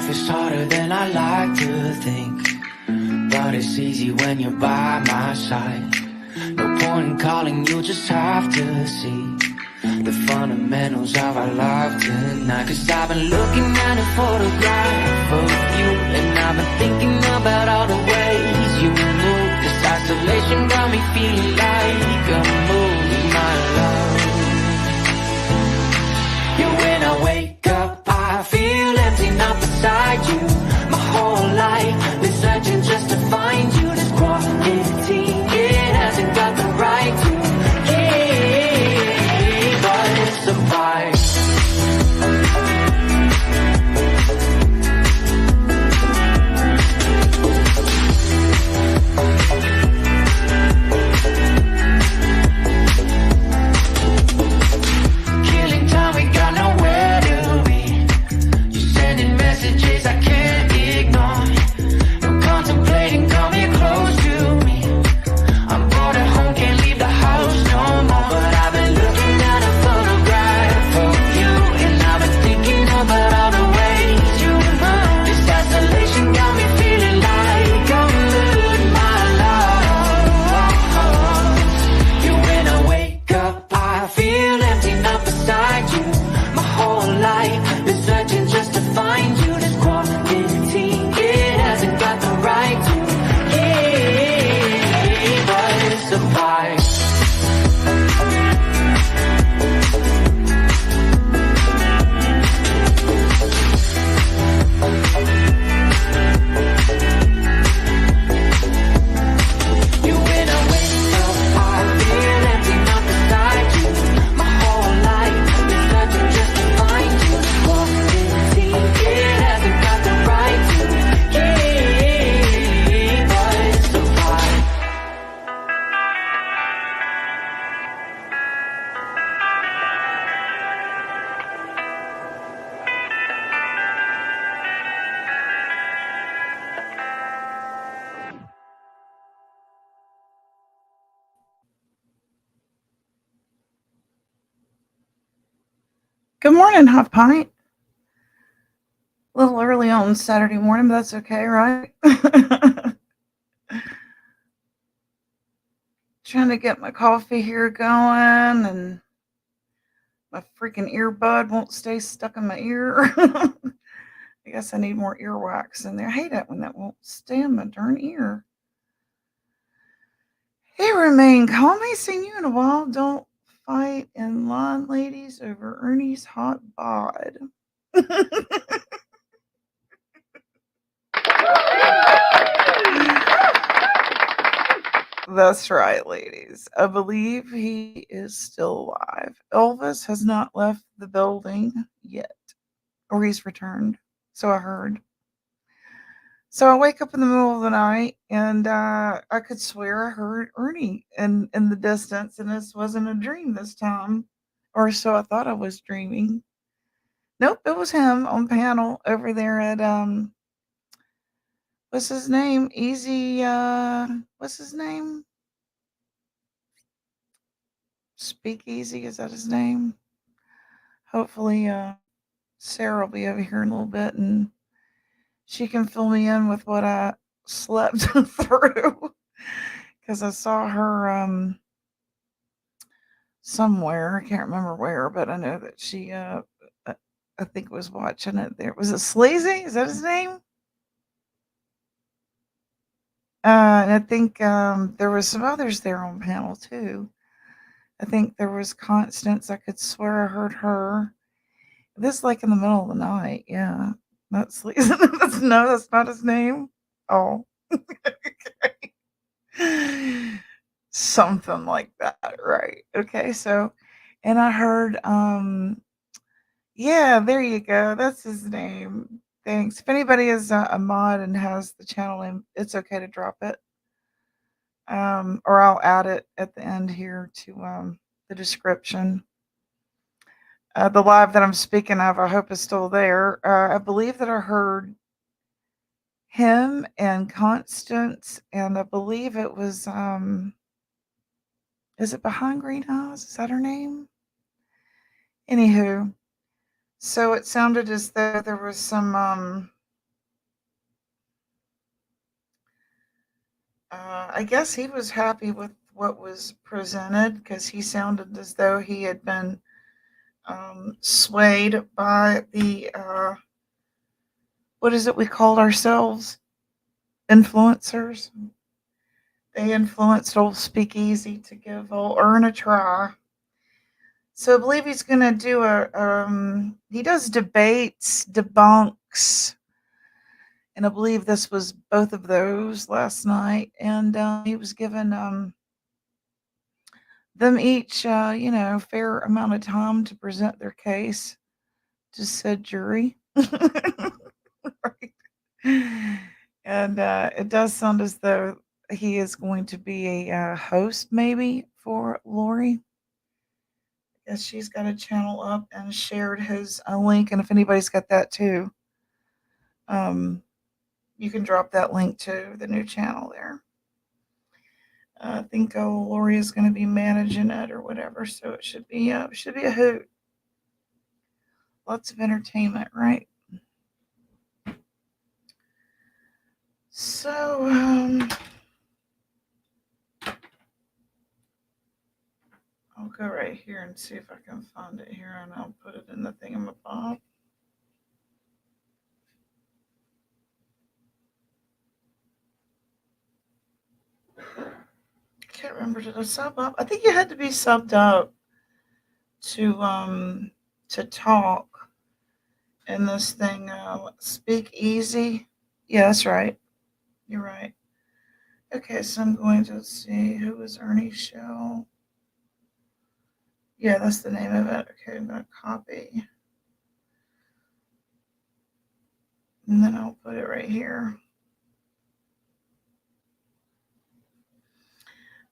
life is harder than I like to think, but it's easy when you're by my side. No point in calling, you just have to see the fundamentals of our life tonight. Cause I've been looking at a photograph of you, and I've been thinking about all the ways you move. This isolation got me feeling like I'm moving my love. Yeah, when I wake up, I feel empty, not beside you. My whole life been searching just to find you. This quarantine, it hasn't got the right to keep us apart. Killing time, we got nowhere to be. You're sending messages I can't ignore. No contemplating, come here close to me. I'm bored at home, can't leave the house no more. But I've been looking at a photograph of you, and I've been thinking about all the ways you move. This isolation got me feeling like I'm losing my love. Yeah, when I wake up, I feel empty, not beside you. My whole life been searching just to find you. This quarantine, it hasn't got the right to keep us apart. You, when I wake up, I feel empty, not beside you. My whole life been searching just to find you. This quarantine, it hasn't got the right to keep us apart. Good morning, Hot Pint. A little early on Saturday morning, but that's okay, right? Trying to get my coffee here going, and my freaking earbud won't stay stuck in my ear. I guess I need more earwax in there. I hate it when that won't stay in my darn ear. Hey, remain calm. Ain't seen you in a while. Don't fight in line, ladies, over Ernie's hot bod. That's right, ladies. I believe he is still alive. Elvis has not left the building yet, or he's returned. So I heard. So I wake up in the middle of the night, and I could swear I heard Ernie in the distance, and this wasn't a dream this time, or so I thought I was dreaming. Nope, it was him on panel over there at what's his name? Easy. What's his name? Speakeasy, is that his name? Hopefully, Sarah will be over here in a little bit, and she can fill me in with what I slept through, because I saw her somewhere. I can't remember where, but I know that she I think was watching it there. Was it Sleazy? Is that his name? And I think there was some others there on panel too. I think there was Constance. I could swear I heard her. This like in the middle of the night. Yeah, not Sleazy. No, that's not his name. Oh, okay. Something like that, right? Okay, so, and I heard, yeah, there you go. That's his name. Thanks. If anybody is a mod and has the channel name, it's okay to drop it. Or I'll add it at the end here to the description. The live that I'm speaking of, I hope is still there. I believe that I heard him and Constance, and I believe it was is it Behind Green Eyes? Is that her name? Anywho, so it sounded as though there was some I guess he was happy with what was presented because he sounded as though he had been swayed by the what is it we called ourselves? Influencers. They influenced old Speakeasy to give old Earn a try. So I believe he's gonna do a he does debates, debunks, and I believe this was both of those last night. And he was given them each fair amount of time to present their case to said jury. Right. And it does sound as though he is going to be a host, maybe for Lori. Yes, she's got a channel up and shared his link. And if anybody's got that too, um, you can drop that link to the new channel there. I think Lori is going to be managing it or whatever, so it should be a hoot. Lots of entertainment, right? So I'll go right here and see if I can find it here, and I'll put it in the thingamabob. I can't remember. Did I sub up? I think you had to be subbed up to talk in this thing. Speak easy. Yeah, that's right. You're right. Okay, so I'm going to see who is Ernie Shell. Yeah, that's the name of it. Okay, I'm gonna copy, and then I'll put it right here.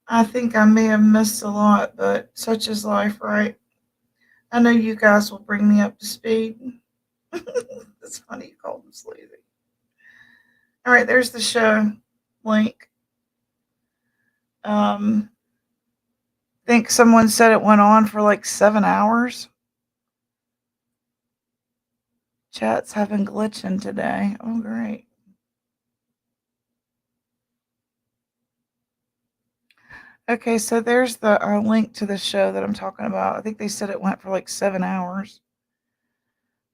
I think I may have missed a lot, but such is life, right? I know you guys will bring me up to speed. It's funny you called them sleazy. All right, there's the show link. Think someone said it went on for like 7 hours. Chat's having glitching today. Oh, great. Okay, so there's the link to the show that I'm talking about. I think they said it went for like 7 hours.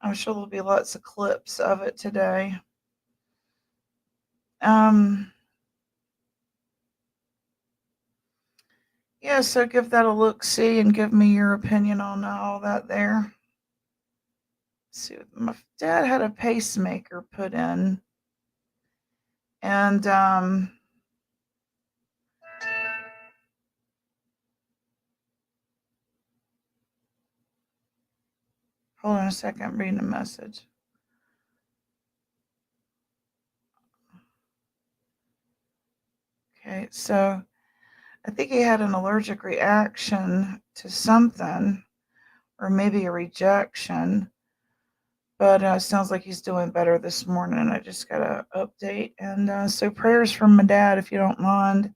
I'm sure there'll be lots of clips of it today. Um, yeah, so give that a look, see, and give me your opinion on all that there. Let's see, my dad had a pacemaker put in, and hold on a second, I'm reading a message. Okay, so I think he had an allergic reaction to something, or maybe a rejection. But sounds like he's doing better this morning. I just got an update. And so prayers from my dad, if you don't mind.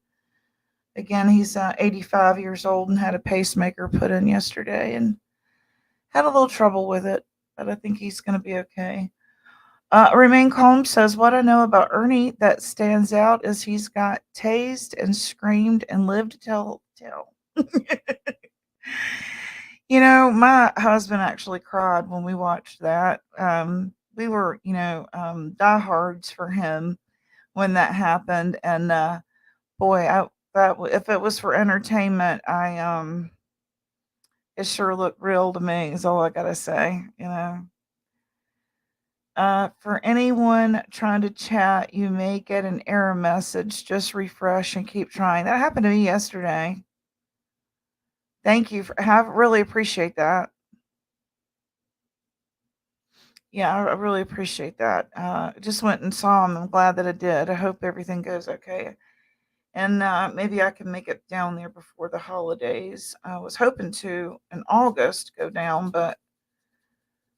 Again, he's 85 years old and had a pacemaker put in yesterday and had a little trouble with it, but I think he's going to be okay. Remain Calm says, what I know about Ernie that stands out is he's got tased and screamed and lived to tell. My husband actually cried when we watched that. We were, diehards for him when that happened, and boy, if it was for entertainment, it sure looked real to me. Is all I gotta say. For anyone trying to chat, you may get an error message. Just refresh and keep trying. That happened to me yesterday. Thank you for have really appreciate that. Yeah, I really appreciate that. Just went and saw him. I'm glad that I did. I hope everything goes okay. And maybe I can make it down there before the holidays. I was hoping to in August go down, but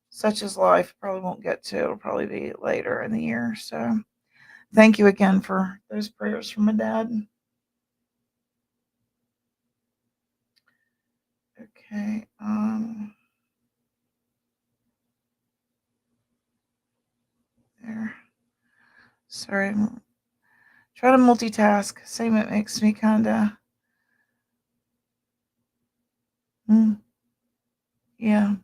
such is life. Probably won't get to. It'll probably be later in the year. So thank you again for those prayers from my dad. Okay. There. Sorry, I'm Try to multitask. Same, it makes me kind of, mm, yeah.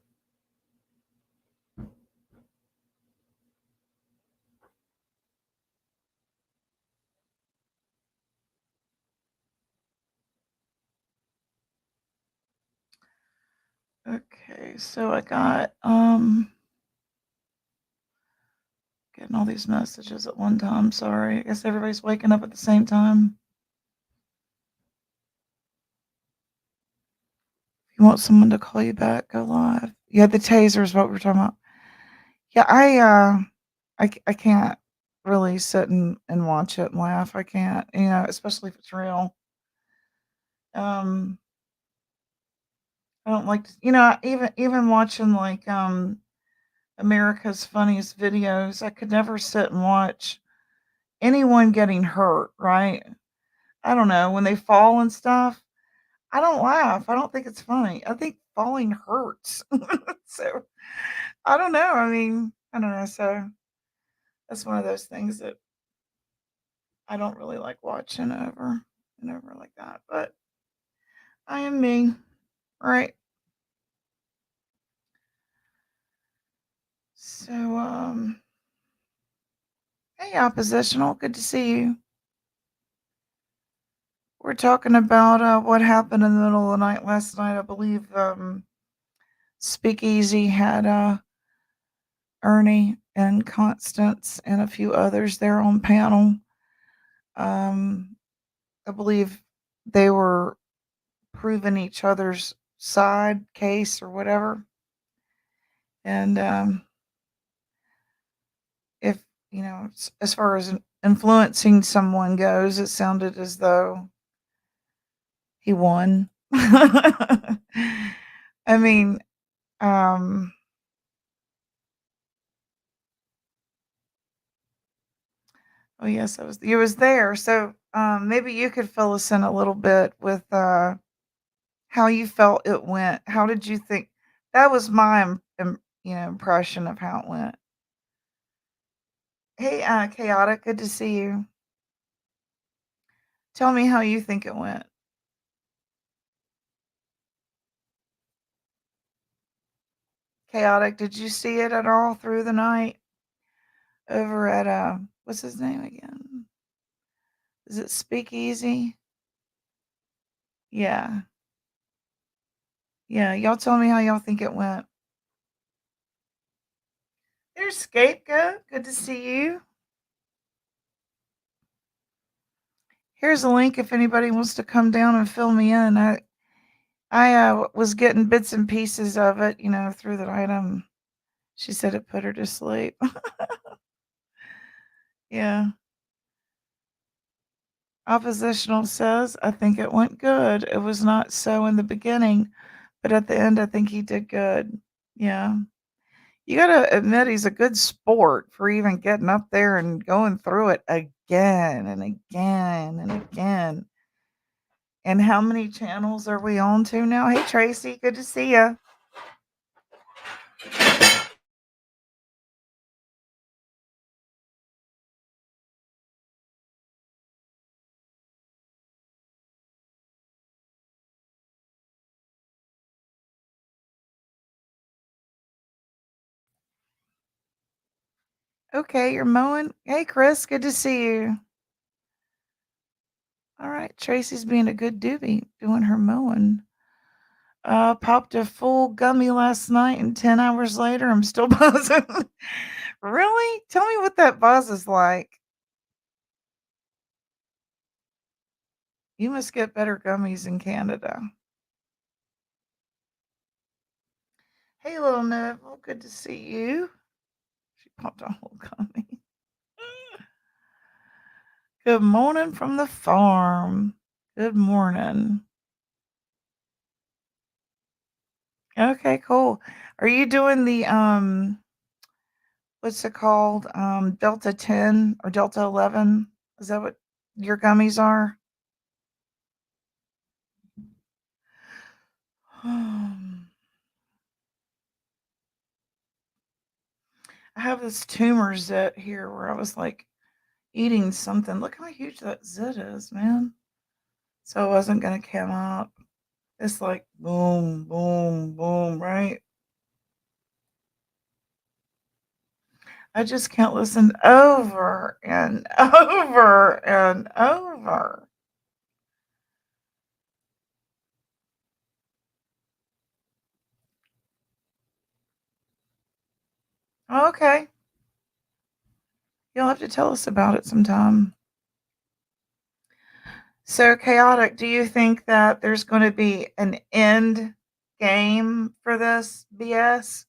Okay, so I got getting all these messages at one time. Sorry. I guess everybody's waking up at the same time. If you want someone to call you back, go live. Yeah, the taser is what we're talking about. Yeah, I can't really sit and watch it and laugh. I can't, especially if it's real. Um, I don't like to, even watching like America's Funniest Videos. I could never sit and watch anyone getting hurt. Right? I don't know when they fall and stuff. I don't laugh. I don't think it's funny. I think falling hurts. So I don't know. I mean, I don't know. So that's one of those things that I don't really like watching over and over like that. But I am me. All right. So, hey, oppositional. Good to see you. We're talking about what happened in the middle of the night last night. I believe Speakeasy had Ernie and Constance and a few others there on panel. Um, I believe they were proving each other's side case or whatever. And if, as far as influencing someone goes, it sounded as though he won. I mean, um, oh yes, you was there. So maybe you could fill us in a little bit with how you felt it went. How did you think? That was my impression of how it went. Hey, chaotic, good to see you. Tell me how you think it went. Chaotic, did you see it at all through the night over at what's his name again? Is it Speakeasy? Yeah. Yeah, y'all tell me how y'all think it went. There's Scapegoat. Good to see you. Here's a link if anybody wants to come down and fill me in. I was getting bits and pieces of it, through the night. She said it put her to sleep. Yeah. Oppositional says, I think it went good. It was not so in the beginning, but at the end, I think he did good. Yeah. You gotta admit he's a good sport for even getting up there and going through it again and again and again. And how many channels are we on to now? Hey, Tracy, good to see you. Okay, you're mowing. Hey, Chris, good to see you. All right, Tracy's being a good doobie doing her mowing. Popped a full gummy last night, and 10 hours later, I'm still buzzing. Really? Tell me what that buzz is like. You must get better gummies in Canada. Hey, little Neville, good to see you. She popped a whole gummy. Good morning from the farm. Good morning. Okay, cool. Are you doing the what's it called? Delta 10 or Delta 11? Is that what your gummies are? I have this tumor zit here where I was like eating something. Look how huge that zit is, man. So it wasn't going to come up. It's like boom, boom, boom, right? I just can't listen over and over and over. Okay. You'll have to tell us about it sometime. So, chaotic, do you think that there's going to be an end game for this BS?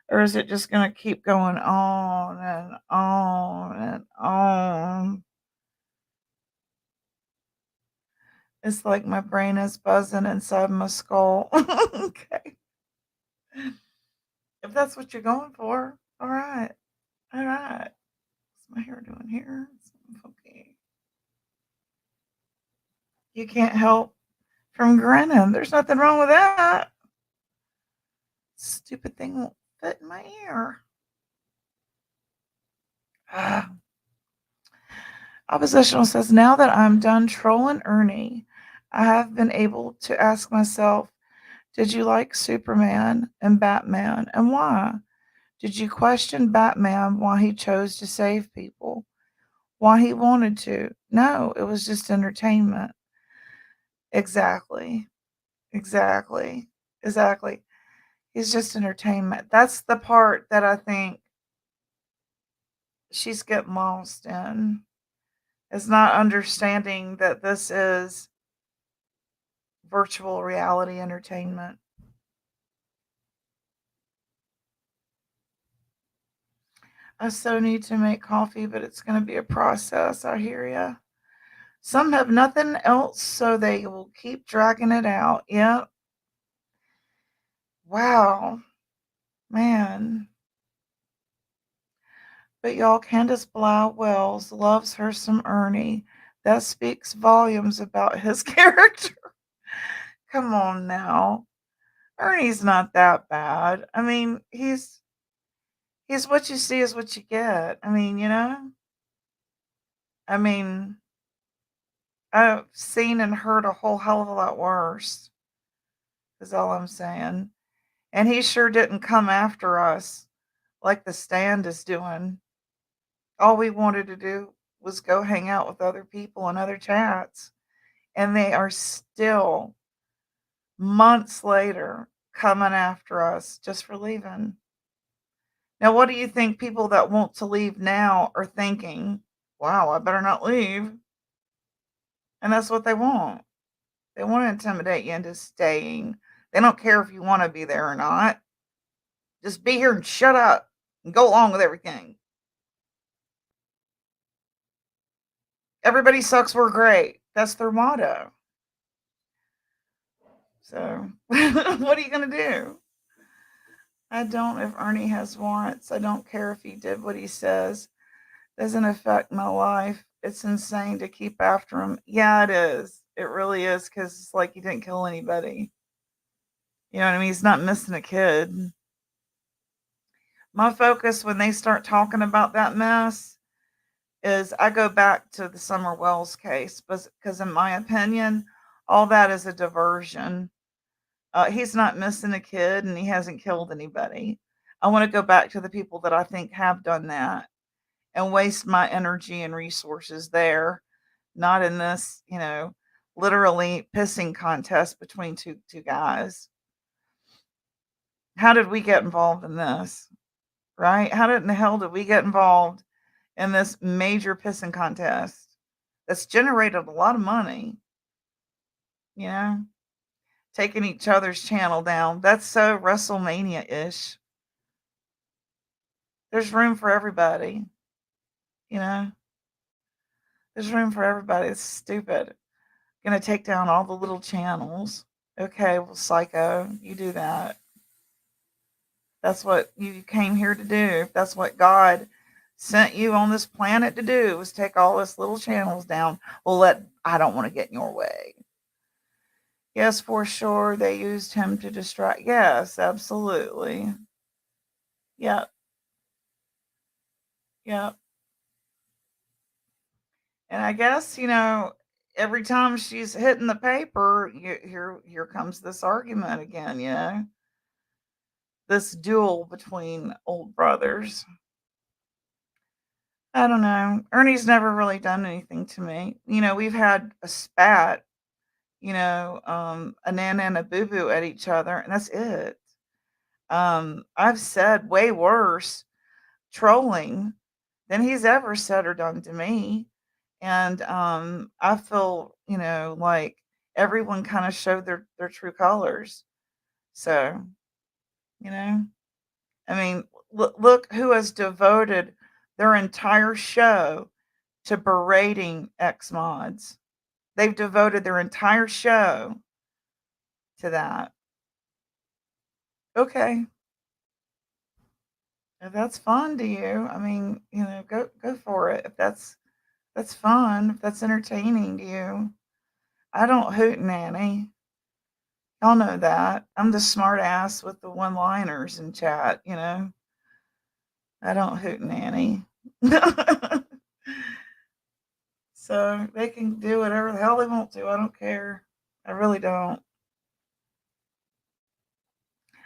Or is it just going to keep going on and on and on? It's like my brain is buzzing inside my skull. Okay. If that's what you're going for, all right. All right. What's my hair doing here? Okay. You can't help from grinning. There's nothing wrong with that. Stupid thing won't fit in my ear. Ah. Oppositional says, now that I'm done trolling Ernie, I have been able to ask myself, did you like Superman and Batman and why? Did you question Batman why he chose to save people? Why he wanted to? No, it was just entertainment. Exactly. Exactly. Exactly. He's just entertainment. That's the part that I think she's getting lost in. Is not understanding that this is virtual reality entertainment. I so need to make coffee, but it's going to be a process. I hear ya. Some have nothing else, so they will keep dragging it out. Yep. Wow. Man. But y'all, Candace Blau Wells loves her some Ernie. That speaks volumes about his character. Come on now. Ernie's not that bad. I mean, he's what you see is what you get. I mean, you know? I mean, I've seen and heard a whole hell of a lot worse, is all I'm saying. And he sure didn't come after us like the stand is doing. All we wanted to do was go hang out with other people and other chats. And they are still, months later, coming after us just for leaving. Now, what do you think people that want to leave now are thinking? Wow, I better not leave. And that's what they want. They want to intimidate you into staying. They don't care if you want to be there or not. Just be here and shut up and go along with everything. Everybody sucks, we're great. That's their motto. So, what are you going to do? I don't if Ernie has warrants. I don't care if he did what he says. Doesn't affect my life. It's insane to keep after him. Yeah, it is. It really is because it's like he didn't kill anybody. You know what I mean? He's not missing a kid. My focus when they start talking about that mess is I go back to the Summer Wells case because, in my opinion, all that is a diversion. He's not missing a kid and he hasn't killed anybody. I want to go back to the people that I think have done that and waste my energy and resources there, not in this, literally pissing contest between two guys. How did we get involved in this? Right? How did in the hell did we get involved in this major pissing contest that's generated a lot of money? You know, taking each other's channel down. That's so WrestleMania ish. There's room for everybody. You know, there's room for everybody. It's stupid. Gonna take down all the little channels. Okay, well, psycho, you do that. That's what you came here to do. That's what God sent you on this planet to do was take all this little channels down. Well, I don't want to get in your way. Yes, for sure. They used him to distract. Yes, absolutely. Yep. Yep. And I guess, every time she's hitting the paper, here comes this argument again, this duel between old brothers. I don't know. Ernie's never really done anything to me. We've had a spat, a nana and a boo boo at each other, and that's it. I've said way worse trolling than he's ever said or done to me. And I feel, like everyone kind of showed their true colors. So, you know, I mean, look who has devoted their entire show to berating ex mods. They've devoted their entire show to that. Okay, if that's fun to you, I mean, go for it. If that's fun, if that's entertaining to you. I don't hoot nanny. Y'all know that. I'm the smart ass with the one liners in chat. I don't hoot nanny. So they can do whatever the hell they want to. I don't care. I really don't.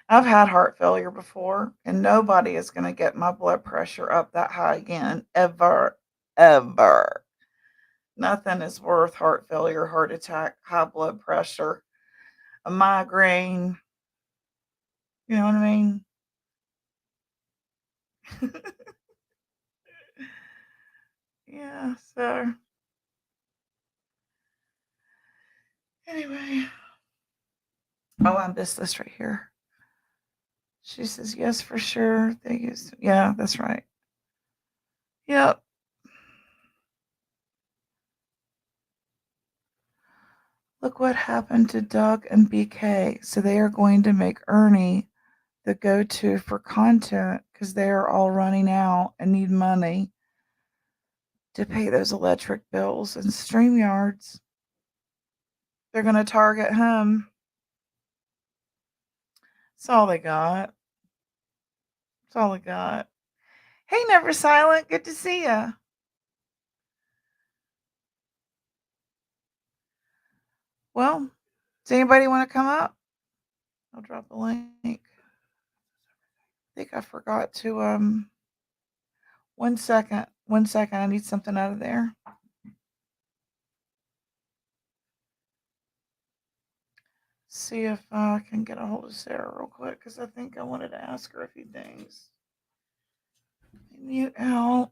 I've had heart failure before, and nobody is going to get my blood pressure up that high again, ever, ever. Nothing is worth heart failure, heart attack, high blood pressure, a migraine. You know what I mean? Yeah, so anyway. Oh, I missed this right here. She says, yes, for sure. They used to. Yeah, that's right. Yep. Look what happened to Doug and BK. So they are going to make Ernie the go to for content because they are all running out and need money to pay those electric bills and StreamYards. They're going to target him. That's all they got. That's all they got. Hey, Never Silent. Good to see ya. Well, does anybody want to come up? I'll drop a link. I think I forgot to 1 second. 1 second, I need something out of there. See if I can get a hold of Sarah real quick because I think I wanted to ask her a few things. Mute out.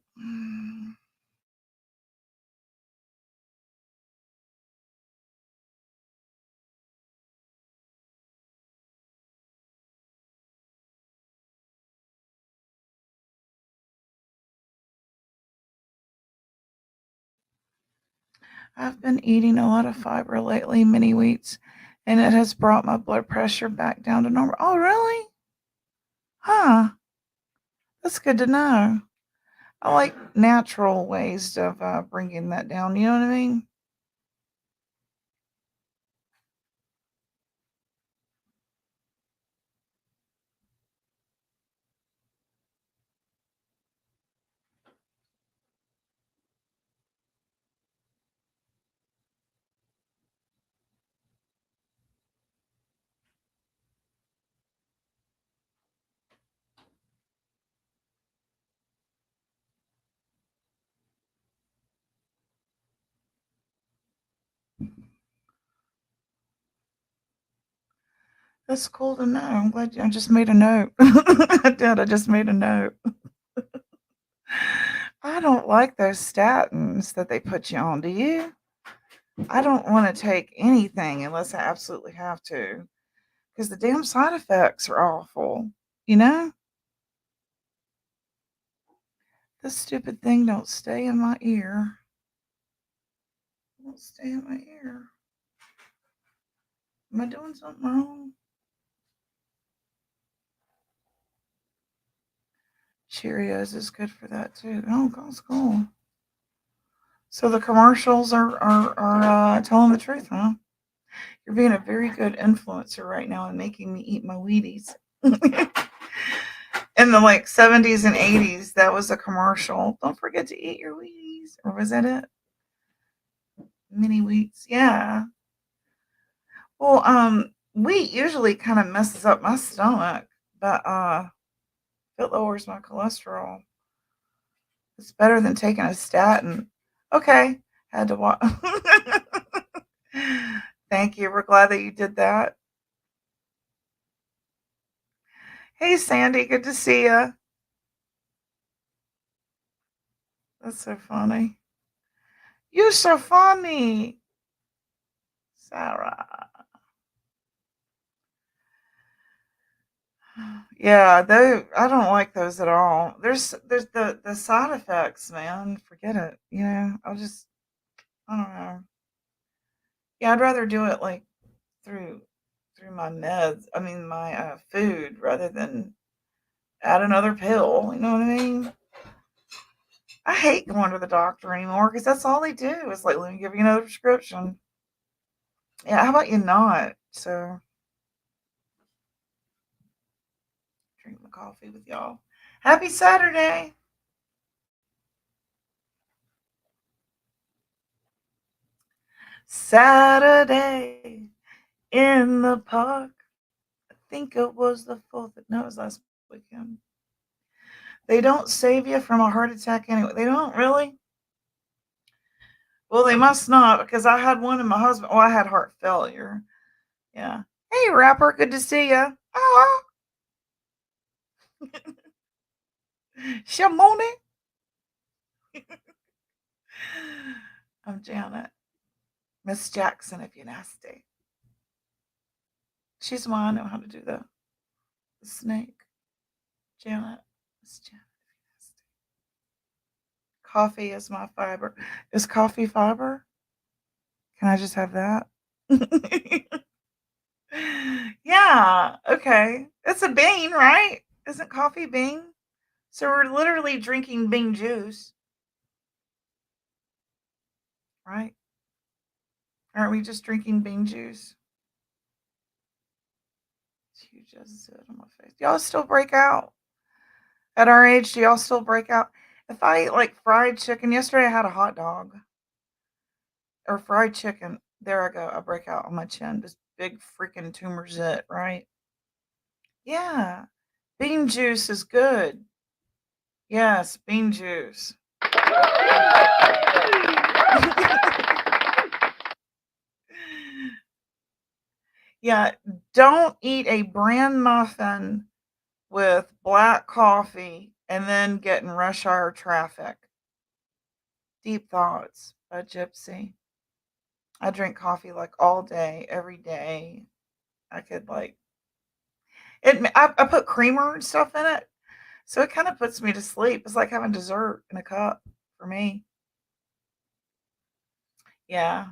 I've been eating a lot of fiber lately, mini wheats, and it has brought my blood pressure back down to normal. Oh, really? Huh. That's good to know. I like natural ways of bringing that down. You know what I mean? That's cool to know. I'm glad I just made a note. I did. I just made a note. I don't like those statins that they put you on. Do you? I don't want to take anything unless I absolutely have to because the damn side effects are awful. You know? This stupid thing don't stay in my ear. It won't stay in my ear. Am I doing something wrong? Cheerios is good for that too. Oh, that's cool. So the commercials are telling the truth, huh? You're being a very good influencer right now and making me eat my Wheaties. In the like 70s and 80s, that was a commercial. Don't forget to eat your Wheaties. Or was that it? Mini wheats. Yeah. Well, wheat usually kind of messes up my stomach, but it lowers my cholesterol. It's better than taking a statin. Okay, had to watch. Thank you. We're glad that you did that. Hey, Sandy, good to see you. That's so funny. You're so funny, Sarah. Yeah, I don't like those at all. There's the side effects, man. Forget it. I don't know. Yeah, I'd rather do it like through through my meds. I mean my food rather than add another pill. You know what I mean? I hate going to the doctor anymore because that's all they do is like, let me give you another prescription. Yeah, how about you not? So drink my coffee with y'all. Happy Saturday. Saturday in the park. I think it was the 4th. No, it was last weekend. They don't save you from a heart attack anyway. They don't really. Well, they must not because I had one and my husband. Oh, I had heart failure. Yeah. Hey, rapper. Good to see you. Oh, Shamoni. I'm Janet. Miss Jackson, if you're nasty. She's the one I know how to do the snake. Janet. Miss Janet, if you're nasty. Coffee is my fiber. Is coffee fiber? Can I just have that? Yeah, okay. It's a bean, right? Isn't coffee bean? So we're literally drinking bean juice, right? Aren't we just drinking bean juice? You just said on my face. Y'all still break out? At our age, do y'all still break out? If I eat like fried chicken, yesterday I had a hot dog or fried chicken. There I go. I break out on my chin. This big freaking tumor zit, right? Yeah. Bean juice is good. Yes, bean juice. Yeah, don't eat a bran muffin with black coffee and then get in rush hour traffic. Deep Thoughts by Gypsy. I drink coffee like all day, every day. I could like it. I put creamer and stuff in it, so it kind of puts me to sleep. It's like having dessert in a cup for me. Yeah.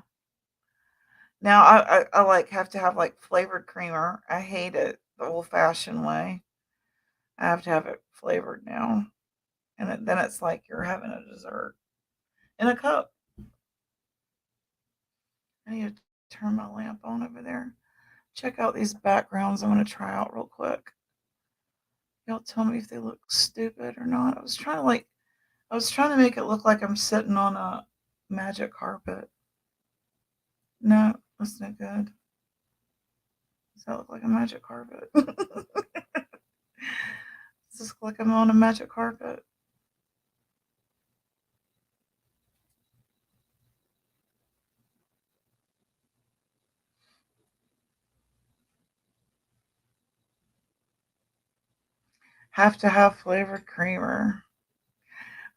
Now I like have to have like flavored creamer. I hate it the old fashioned way. I have to have it flavored now, and then it's like you're having a dessert in a cup. I need to turn my lamp on over there. Check out these backgrounds. I'm gonna try out real quick. Y'all tell me if they look stupid or not. I was trying to make it look like I'm sitting on a magic carpet. No, that's not good. Does that look like a magic carpet? Does this look like I'm on a magic carpet? Have to have flavored creamer.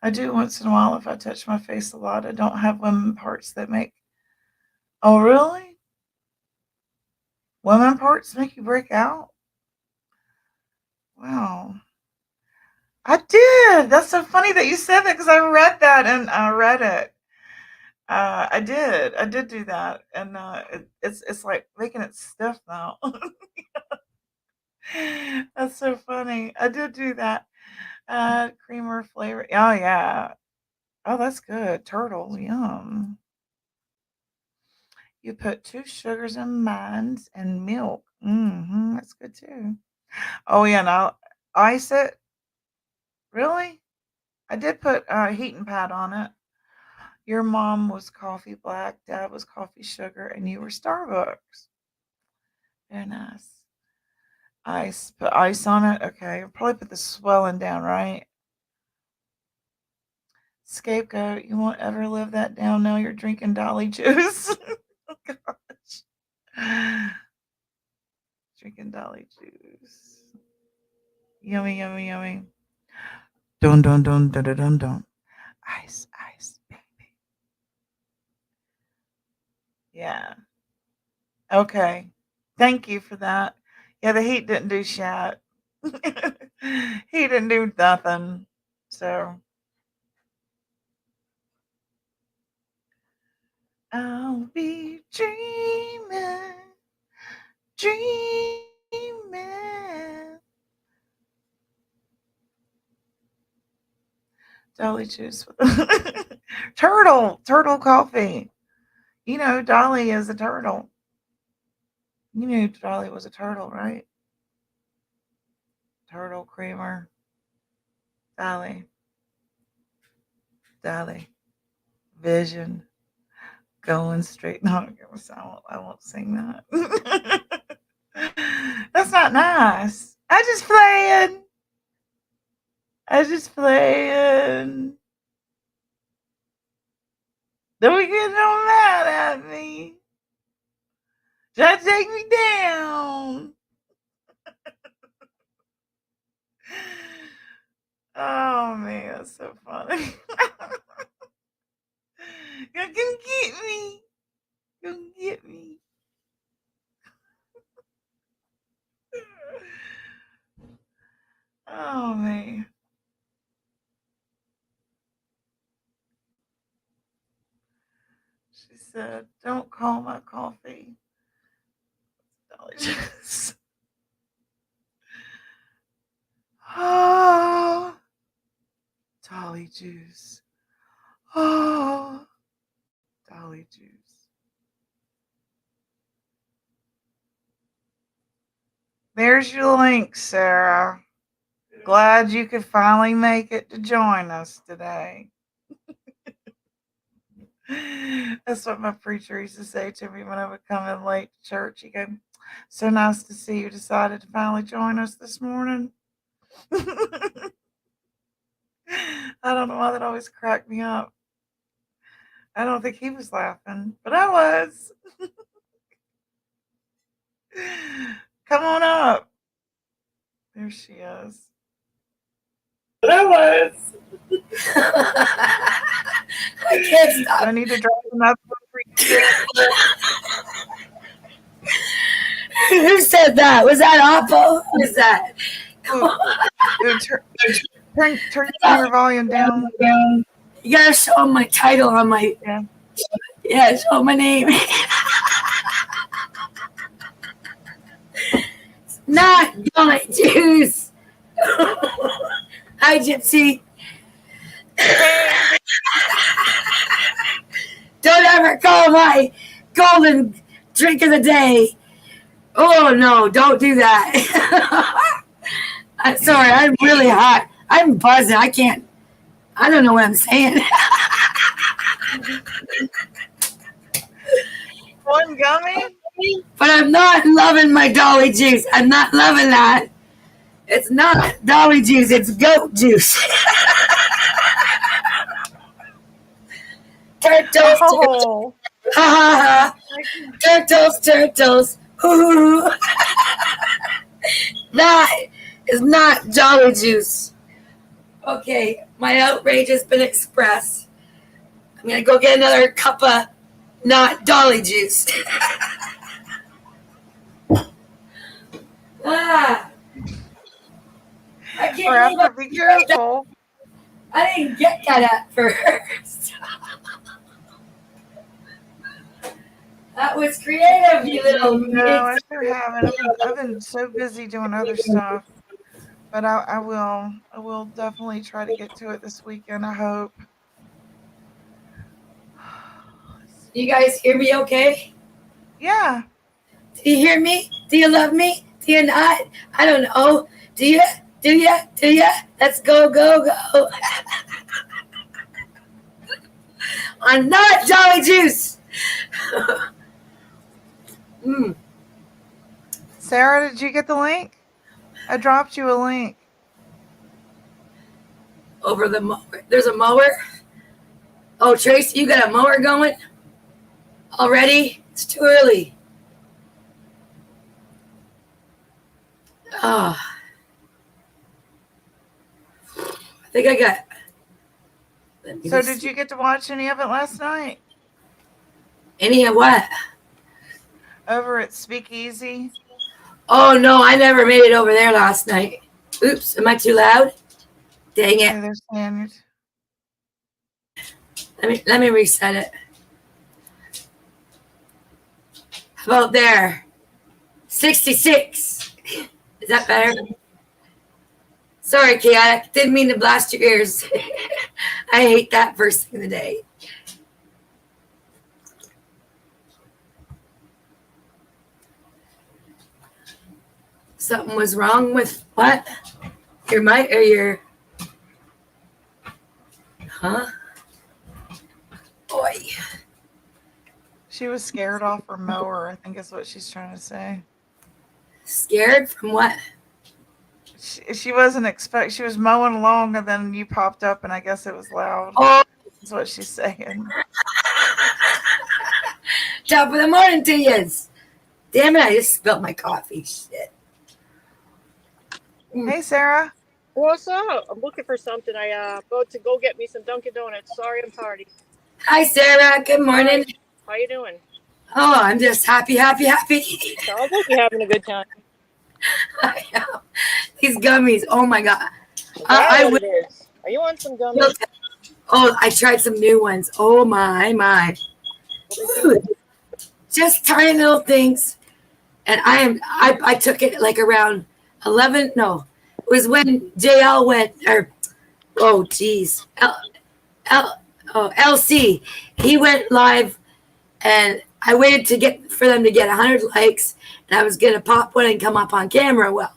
I do once in a while if I touch my face a lot. I don't have women parts that make. Oh, really? Women parts make you break out? Wow. I did. That's so funny that you said that because I read that and I read it. I did. I did do that, and it's like making it stiff now. That's so funny. I did do that. Creamer flavor. Oh yeah. Oh, that's good. Turtle. Yum. You put two sugars in mine and milk. That's good too. Oh yeah. Now ice it. Really? I did put a heating pad on it. Your mom was coffee black, dad was coffee sugar, and you were Starbucks. Very nice. Ice, put ice on it. Okay, I'll probably put the swelling down, right? Scapegoat, you won't ever live that down. Now you're drinking Dolly juice. Oh gosh. Drinking Dolly juice. Yummy, yummy, yummy. Dun dun dun dun dun dun dun. Ice, ice, baby. Yeah. Okay. Thank you for that. Yeah, the heat didn't do shit. He didn't do nothing. So I'll be dreaming, dreaming. Dolly juice with turtle coffee. You know, Dolly is a turtle. You knew Dolly was a turtle, right? Turtle creamer. Dolly, Dolly, vision, going straight. No, I won't sing that. That's not nice. I just playing. Don't get no mad at me. Try to take me down. Oh man, that's so funny. You're gonna get me. Come get me. Oh man. She said, "Don't call my coffee Dolly juice." Oh, Dolly juice. Oh, Dolly juice. There's your link, Sarah. Glad you could finally make it to join us today. That's what my preacher used to say to me when I would come in late to church. He'd go, "So nice to see you decided to finally join us this morning." I don't know why that always cracked me up. I don't think he was laughing, but I was. Come on up. There she is. But I was. I can't stop. Do I need to drop another one for you? Who said that? Was that awful? Who was that? Turn your volume down. You gotta show them my title on my. Yeah, show my name. Not Dolly Juice. Hi, Gypsy. Don't ever call my golden drink of the day. Oh no, don't do that. I'm sorry, I'm really hot. I'm buzzing. I don't know what I'm saying. One gummy? But I'm not loving my Dolly juice. I'm not loving that. It's not Dolly juice, it's goat juice. Turtles, Oh. ha ha ha. Turtles. Ooh. That is not Jolly juice. Okay, my outrage has been expressed. I'm gonna go get another cup of not Dolly juice. I can't believe be careful. I didn't get that at first. That was creative, you little. No, I sure haven't. I've been so busy doing other stuff. But I will definitely try to get to it this weekend, I hope. You guys hear me okay? Yeah. Do you hear me? Do you love me? Do you not? I don't know. Do you? Let's go. I'm not Jolly Juice. Sarah, did you get the link? I dropped you a link. Over the mower. There's a mower. Oh, Tracy, you got a mower going already? It's too early. Oh. I think I got. So did you get to watch any of it last night? Any of what? Over at Speakeasy? Oh, no, I never made it over there last night. Oops, am I too loud? Dang Yeah, it. there's standards. Let me reset it. How about there? 66. Is that better? Sorry, Chaotic. Didn't mean to blast your ears. I hate that first thing of the day. Something was wrong with what? Your mic or your... Huh? Boy. She was scared off her mower, I think is what she's trying to say. Scared from what? She wasn't she was mowing along and then you popped up and I guess it was loud. Oh. That's what she's saying. Top of the morning to yous. Damn it, I just spilled my coffee. Shit. Hey, Sarah. What's up? I'm looking for something. I about to go get me some Dunkin' Donuts. Sorry, I'm tardy. Hi, Sarah. Good morning. How you doing? Oh, I'm just happy. Sounds like you're having a good time. I know. These gummies. Oh my god. I what it is. Are you on some gummies? Oh, I tried some new ones. Oh my. Ooh, just tiny little things. And I took it like around 11. No, it was when JL went, or oh geez, LC. He went live, and I waited for them to get 100 likes, and I was gonna pop one and come up on camera. Well,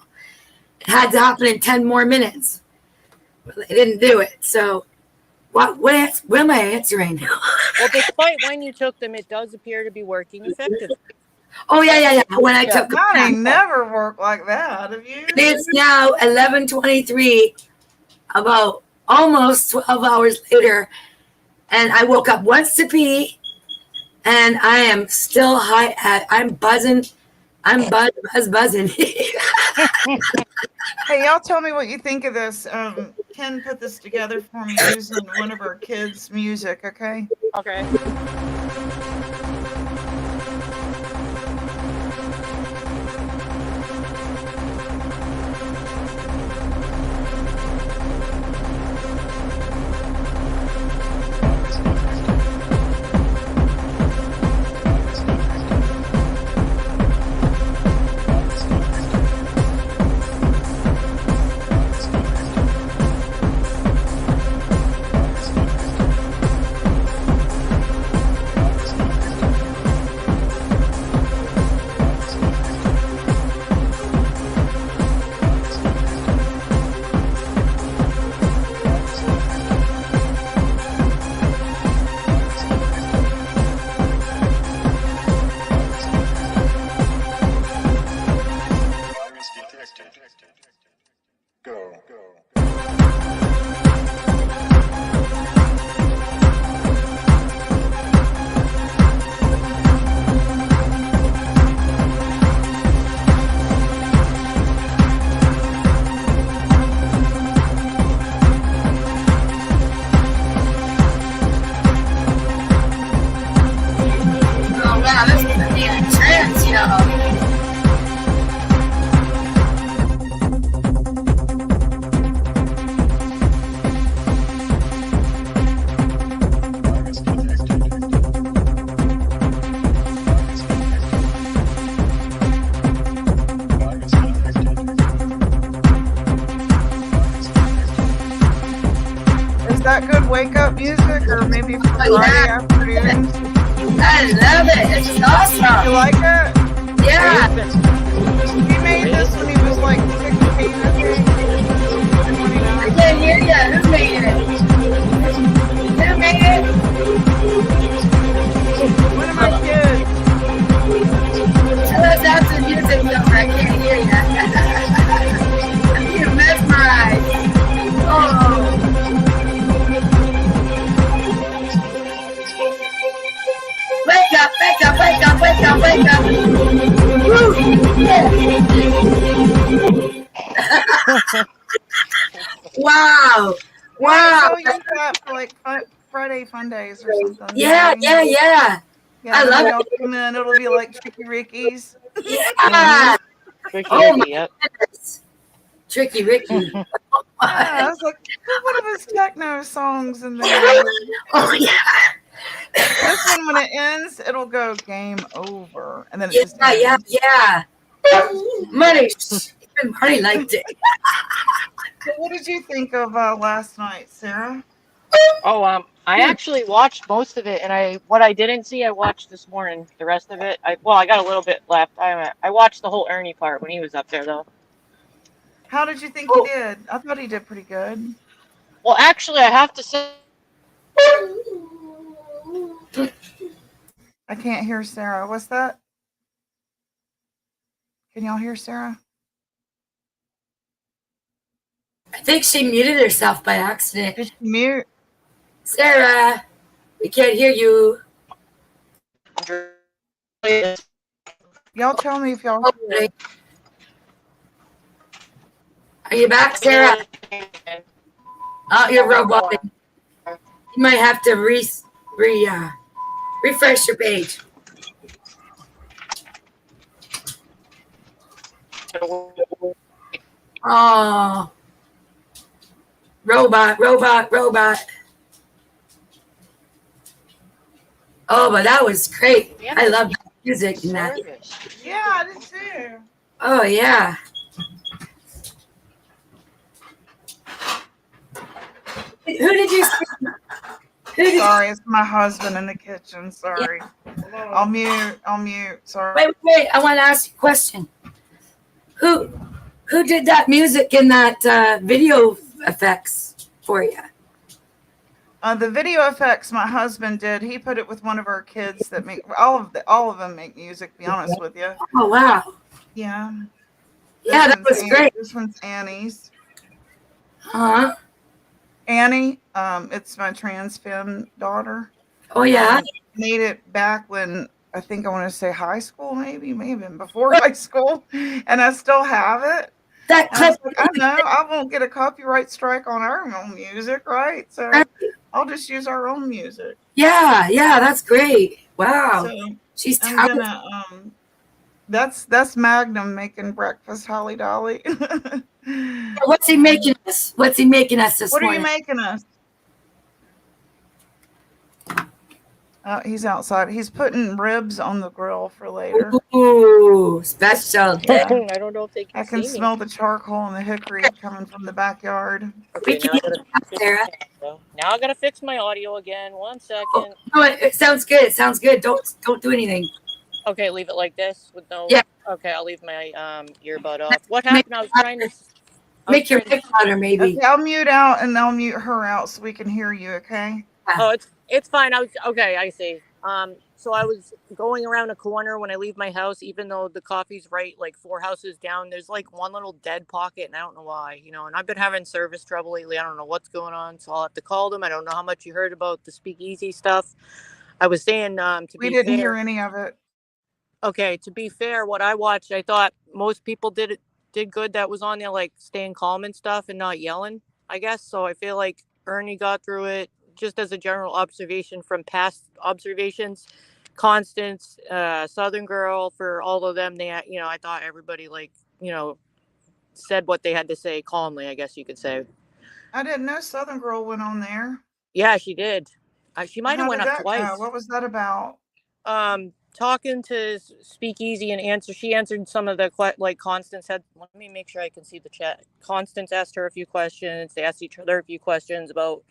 it had to happen in 10 more minutes. Well, they didn't do it. So, what am I answering? Well, despite when you took them, it does appear to be working effectively. Oh yeah. When I took them, I never worked like that. Have you? it's now 11:23, about almost 12 hours later, and I woke up once to pee, and I am still high. I'm buzzing. I'm buzzing. Hey, y'all tell me what you think of this. Ken put this together for me using one of our kids' music, okay? Okay. That good wake-up music, or maybe for Friday afternoon? I love it. It's awesome. You like it? Yeah. He made this when he was like 16, I think. I can't hear you. Who made it? up, wake up, wake up, wake up, wake up. Woo. Wow. Yeah, Wow. so use that for like Friday fun days or something. Yeah, yeah, yeah. Yeah, I and love when it. y'all come in, it'll be like Tricky Ricky's. Yeah. Ricky, Oh my Ricky, yep. goodness. Tricky Ricky. Yeah, I was like, put one of his techno songs in there. Oh yeah. This one, when it ends, it'll go game over, and then it Yeah, just ends. yeah, yeah. Money. Even Marty liked it. So what did you think of last night, Sarah? Oh, I actually watched most of it, and what I didn't see, I watched this morning. The rest of it, I got a little bit left. I watched the whole Ernie part when he was up there, though. How did you think he did? I thought he did pretty good. Well, actually, I have to say, I can't hear Sarah. What's that? Can y'all hear Sarah? I think she muted herself by accident. Did she mute? Sarah, we can't hear you. Y'all tell me if y'all Oh, hear. really? Are you back, Sarah? Oh, you're roboting. You might have to refresh your page. Oh, robot. Oh, but that was great. I love the music in that. Yeah, I did too. Oh, yeah. Who did you see? Sorry, it's my husband in the kitchen. Sorry. I'll mute. Sorry. Wait. I want to ask you a question. Who did that music in that video effects for you? The video effects my husband did. He put it with one of our kids that make all of them make music. To be honest with you. Oh, wow. Yeah. Yeah, that was great. This one's Annie's. Huh? Annie. It's my trans femme daughter. Oh, yeah. Made it back when I think I want to say high school, maybe even before high school, and I still have it. That And I was clip. like, I know I won't get a copyright strike on our own music, right? So I'll just use our own music. Yeah, that's great. Wow. So She's I'm talented. gonna that's Magnum making breakfast, Holly Dolly. What's he making us? What's he making us this What are morning? you making us? He's outside. He's putting ribs on the grill for later. Ooh, special. Yeah. I don't know if they can I can see smell the charcoal and the hickory coming from the backyard. me. Okay, We can now I hear gotta you, fix Sarah. my audio. Now I gotta fix my audio again. 1 second. No, it sounds good. It sounds good. Don't do anything. Okay, leave it like this with no. Yeah. Okay, I'll leave my earbud off. What happened? I was trying to. Make your mic louder, maybe. Okay, I'll mute out and I'll mute her out so we can hear you. Okay. Oh, it's fine. I see. So I was going around a corner when I leave my house, even though the coffee's right like 4 houses down. There's like one little dead pocket, and I don't know why. And I've been having service trouble lately. I don't know what's going on, so I'll have to call them. I don't know how much you heard about the speakeasy stuff. I was saying We didn't hear any of it. Okay, to be fair, what I watched, I thought most people did good that was on there, like staying calm and stuff and not yelling, I guess. So I feel like Ernie got through it. Just as a general observation from past observations, Constance, Southern Girl, for all of them, I thought everybody said what they had to say calmly, I guess you could say. I didn't know Southern Girl went on there. Yeah, she did. She might have went up twice. What was that about? Talking to Speakeasy and she answered some of the Constance had. Let me make sure I can see the chat. Constance asked her a few questions. They asked each other a few questions about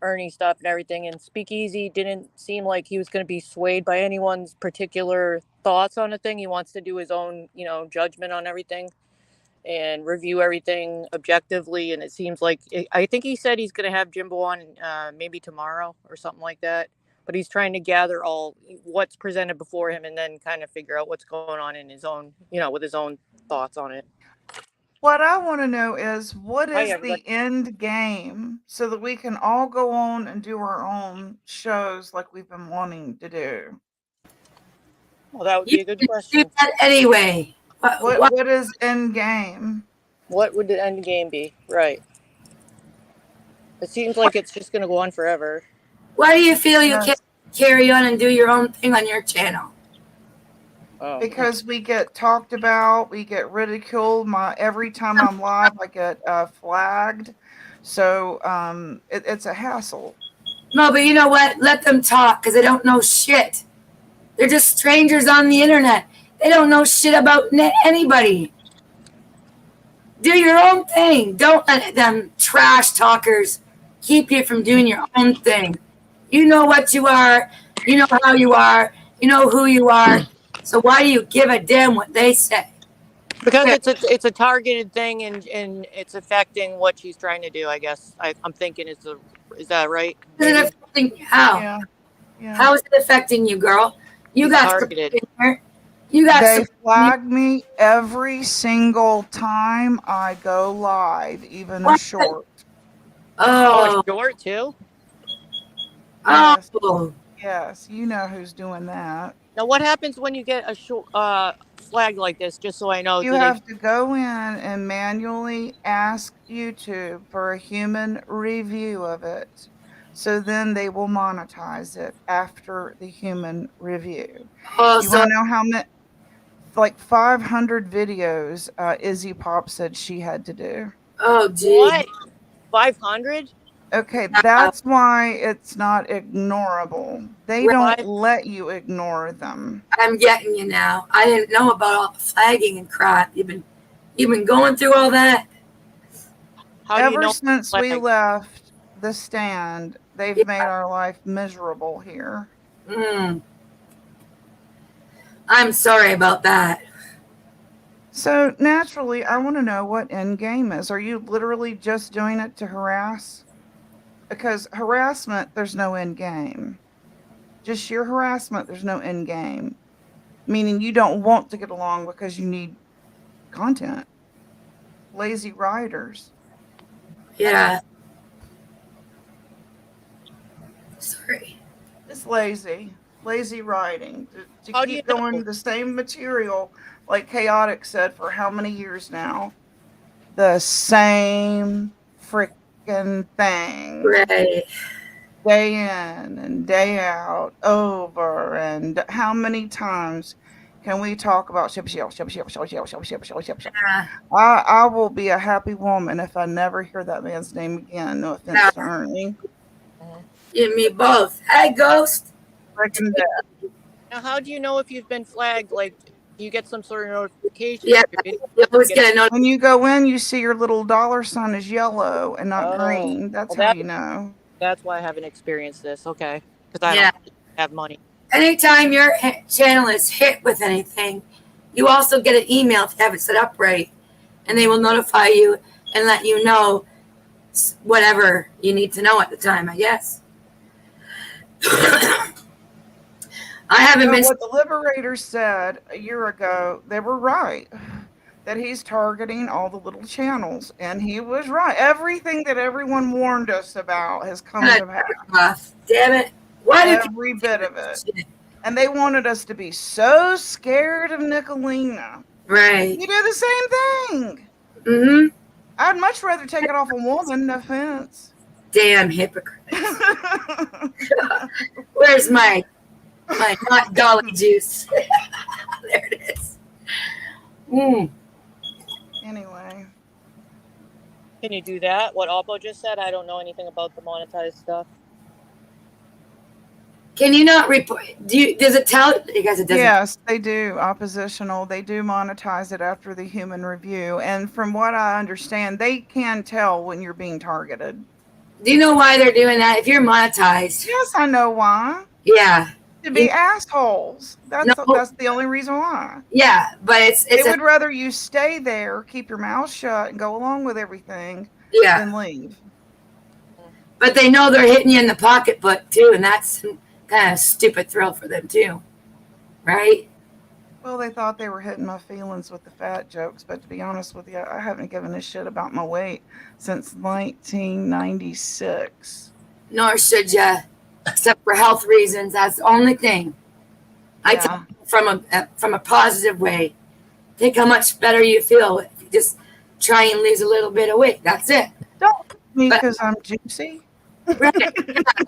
Ernie stuff and everything, and Speakeasy didn't seem like he was going to be swayed by anyone's particular thoughts on a thing. He wants to do his own, judgment on everything and review everything objectively. And it seems like, I think he said he's going to have Jimbo on maybe tomorrow or something like that. But he's trying to gather all what's presented before him and then kind of figure out what's going on in his own, with his own thoughts on it. What I want to know is what is everybody. the end game so that we can all go on and do our own shows like we've been wanting to do. Well, that would You be a good can do question. that anyway. What is end game? What would the end game be? Right. It seems like it's just going to go on forever. Why do you feel you Yes. can't carry on and do your own thing on your channel? Oh. Because we get talked about, we get ridiculed. Every time I'm live, I get flagged. So it's a hassle. No, but you know what? Let them talk because they don't know shit. They're just strangers on the internet. They don't know shit about anybody. Do your own thing. Don't let them trash talkers keep you from doing your own thing. You know what you are. You know how you are. You know who you are. So why do you give a damn what they say? Because it's a targeted thing and it's affecting what she's trying to do. I guess I'm thinking is that right? Is it Maybe affecting you? How? Yeah. Yeah. How is it affecting you, girl? You it's got targeted. support in here. You got They support. flag me every single time I go live, even a What? short. Oh, Short too. Yes. oh, Yes. You know who's doing that. Now, what happens when you get a short flag like this? Just so I know, You do they? have to go in and manually ask YouTube for a human review of it. So then they will monetize it after the human review. oh. You want So, to know how many? Like 500 videos Izzy Pop said she had to do. oh, gee. What? 500? Okay, that's why it's not ignorable. They don't Five? let you ignore them. I'm getting you now. I didn't know about all the flagging and crap. You've been going through all that. How do you Ever know? since we Flag? left the stand, they've Yeah. made our life miserable here. Mm. I'm sorry about that. So naturally, I want to know what end game is. Are you literally just doing it to harass? Because harassment, there's no end game. Just sheer harassment, there's no end game. Meaning you don't want to get along because you need content. Lazy writers. Yeah. Sorry. It's lazy. Lazy writing. To How do you keep going know? the same material, like Chaotic said, for how many years now? The same freaking thing. Right. Day in and day out, over. And how many times can we talk about ship, ship, ship, ship, ship, ship, ship, ship, ship, ship, ship? Yeah. I will be a happy woman if I never hear that man's name again. No offense to Ernie. You and me both. Hey, Ghost. Freaking dead. Now, how do you know if you've been flagged? Like, do you get some sort of notification? Yeah. Your video You always get- get a note. When you go in, you see your little dollar sign is yellow and not Oh, green. That's well, how you know. that's why I haven't experienced this. Okay, because I Yeah. don't have money. Anytime your channel is hit with anything, you also get an email if you have it set up right, and they will notify you and let you know whatever you need to know at the time. I guess. I haven't been. What the Liberators said a year ago, they were right. That he's targeting all the little channels. And he was right. Everything that everyone warned us about has come to pass. Damn it! Why do Every bit of it. And they wanted us to be so scared of Nicolina. Right. You do the same thing. Mm-hmm. I'd much rather take it off a woman, no offense. Damn hypocrite. Where's my hot dolly juice? There it is. Mm. Anyway. Can you do that? What Oppo just said? I don't know anything about the monetized stuff. Can you not report? Does it tell you guys? It doesn't. Yes, they do. Oppositional. They do monetize it after the human review. And from what I understand, they can tell when you're being targeted. Do you know why they're doing that? If you're monetized, Yes, I know why. yeah, To be assholes. That's the only reason why. yeah, but They would rather you stay there, keep your mouth shut, and go along with everything yeah, than leave. but they know they're hitting you in the pocketbook too, and that's kind of stupid thrill for them too, right? Well, they thought they were hitting my feelings with the fat jokes, but to be honest with you, I haven't given a shit about my weight since 1996. Nor should you, except for health reasons. That's the only thing. I Yeah. tell from a positive way. Think how much better you feel if you just try and lose a little bit of weight. That's it. Don't me But- because I'm juicy. Right? Yeah,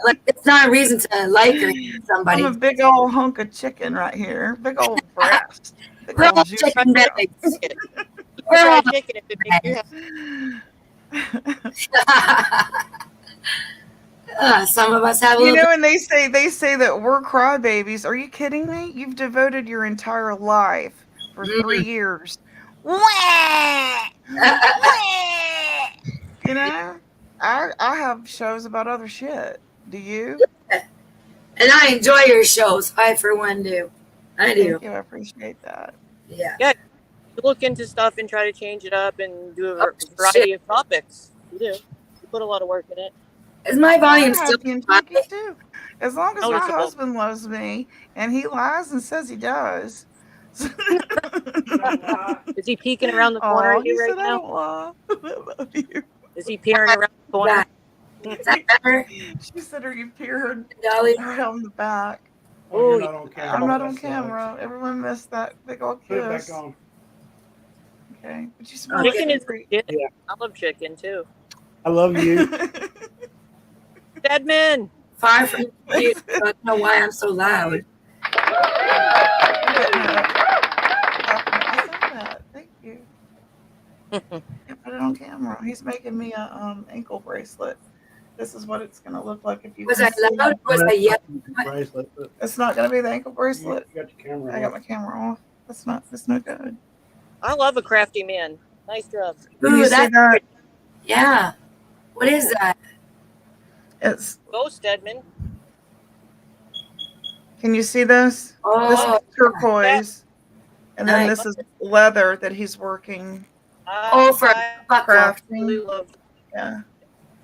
like it's not a reason to like or hate I'm somebody. a big old hunk of chicken right here. Big old breast. Big We're all old juicy chicken breast. bags. Chicken. We're all Fried chicken if it makes you happy. some of us have a You little know, and they say that we're crybabies. Are you kidding me? You've devoted your entire life for 3 years. Wah! Wah! You know, I have shows about other shit. Do you? and I enjoy your shows. I for one do. I do. Thank you. I appreciate that. Yeah. Yeah, you look into stuff and try to change it up and do a Oh, variety shit. of topics. You do. You put a lot of work in it. Is my volume I'm still happy and high? cheeky too. As long as my Noticeable. husband loves me and he lies and says he does. Is he peeking around the corner Oh, at he you right said I now? don't lie. I love you. Is he peering around the corner? Yeah. Is that better, She said, "Are you peering Dolly? around the back?" Oh, you're not on camera. I'm not on That camera. Everyone missed that big old Put it back kiss. on. Okay, but you smell chicken good. is legit. Yeah. I love chicken too. I love you. Deadman. Far from you. I don't know why I'm so loud. I saw that. Thank you. Yeah, put it on camera. He's making me a ankle bracelet. This is what it's gonna look like if you. Was can I see. loud? Was I yelling? Bracelet, but It's not gonna be the ankle bracelet. you got your camera I got on. my camera off. That's no good. I love a crafty man. Nice job. Can you Ooh, see that's that? yeah. What is that? It's. Ghost Deadman. Can you see this? This Oh, is turquoise, and then Nice. this is leather that he's working. oh, for a I buckle. really Crafting. love. Yeah.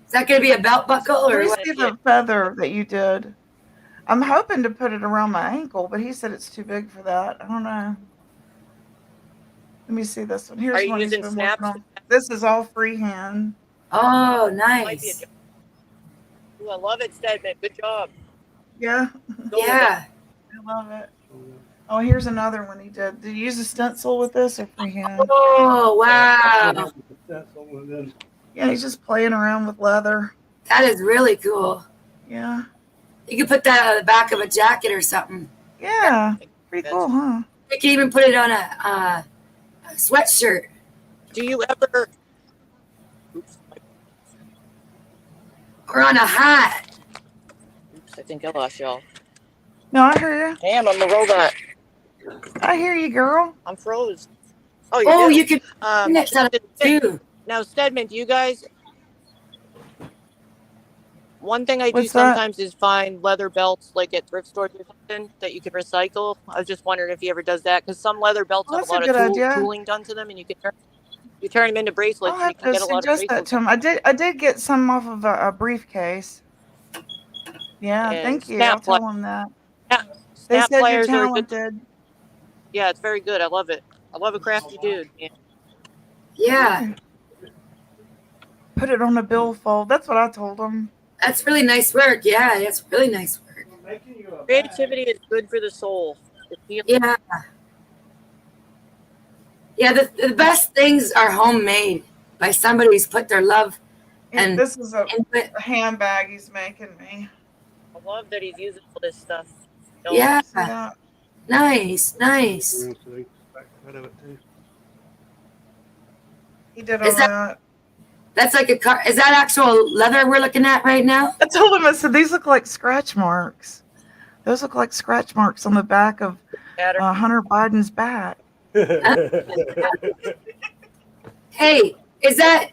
Is that going to be a belt buckle or Let me what? see the feather that you did. I'm hoping to put it around my ankle, but he said it's too big for that. I don't know. Let me see this one. Here's Are you one he's using been snaps? working on. This is all freehand. Oh, Might be a nice. job. Ooh, I love it, Deadman. Good job. Yeah, Go with Yeah. I love it. Oh, here's another one he did. Did you use a stencil with this or freehand? Oh, wow. Yeah, he's just playing around with leather. That is really cool. Yeah. You could put that on the back of a jacket or something. Yeah. Pretty cool, huh? You can even put it on a sweatshirt. Do you ever? Oops. Or on a hat. Oops. I think I lost y'all. No, I hear you. Damn, I'm a robot. I hear you, girl. I'm froze. Oh, Oh, do? you could next on it too. Now, Stedman, do you guys? One thing I do What's that? sometimes is find leather belts, like at thrift stores or something, that you can recycle. I was just wondering if he ever does that, because some leather belts Oh, have a that's a lot good of idea. tooling done to them, and you turn them into bracelets, I'll and you have can to get a lot of suggest that bracelets. to him. I did get some off of a briefcase. Yeah, And thank you. snap I'll tell him that. Yeah, They snap said you're pliers are good. talented. Yeah, it's very good. I love it. I love a crafty dude. Man. Yeah, Put it on a billfold. That's what I told him. that's really nice work. Yeah, that's really nice work. Creativity is good for the soul. It's healing. Yeah. Yeah, the best things are homemade by somebody who's put their love and This is a into it. handbag he's making me. I love that he's using all this stuff. You know, Yeah, See that? nice, nice. He did all Is that- that. That's like a car. Is that actual leather we're looking at right now? I told him, I said, these look like scratch marks. Those look like scratch marks on the back of pattern. Hunter Biden's back. Hey, is that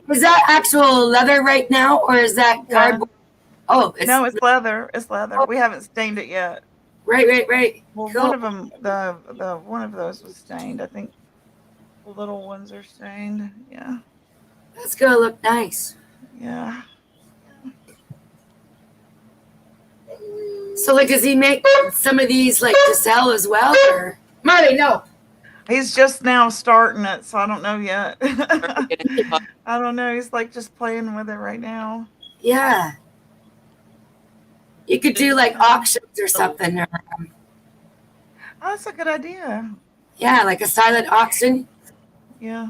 actual leather right now, or is that Yeah. cardboard? Oh, it's, No, it's leather. It's leather. We haven't stained it yet. right. Well, Cool. one of them, the one of those was stained. I think the little ones are stained. Yeah, That's gonna look nice. yeah. So, like, does he make some of these like to sell as well, or Marty? No. He's just now starting it, so I don't know yet. Getting hot. I don't know. He's like just playing with it right now. Yeah. You could do like auctions or something. Or, Oh, that's a good idea. Yeah, like a silent auction. Yeah.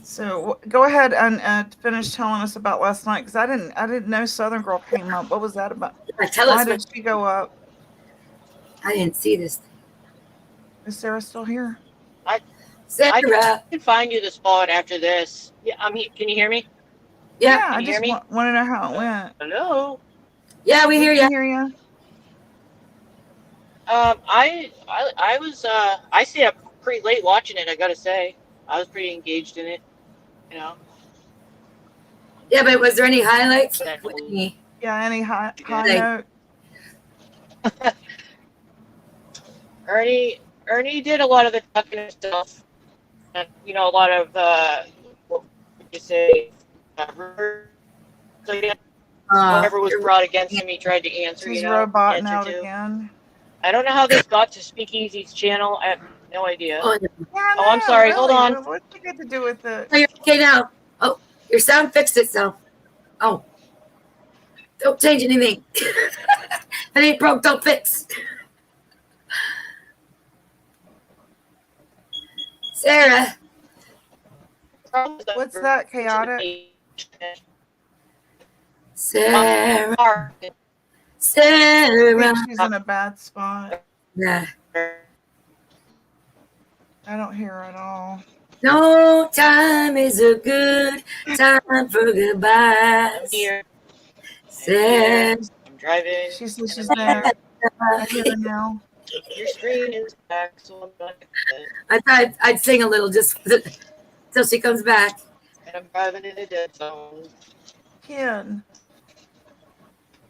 So go ahead and finish telling us about last night because I didn't know Southern Girl came up. What was that about? Tell Why us what did she go up? I didn't see this. Is Sarah still here? I Sarah. can find you the spot after this. Yeah, can you hear me? Yeah. Yeah, Can I you hear just me? want to know how it went. Hello. Yeah, we We hear can you. hear you. I was I stayed up pretty late watching it. I gotta say, I was pretty engaged in it. You know, Yeah, but was there any highlights? Like, potentially. any, Yeah, any high like, note? Ernie did a lot of the talking himself, and a lot of what would you say, whatever was you're, brought against him, he tried to answer. She's roboting Answer out to. again. I don't know how this got to Speakeasy's channel. I have no idea. oh, Yeah, I Oh, I'm know, sorry. Hold really. on. What's it got to do with it? no, you're okay now. Oh, your sound fixed itself. Oh, don't change anything. If it ain't broke, don't fix. Sarah. What's that, chaotic? Sarah. I Sarah. think she's in a bad spot. Yeah. I don't hear her at all. No time is a good time for goodbyes. Sarah. I'm driving. She says she's there. I hear her now. Your screen is back, so I'm not. I thought I'd sing a little just till she comes back. And I'm driving in a dead zone. Ken.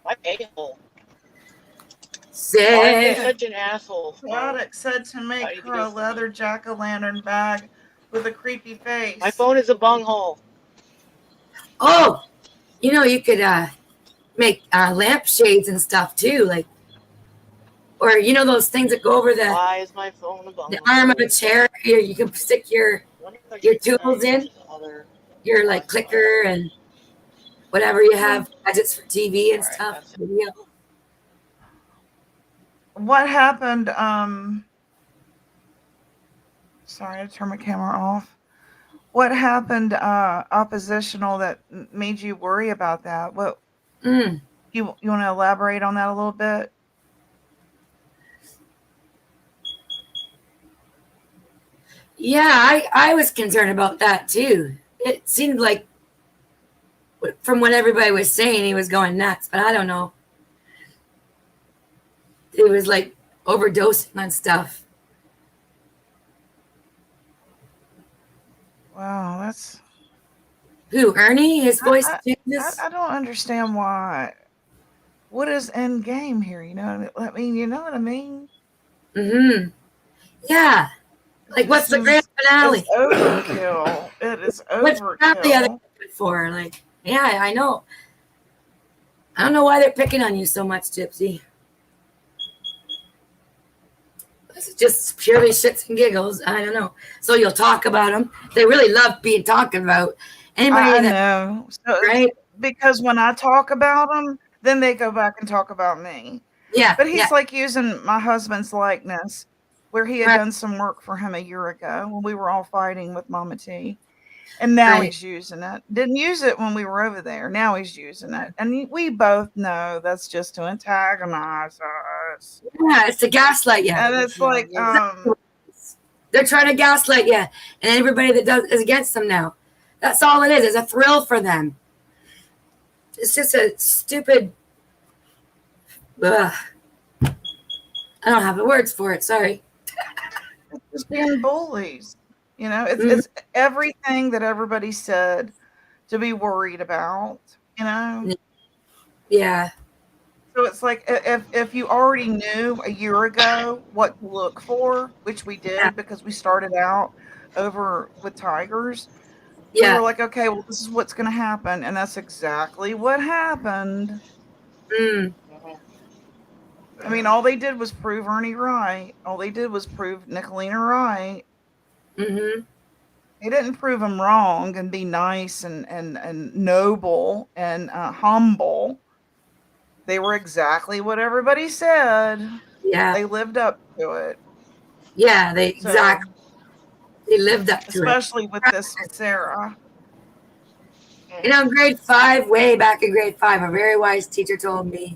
My a-hole. Why are Sarah. you such an asshole? Chaotic said to make her a leather jack-o'-lantern bag with a creepy face. My phone is a bunghole. Oh, you could make lampshades and stuff too, like, or those things that go over the Why is my phone a bunghole? arm of a chair. Here, you can stick your tools in, your like clicker and whatever you have, gadgets for TV and stuff. Video. What happened? Sorry, I turned my camera off. What happened, oppositional, that made you worry about that? What you want to elaborate on that a little bit? Yeah, I was concerned about that too. It seemed like, from what everybody was saying, he was going nuts, but I don't know. He was like overdosing on stuff. Wow, that's. Who, Ernie? His voice changes? I don't understand why. What is end game here? You know what I mean? Mm-hmm. Yeah. Like, what's the grand finale? It's overkill. It is What's the finale are they good for? Like, yeah, I know. I don't know why they're picking on you so much, Gypsy. It's just purely shits and giggles. I don't know. So you'll talk about them. They really love being talked about. Anybody I that know. So right? Because when I talk about them, then they go back and talk about me. Yeah. But he's yeah. like using my husband's likeness, where he had Right. done some work for him a year ago when we were all fighting with Mama T. And now Right. he's using it. Didn't use it when we were over there. Now he's using it. And we both know that's just to antagonize us. Yeah, it's to gaslight you. And it's like, they're trying to gaslight you, and everybody that does is against them now. That's all it is. It's a thrill for them. It's just a stupid. Ugh. I don't have the words for it. Sorry. it's just being bullies. It's everything that everybody said to be worried about, Yeah. So it's like if you already knew a year ago what to look for, which we did because we started out over with tigers. We Yeah. were like, okay, well, this is what's going to happen, and that's exactly what happened. Mm. I mean, all they did was prove Ernie right. All they did was prove Nicolina right. Mm-hmm. They didn't prove him wrong and be nice and noble and humble. they were exactly what everybody said. Yeah. They lived up to it. Yeah, they So, exactly. They lived up to it. especially with this Sarah. You know, in grade 5, way back in grade 5, a very wise teacher told me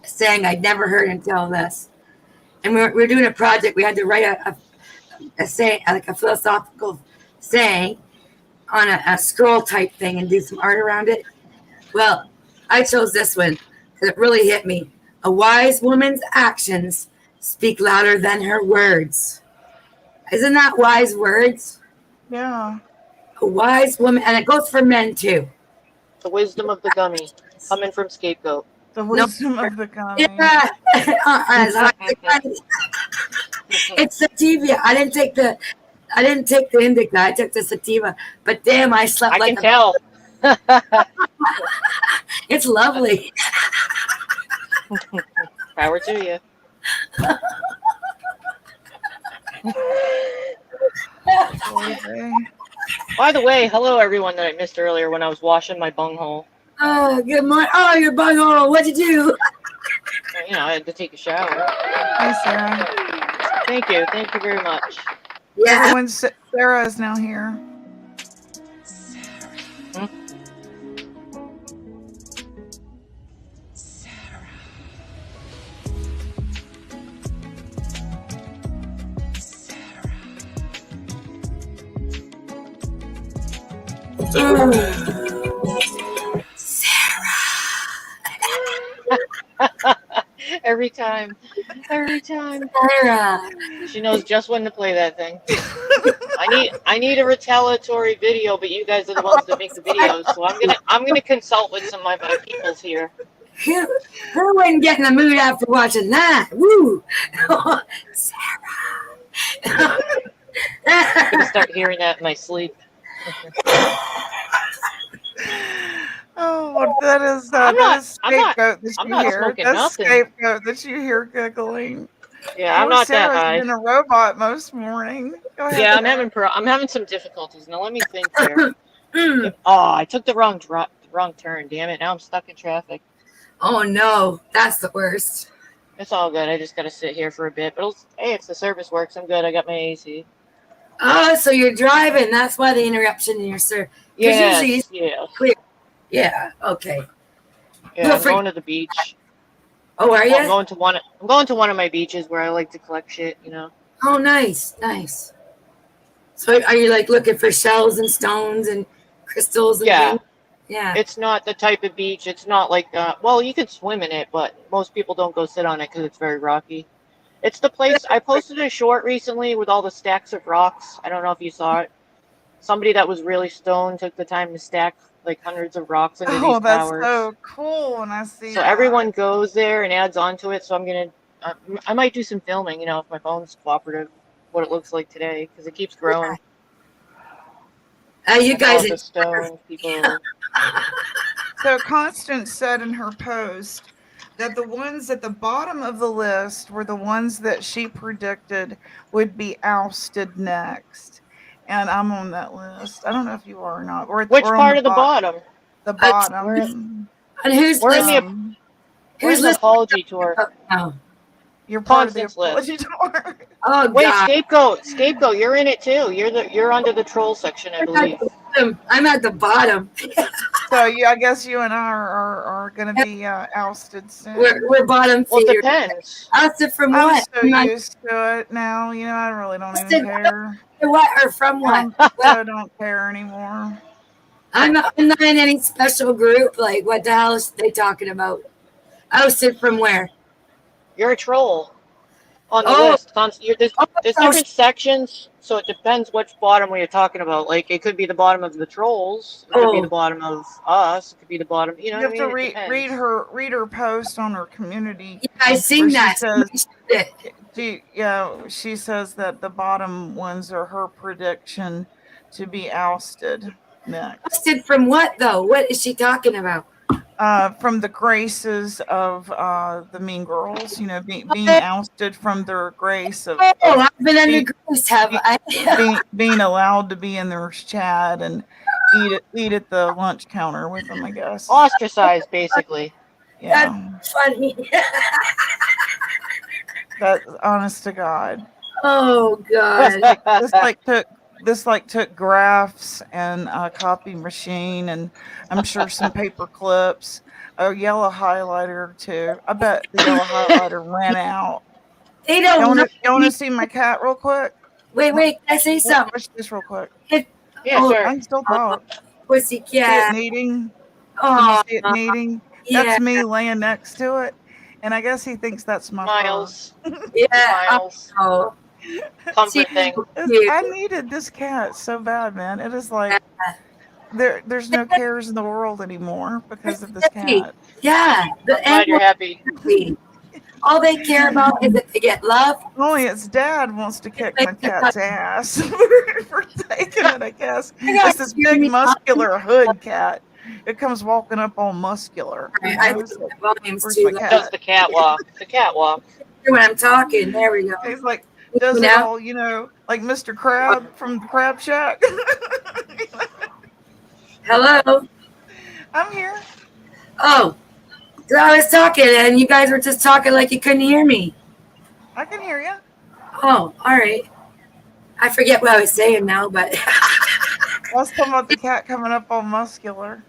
a saying I'd never heard until this. And we were doing a project. We had to write a saying, like a philosophical saying on a scroll type thing and do some art around it. Well, I chose this one because it really hit me. A wise woman's actions speak louder than her words. Isn't that wise words? Yeah. A wise woman, and it goes for men too. The wisdom of the gummy coming from Scapegoat. The wisdom of the gummy. Yeah. It's sativa. I didn't take the indica. I took the sativa. But damn, I slept I like can tell. It's lovely. Power to you. Okay. By the way, hello everyone that I missed earlier when I was washing my bunghole. Oh, good morning. Oh, your bunghole. What'd you do? You know, I had to take a shower. Hi, Sarah. Thank you. Thank you very much. Yeah. Everyone, Sarah is now here. Every time. Every time. Sarah. She knows just when to play that thing. I need a retaliatory video, but you guys are the ones that make the videos, so I'm gonna consult with some of my peoples here. Who wouldn't get in the mood after watching that? Woo! Sarah. I'm gonna start hearing that in my sleep. Oh, that is scapegoat that you hear. smoking That's nothing. Scapegoat that you hear giggling. Yeah, I'm Oh, not Sarah's that high. been a robot most morning. Go ahead. Yeah, Sarah. I'm having some difficulties. Now let me think here. Oh, I took the wrong turn. Damn it! Now I'm stuck in traffic. Oh no, that's the worst. It's all good. I just gotta sit here for a bit. But hey, if the service works, I'm good. I got my AC. Oh, so you're driving. That's why the interruption in your service. Yes. Clear. Yeah. Okay. Yeah, I'm going to the beach. Oh, are you? I'm going to one of my beaches where I like to collect shit. You know. Oh, nice. So, are you like looking for shells and stones and crystals? And Yeah. things? Yeah. It's not the type of beach. It's not like well, you could swim in it, but most people don't go sit on it because it's very rocky. It's the place. I posted a short recently with all the stacks of rocks. I don't know if you saw it. Somebody that was really stoned took the time to stack like hundreds of rocks into these towers. Oh, that's so cool when I see So everyone goes there and adds on to it. So I'm gonna, I might do some filming. You know, if my phone's cooperative, what it looks like today because it keeps growing. You guys. All the stone people. So Constance said in her post that the ones at the bottom of the list were the ones that she predicted would be ousted next. And I'm on that list. I don't know if you are or not. Which part of the bottom? The bottom. And who's We're in listening? Who's the apology tour? Oh. You're part Constance of the apology tour. Oh, wait, God. Scapegoat, you're in it too. You're under the troll section, I believe. I'm at the bottom. So I guess you and I are going to be ousted soon. We're bottom Well, feeder. it depends. Ousted from I'm what? so used to it now. You know, I really don't even care. What or from what? I don't care anymore. I'm not in any special group. Like, what the hell is they talking about? Ousted from where? You're a troll on the Oh. list. There's different sections, so it depends which bottom we are talking about. Like, it could be the bottom of the trolls. It could be the bottom of us. It could be the bottom. You know, You what have I mean? to read her post on her community. Yeah, I seen that. She says that the bottom ones are her prediction to be ousted next. Ousted from what though? What is she talking about? From the graces of the Mean Girls, you know, being ousted from their grace of I've been under grace, have I? being allowed to be in their chat and eat at the lunch counter with them, I guess. Ostracized, basically. Yeah, That's funny. that's honest to God. Oh God. This like took graphs and a copy machine, and I'm sure some paper clips, a yellow highlighter too. I bet the yellow highlighter ran out. They You don't want know. to you want to see my cat real quick? Wait. Can I say something? Watch this real quick. If, Yeah, oh, I sure. can still talk. See it pussycat. kneading? Can you Oh, see it kneading? yeah, That's me laying next to it, and I guess he thinks that's my fur. Smiles. yeah. Smiles. Oh, she's Comfort thing. so cute. I needed this cat so bad, man. It is like there's no cares in the world anymore because of this Hey, cat. yeah, I'm the glad you're animals happy. are happy. All they care about is that they get love. Only its dad wants to kick Like my the cat's puppy. ass for taking it, I guess. I It's got this cheer big me on. muscular hood cat. It comes walking up all muscular, you I know. think It's like, the volume's where's too my low. Does cat? the catwalk. The catwalk. When I'm talking, there we go. He's like, You does it know? all, like Mr. Crab from the Crab Shack. Hello. I'm here. Oh, so I was talking and you guys were just talking like you couldn't hear me. I can hear you. Oh, all right. I forget what I was saying now, but I was talking about the cat coming up all muscular.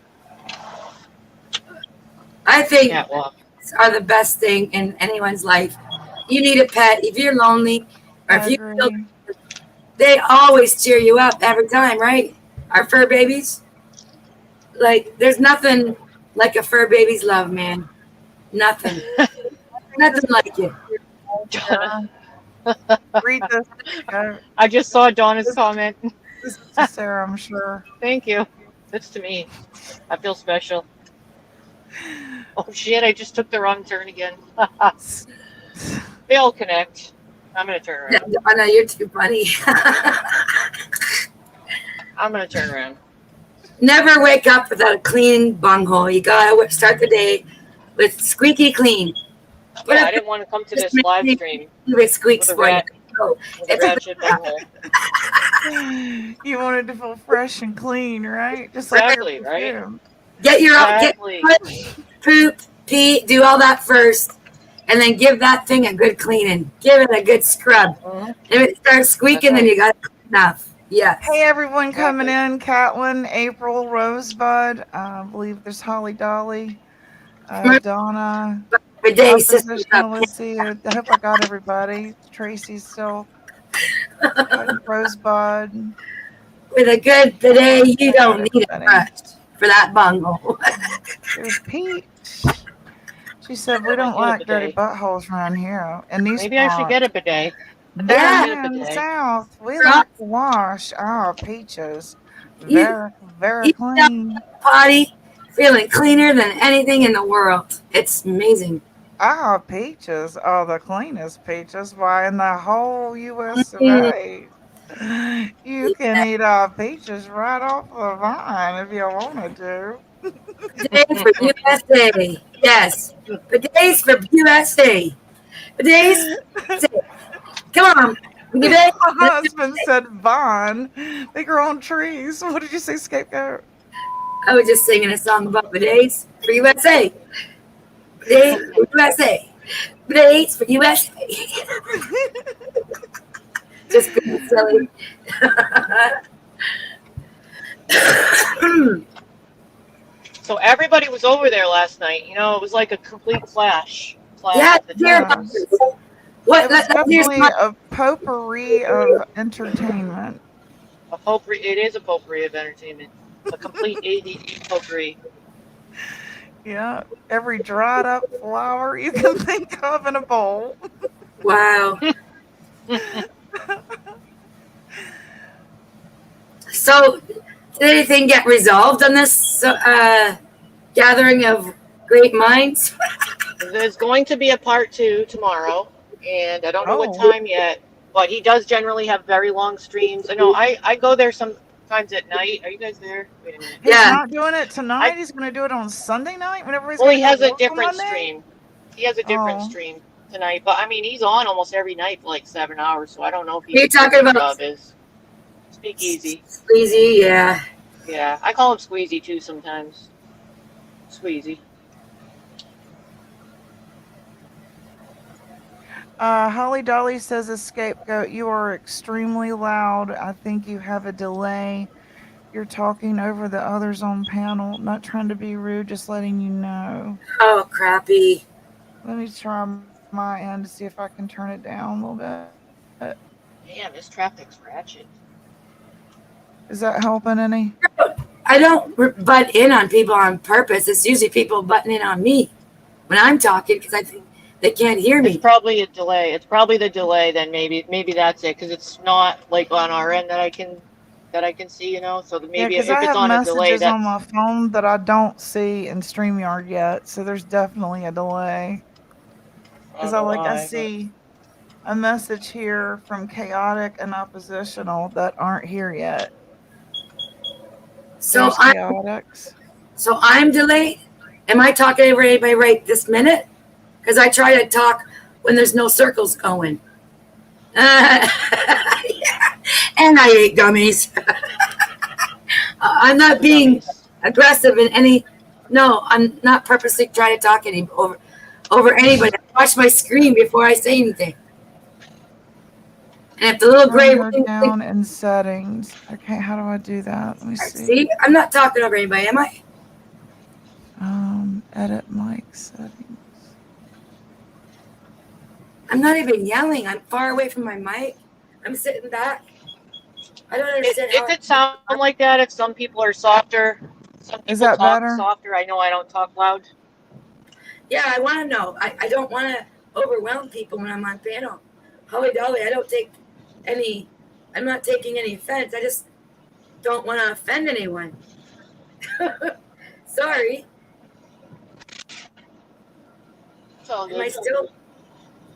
I think Catwalk. pets are the best thing in anyone's life. You need a pet. If you're lonely or I if you feel, agree. they always cheer you up every time, right? Our fur babies. Like, there's nothing like a fur baby's love, man. Nothing. Nothing like it. Donna. Read this. I just saw Donna's This, comment. this is to Sarah, I'm sure. Thank you. That's to me. I feel special. Oh shit, I just took the wrong turn again. They all connect. I'm gonna turn around. I know you're too funny. I'm gonna turn around. Never wake up without a clean bunghole. You gotta start the day with squeaky clean. Yeah, I didn't want to come to this live stream With squeaks with a for you. rat Oh, with a it's a ratchet bunghole. You wanted to feel fresh and clean, right? Just like Exactly, your right? perfume. get Exactly. poop, pee, do all that first, and then give that thing a good cleaning. Give it a good scrub. Mhm. If it starts squeaking, That's then right. you got enough. Yes. Hey everyone coming Exactly. in. Catlin, April, Rosebud. I believe there's Holly Dolly, Donna, Every day, sister. Oppositional Lizzie. I hope I got everybody. Tracy's still Rosebud. With a good today, you I got don't need a everybody. brush for that bunghole. There's Pete. She said we I might don't get a like dirty bidet. buttholes around here. And these Maybe I should get a bidet. down Yeah. here in the south, we Right. like to wash our peaches You, very you clean. potty feeling cleaner than anything in the world. It's amazing. Our peaches are the cleanest peaches. Why, in the whole U.S. of Mm, A. You can eat our peaches right off the vine if you wanted to. Bidet for USA. Yes. Bidets for USA. Bidets. Come on. Bidet. My husband said vine. They grow on trees. What did you say, scapegoat? I was just singing a song about bidets for USA. Bidets for USA. Bidets for USA. Just being silly. So everybody was over there last night. You know, it was like a complete clash. Yeah, Of the dear. towns. What? It was Here's definitely a potpourri of entertainment. It is a potpourri of entertainment. A complete ADD potpourri. Yeah, every dried up flower you can think of in a bowl. wow. So, did anything get resolved on this gathering of great minds? There's going to be a part 2 tomorrow, and I don't know what Oh. time yet. But he does generally have very long streams. I know I go there sometimes at night. Are you guys there? Wait a minute. He's Yeah. not doing it tonight. He's going to do it on Sunday night whenever he's Well, he going has to a work on different Monday? stream. He has a different Oh. stream tonight. But I mean, he's on almost every night for like 7 hours. So I don't know if Are you talking about job is Speakeasy? Sleazy? Yeah. Yeah, I call him Squeezy too sometimes. Squeezy. Holly Dolly says, a scapegoat, you are extremely loud. I think you have a delay. You're talking over the others on panel. Not trying to be rude, just letting you know. Oh, crappy. Let me try my end to see if I can turn it down a little bit. Damn, this traffic's ratchet. Is that helping any? I don't butt in on people on purpose. It's usually people butting in on me when I'm talking because I think they can't hear It's me. probably a delay. It's probably the delay. Then maybe that's it because it's not like on our end that I can see. So Yeah, maybe because if I it's have on a delay, messages on that's my phone that I don't see in StreamYard yet. So there's definitely a delay. I Because don't know I why. But see a message here from chaotic and oppositional that aren't here yet. So There's I'm chaotics. so I'm delayed. Am I talking over anybody right this minute? Because I try to talk when there's no circles going. Yeah. And I ate gummies. I'm not being gummies. aggressive in any. No, I'm not purposely trying to talk over anybody. I watch my screen before I say anything. And if the little Turn gray her ring thing, down in settings. Okay, how do I do that? Let me see. see, I'm not talking over anybody, am I? Edit mic settings. I'm not even yelling. I'm far away from my mic. I'm sitting back. I don't understand It how. could sound like that if some people are softer. Some Is people that talk better? softer. I know I don't talk loud. Yeah, I want to know. I don't want to overwhelm people when I'm on panel. Holly Dolly, I don't take any. I'm not taking any offense. I just don't want to offend anyone. Sorry. It's all Am I good. still?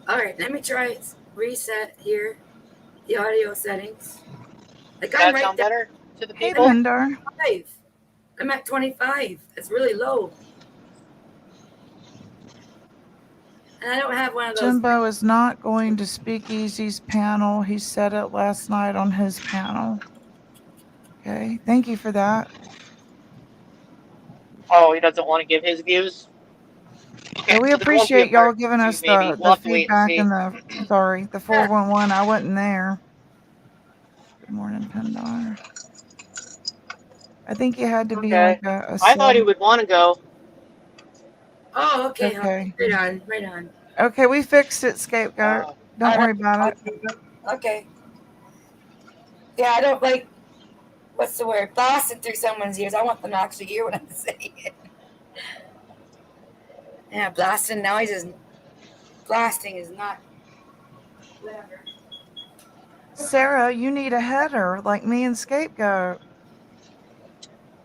All right, let me try reset here. The audio settings. Like Does I'm that right sound down better to the Hey, people? Pindar. 5. I'm at 25. That's really low. And I don't have one of those. Jimbo is not going to Speakeasy's panel. He said it last night on his panel. Okay, thank you for that. Oh, he doesn't want to give his views. Okay, Yeah, we so there won't be a appreciate y'all part giving two. us Maybe we'll the have to wait and feedback see. and the 411. I wasn't there. Good morning, Pindar. I think you had to be Okay. like a I thought he sub. would want to go. Oh, okay. Okay. Right on. Right on. Okay, we fixed it, scapegoat. Don't worry about it. Okay. Yeah, I don't like, what's the word? Blasting through someone's ears. I want them to actually hear what I'm saying. Yeah, blasting noises. Blasting is not. Whatever. Sarah, you need a header like me and scapegoat.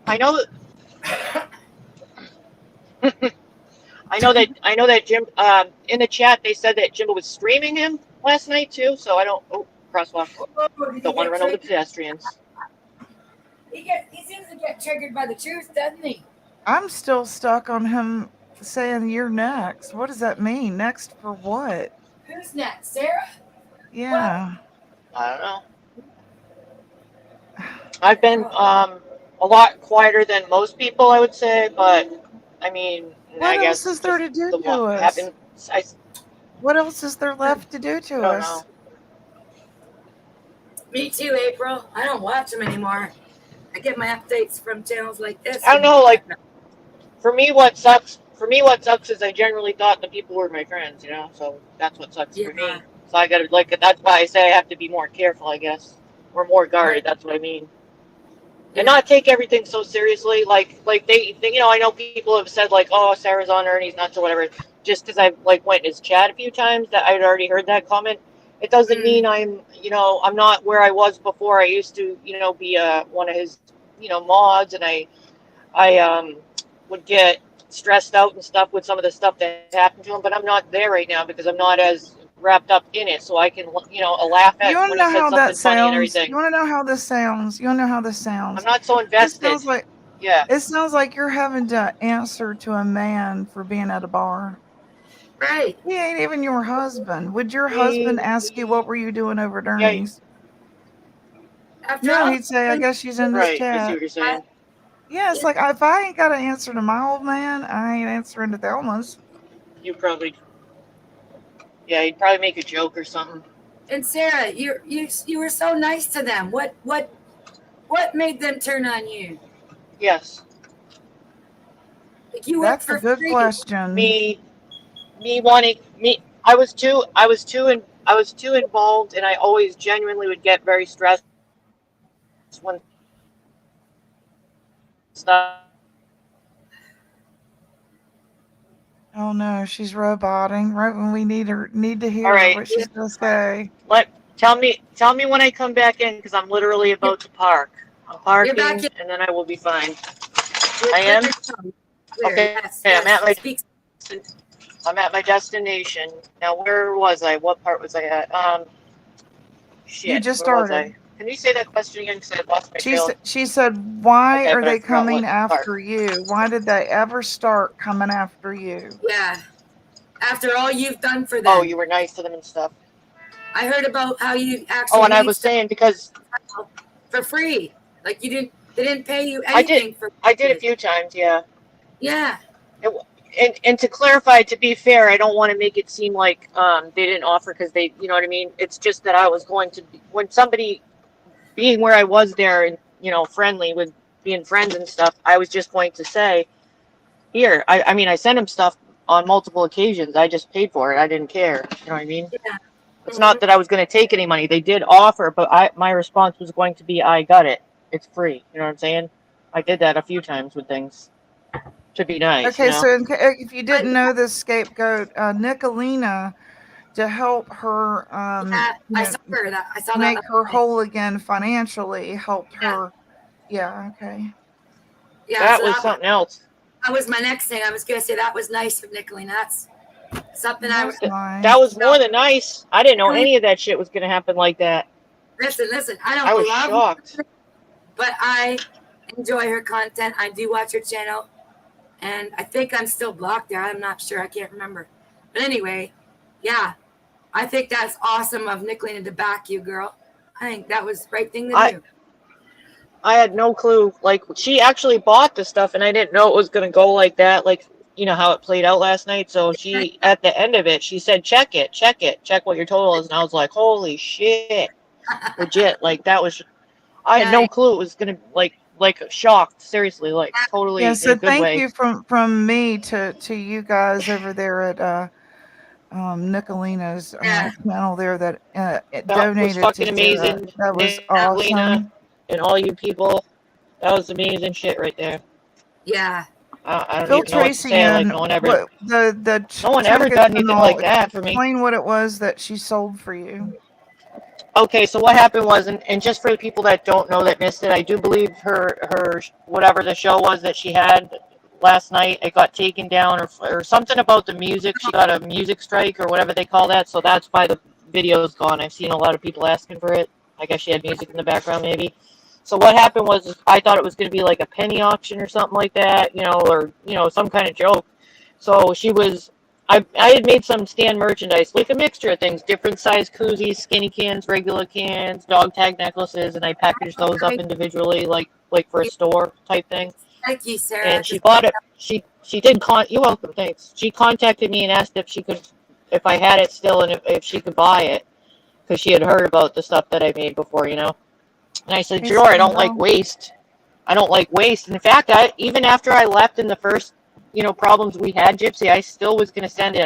I know that. I know that Jim. In the chat, they said that Jimbo was streaming him last night too. So I don't. Oh, crosswalk. Oh, did he Don't want to get run over the triggered? pedestrians. He seems to get triggered by the truth, doesn't he? I'm still stuck on him saying you're next. What does that mean? Next for what? Who's next? Sarah? Well, Yeah. I don't know. I've been a lot quieter than most people, I would say, but I mean, What I else guess is there just to do the to us? having. I What else is there left to do to don't us? know. me too, April. I don't watch them anymore. I get my updates from channels like this I don't and know. Like for me, what sucks. For me, what sucks is I generally thought the people were my friends. So that's what sucks yeah, for me. So I gotta like. That's why I say I have to be more careful, I guess, or more guarded. right, That's what I mean. And yeah. not take everything so seriously. Like they I know people have said like, oh, Sarah's on Ernie's nuts or whatever. Just because I like went in his chat a few times, that I'd already heard that comment. It doesn't Mm, mean I'm not where I was before. I used to be one of his mods, and I would get stressed out and stuff with some of the stuff that happened to him. But I'm not there right now because I'm not as wrapped up in it, so I can laugh You at want to when he know said how that something funny and sounds? You everything. want to know how this sounds? You want to know how this I'm sounds? not so This invested. sounds like Yeah. it sounds like you're having to answer to a man for being at a bar. right. He ain't even your husband. Would your husband Mm, ask you what were you doing over at yeah, Ernie's? After No, all, he'd say, I guess she's in this right. I see chat. what you're I, saying. Yeah, it's like if I ain't got to answer to my old man, I ain't answering to Thelma's. You probably Yeah, he'd probably make a joke or something. And Sarah, you were so nice to them. What made them turn on you? Yes. Like you work That's a for good free. question. Me wanting me I was too involved, and I always genuinely would get very stressed when stuff. Oh no, she's roboting right when we need to All hear right, what she's gonna say. let tell me when I come back in, because I'm literally about to park. I'm You're back parking, in and then I will be fine. with I am clear tongue. Clear. okay. Yes, yes. Speak. I'm at my destination now. Where was I? What part was I at? You Shit. just Where was started. I? Can you say that question again? Because I lost my trail. She said, "Why Okay, are but I they forgot coming what part. after you? Why did they ever start coming after you?" Yeah. After all you've done for Oh, them. you were nice to them and stuff. I heard about how you Oh, actually and I made was stuff saying because for free. Like they didn't pay you I did anything for I did a it. few times, yeah. Yeah. It, and to clarify, to be fair, I don't want to make it seem like they didn't offer because they, you know what I mean. It's just that I was going to be, when somebody being where I was there and friendly with being friends and stuff. I was just going to say here. I mean, I sent him stuff on multiple occasions. I just paid for it. I didn't care. You know what I mean? Yeah. It's not that I was going to take any money. They did offer, but my response was going to be, I got it. It's free. You know what I'm saying? I did that a few times with things to be nice, Okay, so if you But didn't know this scapegoat, Nicolina, to help her, yeah, I saw that make last her night. whole again financially, helped Yeah. her. Yeah, okay. Yeah. that So was something else. that was my next thing. I was gonna say that was nice of Nicolene. That's something I would That's That nice. was more than nice. I didn't know Nicolene, any of that shit was going to happen like that. listen. I I don't was love shocked. Nicolene, but I enjoy her content. I do watch her channel. And I think I'm still blocked there. I'm not sure. I can't remember. But anyway, yeah, I think that's awesome of Nicolina to back you, girl. I think that was the right thing to I do. I had no clue. Like, she actually bought the stuff, and I didn't know it was going to go like that. Like, you know how it played out last night. So she, at the end of it, she said, check it, check what your total is. And I was like, holy shit. Legit. Like, that was, I had Yeah, no clue it was going to, like shocked. Seriously, like, Yeah, totally in a so good thank way. you from me to you guys over there at Nicolina's yeah, channel there that it That was donated to fucking Sarah. amazing, That was Lena, awesome. and all you people. That was amazing shit right there. yeah. I don't Fill even know what to Tracy say. Like, in. What the no one ever tickets got and anything all. like that for me. Explain what it was that she sold for you. Okay, so what happened was, and just for the people that don't know that missed it, I do believe her whatever the show was that she had last night, it got taken down or something about the music. She got a music strike or whatever they call that, so that's why the video's gone. I've seen a lot of people asking for it. I guess she had music in the background maybe. So what happened was, I thought it was going to be like a penny auction or something like that, or some kind of joke. So she was I had made some stand merchandise, like a mixture of things, different size koozies, skinny cans, regular cans, dog tag necklaces, and I packaged those up individually, like for a store type thing. Thank you, Sarah. And she bought it. She did you're welcome, thanks. She contacted me and asked if I had it still, and if she could buy it, because she had heard about the stuff that I made before. And I said, Hey, sure. I don't like Sandal. waste. I don't like waste. In fact, even after I left in the first, problems we had, Gypsy, I still was gonna send it.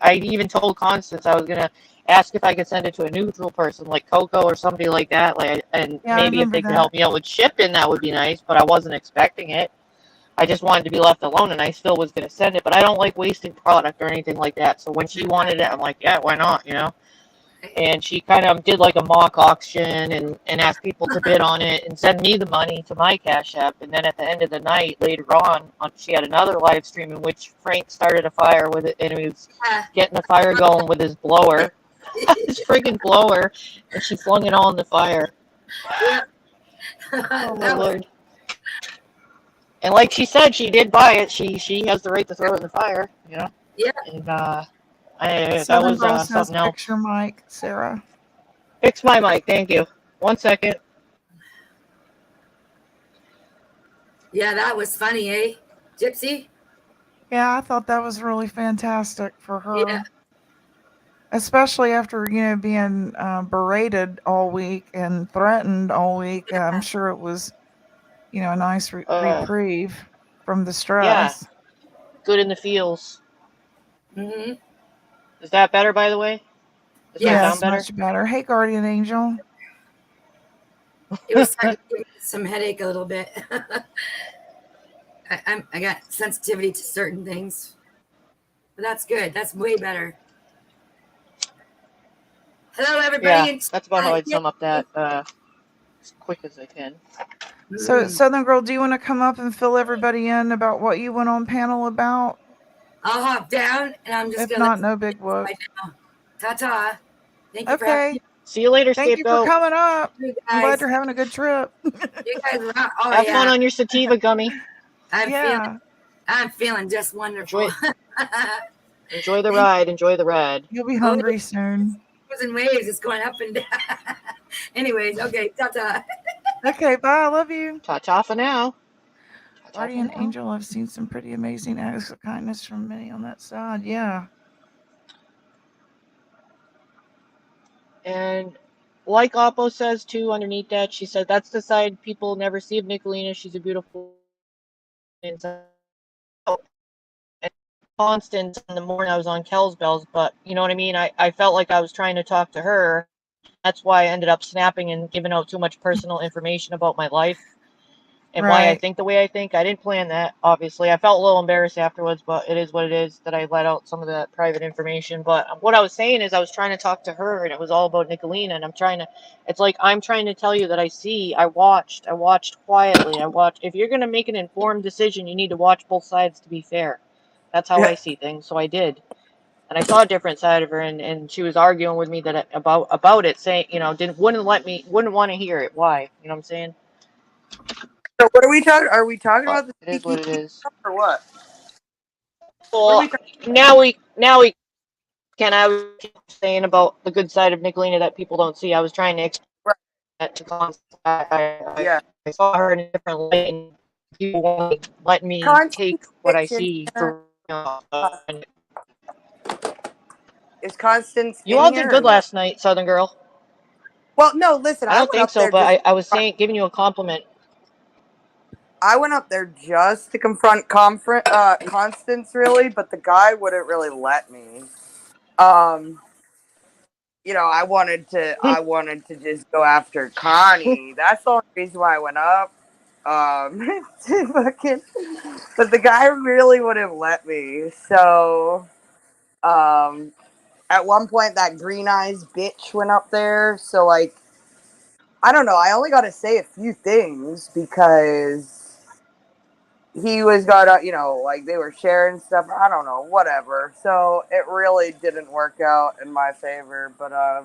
I even told Constance I was gonna ask if I could send it to a neutral person like Coco or somebody like that, like, and Yeah, I maybe if remember they could that. help me out with shipping, that would be nice. But I wasn't expecting it. I just wanted to be left alone, and I still was gonna send it. But I don't like wasting product or anything like that. So when she wanted it, I'm like, yeah, why not? And she kind of did like a mock auction and asked people to bid on it and send me the money to my Cash App. And then at the end of the night, later on, she had another live stream in which Frank started a fire with it, and he was getting the fire going with his blower, his friggin' blower, and she flung it all in the fire. Yeah. Oh my That was, lord! And like she said, she did buy it. She has the right to throw it in the fire. yeah. And that Southern was Girl says, something else. "Picture Mike, Sarah." Fix my mic, thank you. 1 second. Yeah, that was funny, eh? Gypsy? Yeah, I thought that was really fantastic for Yeah. her. especially after being berated all week and threatened all week. I'm sure it was a nice reprieve from the Yeah, stress. good in the feels. Mm-hmm. Is that better, by the way? Does that sound Yes, Yes. better? much better. Hey, guardian angel. It was starting to give me some headache a little bit. I got sensitivity to certain things, but that's good. That's way better. Hello, everybody. Yeah, And that's about how I'd yeah. sum up that as quick as I can. So, Mm. Southern Girl, do you want to come up and fill everybody in about what you went on panel about? I'll hop down, and I'm just If gonna let not, no big whoop. right now. Ta-ta. Thank you for having Okay. See you later, Thank you for scapegoat. coming up. me, I'm glad guys. you're having a good trip. You guys are. Oh Have fun yeah. on your sativa gummy. I'm Yeah, feeling just wonderful. Enjoy the Thank ride. Enjoy the ride. you'll be Oh, hungry soon. and waves. It's going up and down. Anyways, okay. Ta-ta. Okay, bye. I love you. Ta ta for now. Ta ta for Guardian now. Angel, I've seen some pretty amazing acts of kindness from many on that side. Yeah. And like Oppo says too, underneath that, she said that's the side people never see of Nicolina. She's a beautiful inside. And Constance in the morning I was on Kel's bells, but you know what I mean? I felt like I was trying to talk to her. That's why I ended up snapping and giving out too much personal information about my life and why I Right. think the way I think. I didn't plan that, obviously. I felt a little embarrassed afterwards, but it is what it is that I let out some of that private information. But what I was saying is I was trying to talk to her, and it was all about Nicolina, and it's like I'm trying to tell you that I watched quietly. If you're going to make an informed decision, you need to watch both sides to be fair. That's how I see things, so I did. And I saw a different side of her, and she was arguing with me that about it, saying, wouldn't want to hear it. Why? You know what I'm saying? So what are we talking? Are we talking But about the it is speaking what it is. or what? What are we Well, talking? now we can. I was saying about the good side of Nicolina that people don't see. I was trying to explain Right. that to Constance. I, Yeah. I saw her in a different light, and people won't let me take Constance what I bitch in see here. for. And Is Constance you in all did here or good no? last night, Southern Girl. Well, no. Listen, I I don't went think up so, there but just. I was saying, giving you a compliment. I went up there just to confront Constance, really, but the guy wouldn't really let me. Um, I wanted to just go after Connie. That's the only reason why I went up. To fucking, but the guy really wouldn't let me. So, um, at one point that green eyes bitch went up there. So like, I don't know. I only got to say a few things because he was like they were sharing stuff. I don't know, whatever. So it really didn't work out in my favor. But I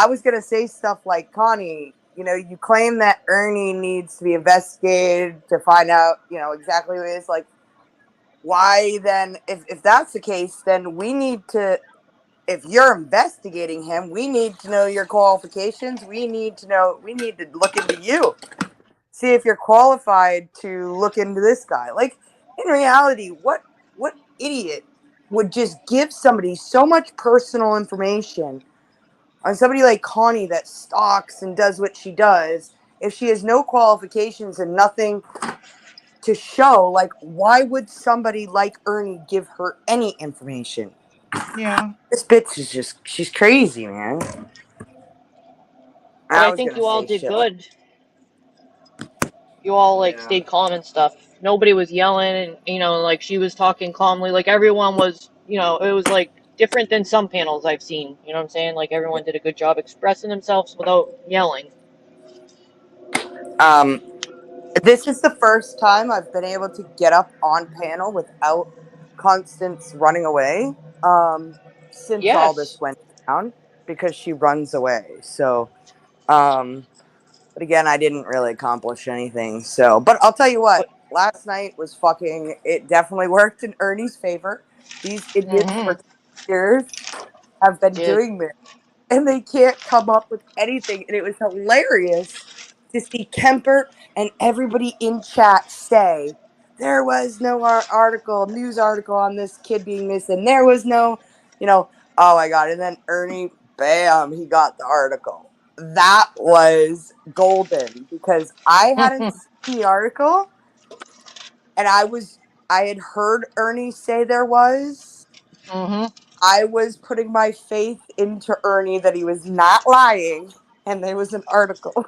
was gonna say stuff like, Connie, you claim that Ernie needs to be investigated to find out, exactly who it is. Like, why then? If that's the case, then we need to. If you're investigating him, we need to know your qualifications. We need to look into you. See if you're qualified to look into this guy. Like, in reality, what idiot would just give somebody so much personal information on somebody like Connie that stalks and does what she does if she has no qualifications and nothing to show? Like, why would somebody like Ernie give her any information? Yeah. This bitch is she's crazy, man. But I I was think gonna you all say did shit like, good. You all yeah. stayed calm and stuff. Nobody was yelling, and like she was talking calmly. Like everyone was, it was like different than some panels I've seen. You know what I'm saying? Like everyone did a good job expressing themselves without yelling. Um, this is the first time I've been able to get up on panel without Constance running away. Since all this Yes. went down, because she runs away. So, but again, I didn't really accomplish anything. So, but I'll tell you what, But last night was fucking. It definitely worked in Ernie's favor. These idiots for years have it been did. doing this, and they can't come up with anything. And it was hilarious to see Kemper and everybody in chat say there was no news article on this kid being missing. There was no, you know, Oh my god! And then Ernie, bam, he got the article. That was golden because I hadn't seen the article, and I had heard Ernie say there was. Mm-hmm. I was putting my faith into Ernie that he was not lying, and there was an article.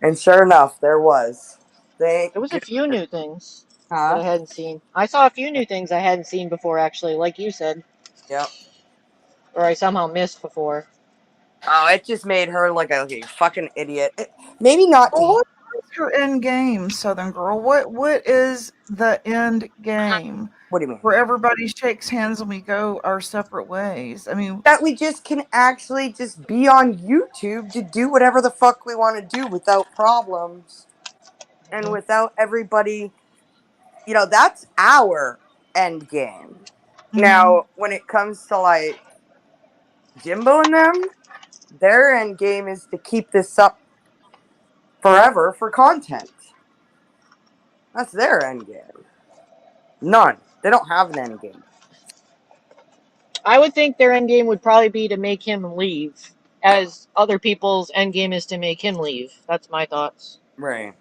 And sure enough, there was. Thank There was a goodness. few new things that Huh? I hadn't seen. I saw a few new things I hadn't seen before, actually, like you said, Yep. or I somehow missed before. Oh, it just made her look like a fucking idiot. Maybe not to Well, him. what is your end game, Southern Girl? What is the end game What do you mean? where everybody shakes hands and we go our separate ways? I mean, That we just can actually just be on YouTube to do whatever the fuck we want to do without problems and Mhm. without everybody. That's our end game. mhm. Now, when it comes to like Jimbo and them, their end game is to keep this up forever for content. That's their end game. None. They don't have an end game. I would think their end game would probably be to make him leave, as other people's end game is to make him leave. That's my thoughts. Right.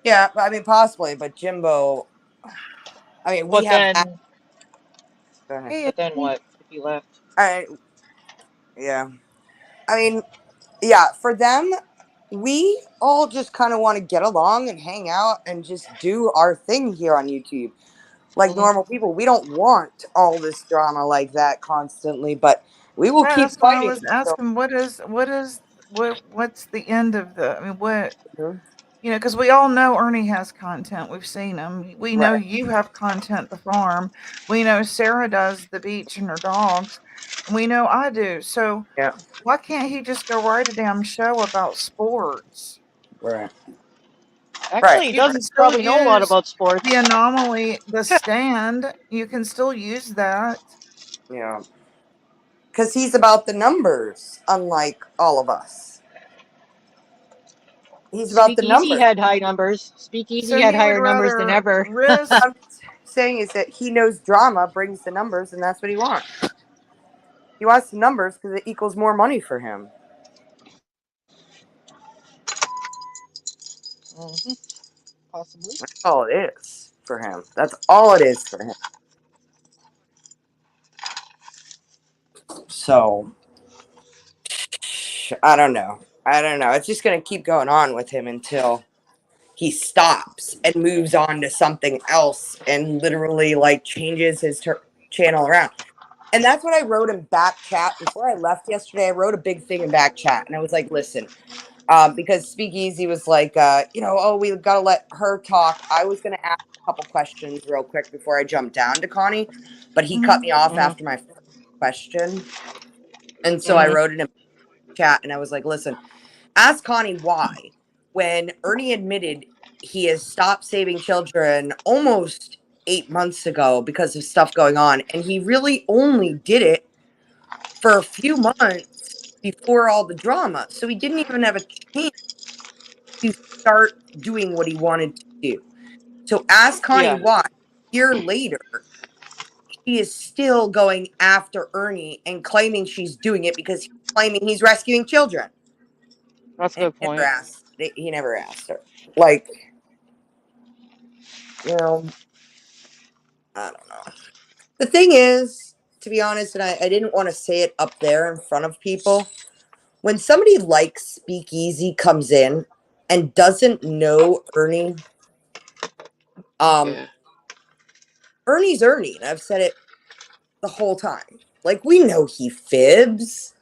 Yeah, I mean, possibly, but Jimbo, I mean, we But have that. then, Go ahead. Hey, but then Andy. what if he left? Yeah. I mean, yeah, for them, we all just kind of want to get along and hang out and just do our thing here on YouTube. Like Hmm. normal people, we don't want all this drama like that constantly, but we will Yeah, keep that's why I fighting. was So, asking what's the end of the? I mean, what Mhm. because we all know Ernie has content. We've seen him. We know Right. you have content. The farm. We know Sarah does the beach and her dogs. And we know I do. So Yeah. why can't he just go write a damn show about sports? Right. Right. Actually, he You does can still probably know a lot use about sports. the anomaly, the stand. You can still use that. Yeah. Because he's about the numbers, unlike all of us. He's about the Speakeasy numbers. had high numbers. Speakeasy So had he would higher numbers than rather ever. risk. I'm saying is that he knows drama brings the numbers, and that's what he wants. He wants the numbers because it equals more money for him. Hmm. Possibly. That's all it is for him. That's all it is for him. So I don't know. I don't know. It's just gonna keep going on with him until he stops and moves on to something else and literally like changes his channel around. And that's what I wrote in back chat before I left yesterday. I wrote a big thing in back chat, and I was like, "Listen, because Speakeasy was like, oh, we got to let her talk." I was going to ask a couple questions real quick before I jumped down to Connie, but he cut Mhm. me off Hmm. after my first question. And so I Hmm. wrote it in chat and I was like, listen, ask Connie why, when Ernie admitted he has stopped saving children almost 8 months ago because of stuff going on. And he really only did it for a few months before all the drama. So he didn't even have a chance to start doing what he wanted to do. So ask Connie Yeah, why. A year later, she is still going after Ernie and claiming she's doing it because he's claiming he's rescuing children. that's a And good he never point. asked. He never asked her. Like, I don't know. The thing is, to be honest, and I didn't want to say it up there in front of people. When somebody like Speakeasy comes in and doesn't know Ernie, um, Yeah. Ernie's Ernie, and I've said it the whole time. Like, we know he fibs.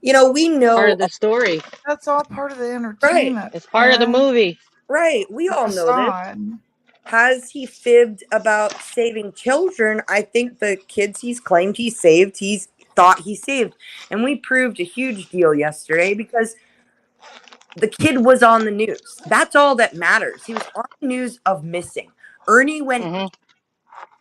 We Part of know, the story. That's all part of the right, entertainment, It's part of the man. movie. right. We The all know this. facade. Has he fibbed about saving children? I think the kids he's claimed he saved, he's thought he saved. And we proved a huge deal yesterday because the kid was on the news. That's all that matters. He was on the news of missing. Ernie went Hmm.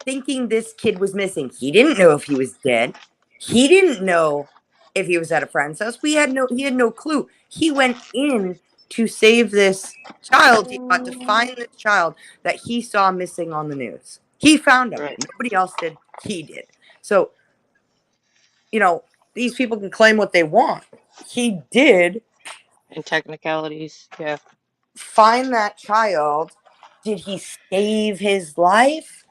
thinking this kid was missing. He didn't know if he was dead. He didn't know if he was at a friend's house. He had no clue. He went in to save this child. He got to find this child that he saw missing on the news. He found him. Right. Nobody else did. He did. So these people can claim what they want. He did And technicalities, yeah. find that child. Did he save his life?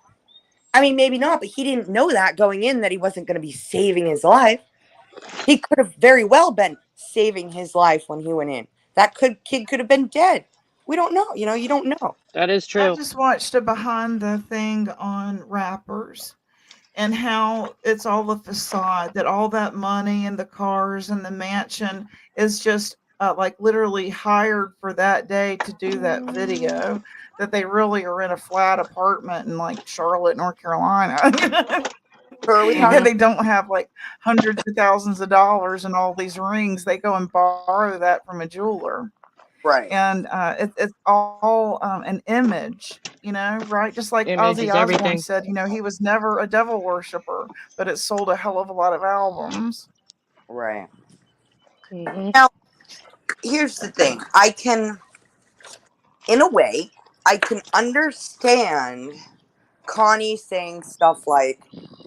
I mean, maybe not, but he didn't know that going in, that he wasn't going to be saving his life. He could have very well been saving his life when he went in. That kid could have been dead. We don't know. You don't know. That is I true. just watched a behind the thing on rappers and how it's all a facade, that all that money and the cars and the mansion is just like literally hired for that day to do that video, that they really are in a flat apartment in like Charlotte, North Carolina. Who are we And talking? they don't have like hundreds of thousands of dollars and all these rings. They go and borrow that from a jeweler. Right. And it's all an image, right? Just like Image Ozzy is Osbourne everything. said, he was never a devil worshiper, but it sold a hell of a lot of albums. Right. Hmm. Now, here's the thing. In a way, I can understand Connie saying stuff like,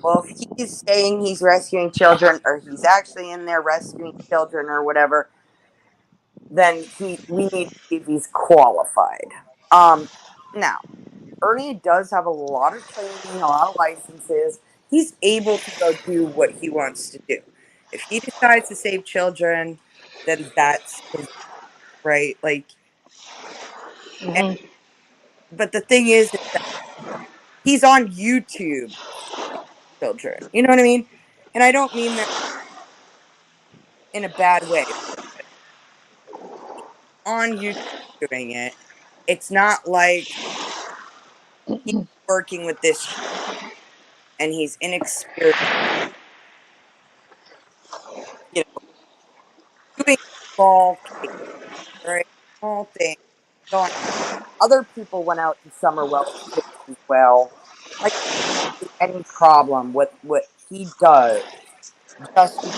well, if he's saying he's rescuing children, or he's actually in there rescuing children or whatever, then we need to see if he's qualified. Now, Ernie does have a lot of training, a lot of licenses. He's able to go do what he wants to do. If he decides to save children, then that's his right. Like, Hmm. but the thing is that he's on YouTube, children. You know what I mean? And I don't mean that in a bad way. On YouTube doing it, it's not like he's working with this and he's inexperienced, you know, doing small things, right? Small things. Going. Other people went out to summer well kids as well. Like, any problem with what he does just because he's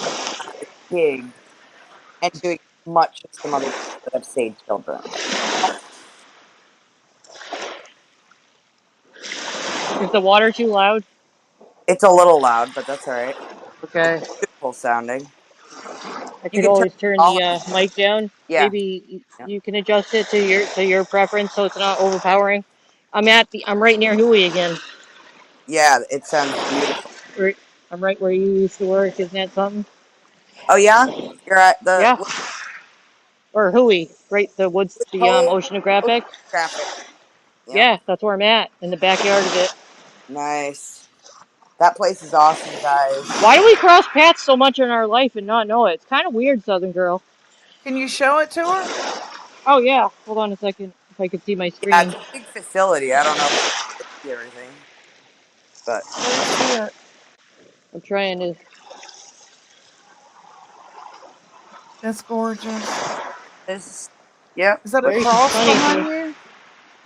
not as big and doing as much as some other people that have saved children. Is the water too loud? It's a little loud, but that's all right. Okay. Beautiful sounding. I You could can turn always turn the the volume. mic down. Yeah. Maybe Yeah. you can adjust it to your preference so it's not overpowering. I'm right near Huey again. Yeah, it sounds beautiful. Right, I'm right where you used to work. Isn't that something? Oh yeah, you're at the Yeah. Or Huey, right? The Cove oceanographic. traffic. Yep. Yeah, that's where I'm at in the backyard of it. Nice. That place is awesome, guys. Why do we cross paths so much in our life and not know it? It's kind of weird, Southern Girl. Can you show it to her? Oh yeah. Hold on a second. If I could see my Yeah, screen. it's a big facility. I don't know if you see everything, but Let her see it. I'm trying to. That's gorgeous. this. Yep. Is that a Very cross funny behind here. you?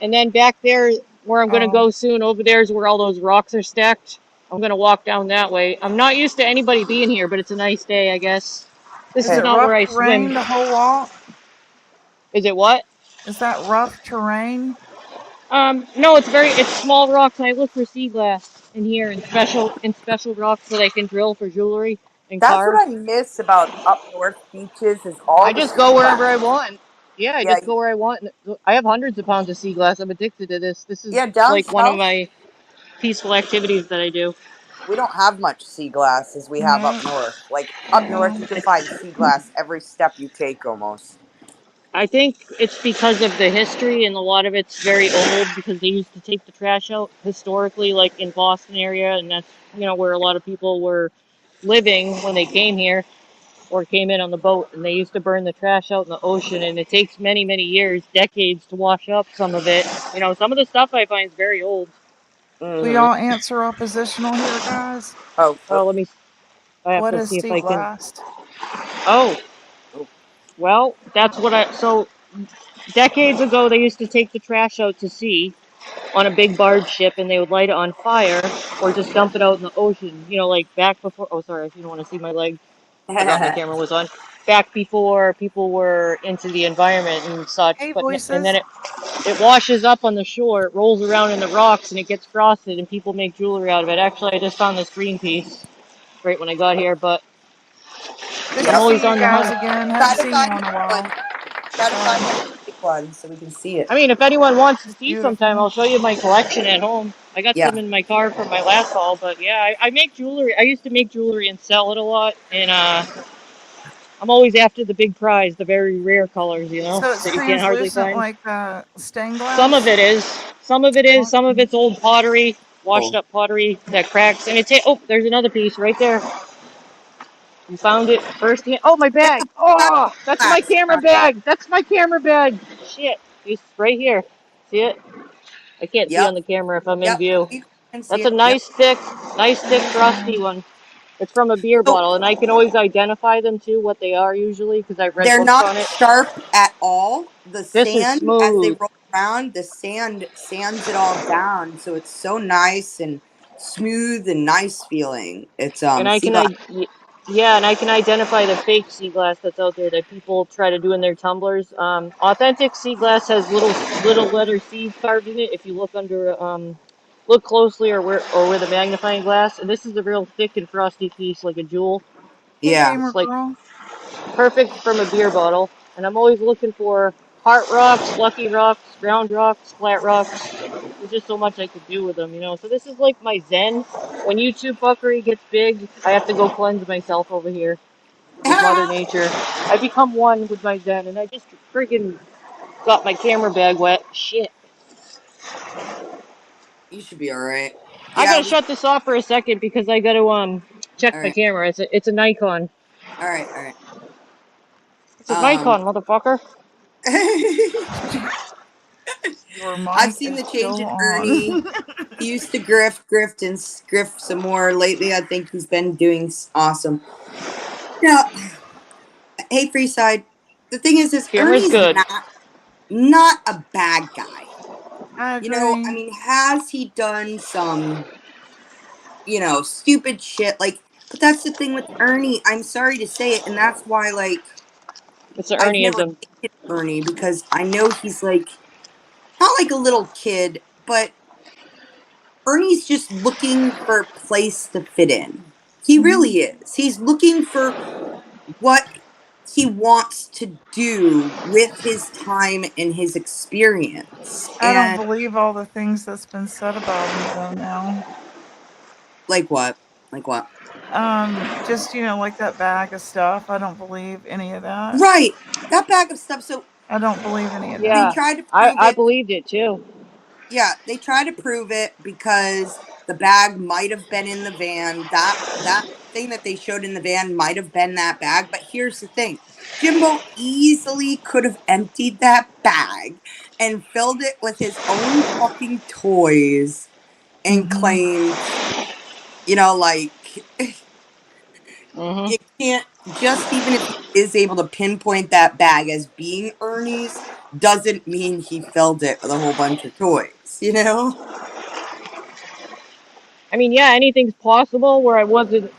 And then back there, where I'm gonna Oh, go soon, over there is where all those rocks are stacked. I'm gonna walk down that way. I'm not used to anybody being here, but it's a nice day, I guess. This is is it not where rough I swim. terrain the whole walk? Is it what? Is that rough terrain? No, it's small rocks. I look for sea glass in here and special rocks so they can drill for jewelry and That's what car. I miss about up north beaches is all I the just sea go wherever I glass. want. Yeah, I Yeah, just go where I want. I have hundreds of pounds of sea glass. I'm addicted to this. This is yeah. Down like one of south, my peaceful activities that I do. we don't have much sea glass as we have up No, north. Like up north, no. you can find sea glass every step you take almost. I think it's because of the history, and a lot of it's very old because they used to take the trash out historically, like in Boston area, and that's where a lot of people were living when they came here or came in on the boat, and they used to burn the trash out in the ocean, and it takes many, many years, decades to wash up some of it. Some of the stuff I find is very old. Will Mm-hmm. y'all answer oppositional here, guys? Oh, Oh, let me. I have What to is see if sea I can. glass? Oh, oh. well, that's what I. So decades ago, they used to take the trash out to sea on a big barge ship, and they would light it on fire or just dump it out in the ocean. Like back before. Oh, sorry, if you don't want to see my leg, forgot my camera was on. Back before people were into the environment and such, Hey, and then voices. it washes up on the shore, it rolls around in the rocks, and it gets frosted, and people make jewelry out of it. Actually, I just found this green piece right when I got here, but Good Yep. to always see you on the guys hunt. again. Try Haven't to seen you find in a one. while. Try to find that big one so we can see it. I mean, if anyone wants to It's see sometime, beautiful. I'll show you my collection at home. I got Yeah. some in my car from my last haul, but yeah, I make jewelry. I used to make jewelry and sell it a lot, and I'm always after the big prize, the very rare colors, So it's that you can't hardly translucent find. like stained Some of glass. it is, some of it is, some of Awesome. it's old pottery, washed Oh. up pottery that cracks, and oh, there's another piece right there. You found it first hand. Oh, my Yeah. bag. Oh, that's my That's camera bag. That's my camera bag. Shit, it's right here. See it? I can't see on Yep. the camera if I'm in Yep. view. You can see That's a it. Yep. nice thick frosty Amazing. one. It's from a beer So bottle, and I can always identify them too, what they are usually, because I've read they're books not on it. sharp at all. The This is sand, as they smooth, roll around, the sand sands it all down, so it's so nice and smooth and nice feeling. It's and I sea can glass. yeah, and I can identify the fake sea glass that's out there that people try to do in their tumblers. Authentic sea glass has little letter C's carved in it. If you look under look closely or with a magnifying glass, and this is a real thick and frosty piece, like a jewel. Hey, Yeah. gamer It's like girl. perfect from a beer bottle. And I'm always looking for heart rocks, lucky rocks, round rocks, flat rocks. There's just so much I could do with them. So this is like my zen. When YouTube fuckery gets big, I have to go cleanse myself over here with Mother Nature. I become one with my zen, and I just freaking got my camera bag wet. Shit. You should be all right. I Yeah. gotta shut this off for a second because I gotta check All my right. camera. It's a Nikon. All right. All right. It's a Nikon, motherfucker. Your I've mic seen is the change still in on. Ernie. He used to grift some more. Lately, I think he's been doing awesome. Yeah. Hey, Freeside. The thing is Camera's Ernie's good. not a bad guy. I I agree. mean, has he done some, stupid shit? Like, but that's the thing with Ernie. I'm sorry to say it, and that's why, like, It's an I've never Ernieism. dated Ernie because I know he's like not like a little kid, but Ernie's just looking for a place to fit in. He Hmm. really is. He's looking for what he wants to do with his time and his experience. I don't And believe all the things that's been said about him though now. like what? Like what? Just like that bag of stuff. I don't believe any of that. Right. That bag of stuff. So I don't believe any of they that. Yeah, tried to prove I it. believed it too. Yeah, they tried to prove it because the bag might have been in the van. That thing that they showed in the van might have been that bag. But here's the thing. Jimbo easily could have emptied that bag and filled it with his own fucking toys and Hmm. claimed, like Hmm. you can't, just even if he is able to pinpoint that bag as being Ernie's, doesn't mean he filled it with a whole bunch of toys. I mean, yeah, anything's possible. Where I wasn't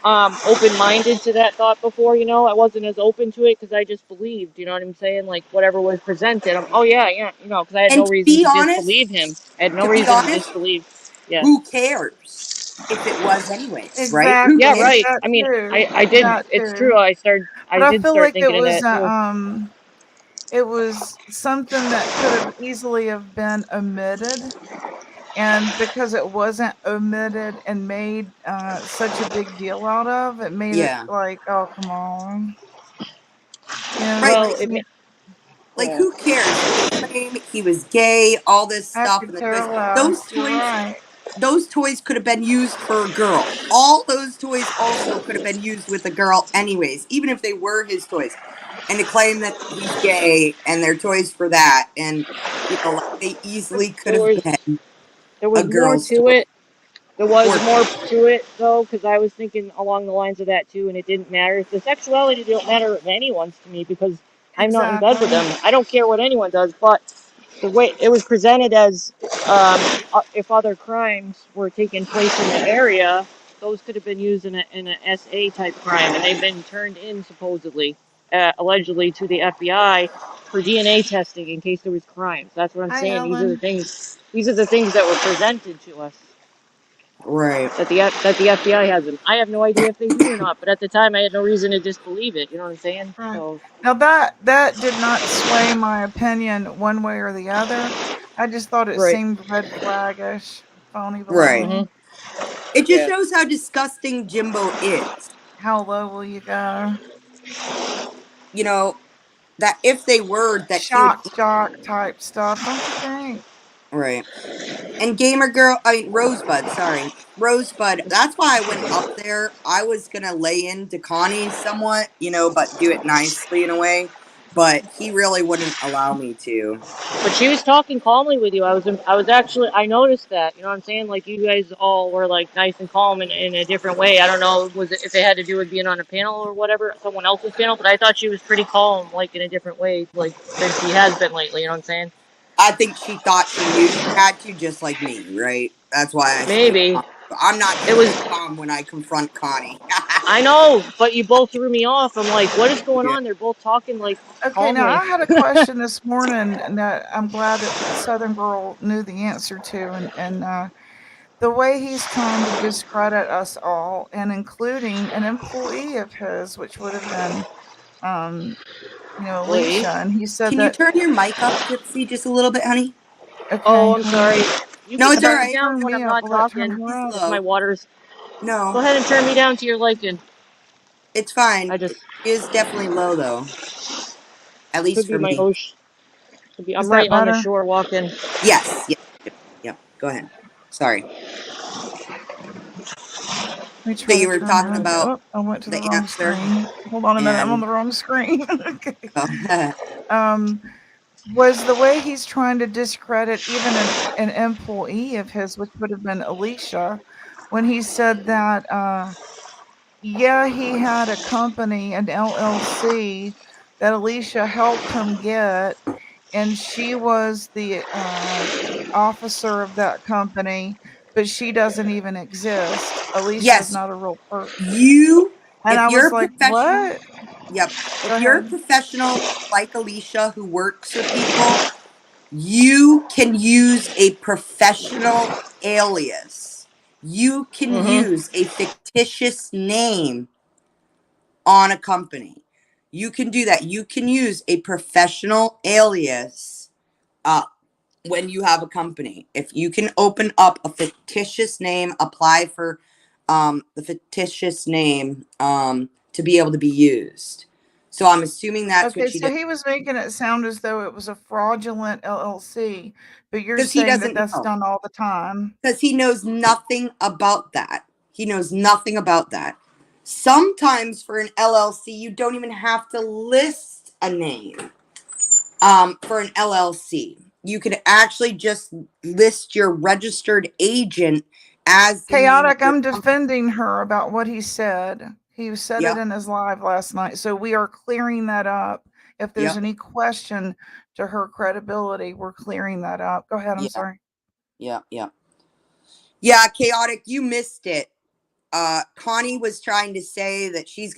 open minded to that thought before. I wasn't as open to it because I just believed. You know what I'm saying? Like whatever was presented. Oh yeah, yeah. Because I had And no to reason be to honest, disbelieve him. I had no to be reason to honest, disbelieve. Yeah. who cares if it was anyways, right? Who Yeah. Exactly. cares? Right. That I mean, too. I did. That It's too. true. I But I did feel start like it thinking of was that too. it was something that could have easily have been omitted, and because it wasn't omitted and made such a big deal out of, it made it Yeah, like, oh come on, right. Well, you Like, can't. like yeah. who cares? They claim he was gay, all this I stuff, could and the care toys. less. Those You're toys, right. those toys could have been used for a girl. All those toys also could have been used with a girl, anyways, even if they were his toys. And to claim that he's gay and they're toys for that, and like they But easily could There have was been there a was more girl's to toy. it. There was Or more to it though, because I was thinking along the lines of that too, and it didn't matter. The sexuality don't matter of anyone's to me because I'm not in bed with exactly. them. I don't care what anyone does, but the way it was presented as if other crimes were taking place in the area, those could have been used in a SA type crime, and they've been turned in supposedly, allegedly to the FBI for DNA testing in case there was crimes. That's what I'm Hi, saying. These are the Ellen. things. These are the things that were presented to us. Right. that the FBI has him. I have no idea if they do or not, but at the time I had no reason to disbelieve it. You know what I'm saying? Right. So Now that did not sway my opinion one way or the other. I just thought it right. seemed red flaggish, phony Right. baloney. It just Yeah. shows how disgusting Jimbo is. How low will you go? You know, that if they were, that he would. Shock jock type stuff, don't you think? Right. And Gamer Girl, I mean, Rosebud, sorry. Rosebud, that's why I went up there. I was going to lay into Connie somewhat, but do it nicely in a way. But he really wouldn't allow me to. But she was talking calmly with you. I was actually, I noticed that. You know what I'm saying? Like you guys all were like nice and calm in a different way. I don't know was it, if it had to do with being on a panel or whatever, someone else's panel. But I thought she was pretty calm, like in a different way, like than she has been lately. You know what I'm saying? I think she thought she knew she had to, just like me, right? That's why I stayed Maybe calm. I'm not it was. usually calm when I confront Connie. I know, but you both threw me off. I'm like, what is going Yeah. on? They're both talking like Okay, now calmly. I had a question this morning that I'm glad that Southern Girl knew the answer to, and the way he's trying to discredit us all, and including an employee of his, which would have been, um, Please. Alicia, and he said Can you that. turn your mic up, Gypsy, just a little bit, honey? Oh, Okay, I'm hold on. sorry. You No, can I it's all thought turn me you right. down turned when me I'm up. not Will that turn talking. her He's up? Because my low. water's. Go No, ahead and turn me down to your liking. it's fine. I It just is definitely low, though. At could least be for my me. ocean. Could be. Is I'm that right on the better? shore walking. Yes. Yep. Yep. Go ahead. Sorry. Let me So try to you were turn talking her. about Oh, I went to the the wrong answer screen. Hold on a minute. I'm on and the wrong screen. Okay. oh, Um, was the way he's trying to discredit even an employee of his, which would have been Alicia, when he said that, yeah, he had a company, an LLC, that Alicia helped him get, and she was the officer of that company, but she doesn't even exist. Alicia is yes, not a real person. you. And If I you're was a like, professional, what? yep. Go If you're a ahead. professional like Alicia who works for people, you can use a professional alias. You can Mm-hmm. use a fictitious name on a company. You can do that. You can use a professional alias uh, when you have a company. If you can open up a fictitious name, apply for the fictitious name to be able to be used. So I'm assuming that's what Okay, she so did he was making it sound as though it was a fraudulent LLC, but you're because he saying that doesn't that's know. done all the time. Because he knows nothing about that. He knows nothing about that. Sometimes for an LLC, you don't even have to list a name. For an LLC, you could actually just list your registered agent as the name of Chaotic, your I'm company. defending her about what he said. He said it Yep, in his live last night. So we are clearing that up. If there's yep, any question to her credibility, we're clearing that up. Go ahead. I'm yeah, sorry. yeah, yeah. Yeah, chaotic, you missed it. Connie was trying to say that she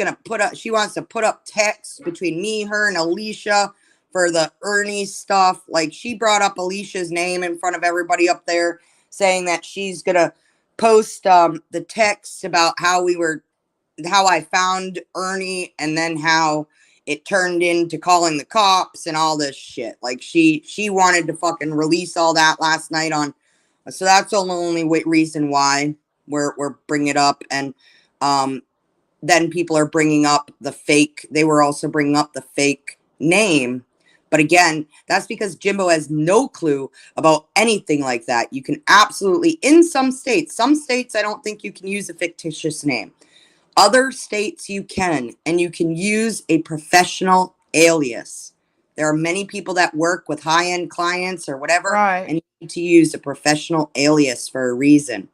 wants to put up text between me, her, and Alicia for the Ernie stuff. Like, she brought up Alicia's name in front of everybody up there, saying that she's gonna post the text about how I found Ernie, and then how it turned into calling the cops and all this shit. Like, she wanted to fucking release all that last night on. So that's the only reason why we're bringing it up. And then people are bringing up the fake. They were also bringing up the fake name. But again, that's because Jimbo has no clue about anything like that. You can absolutely, in some states, I don't think you can use a fictitious name. Other states you can, and you can use a professional alias. There are many people that work with high-end clients or whatever, Right. and you need to use a professional alias for a reason.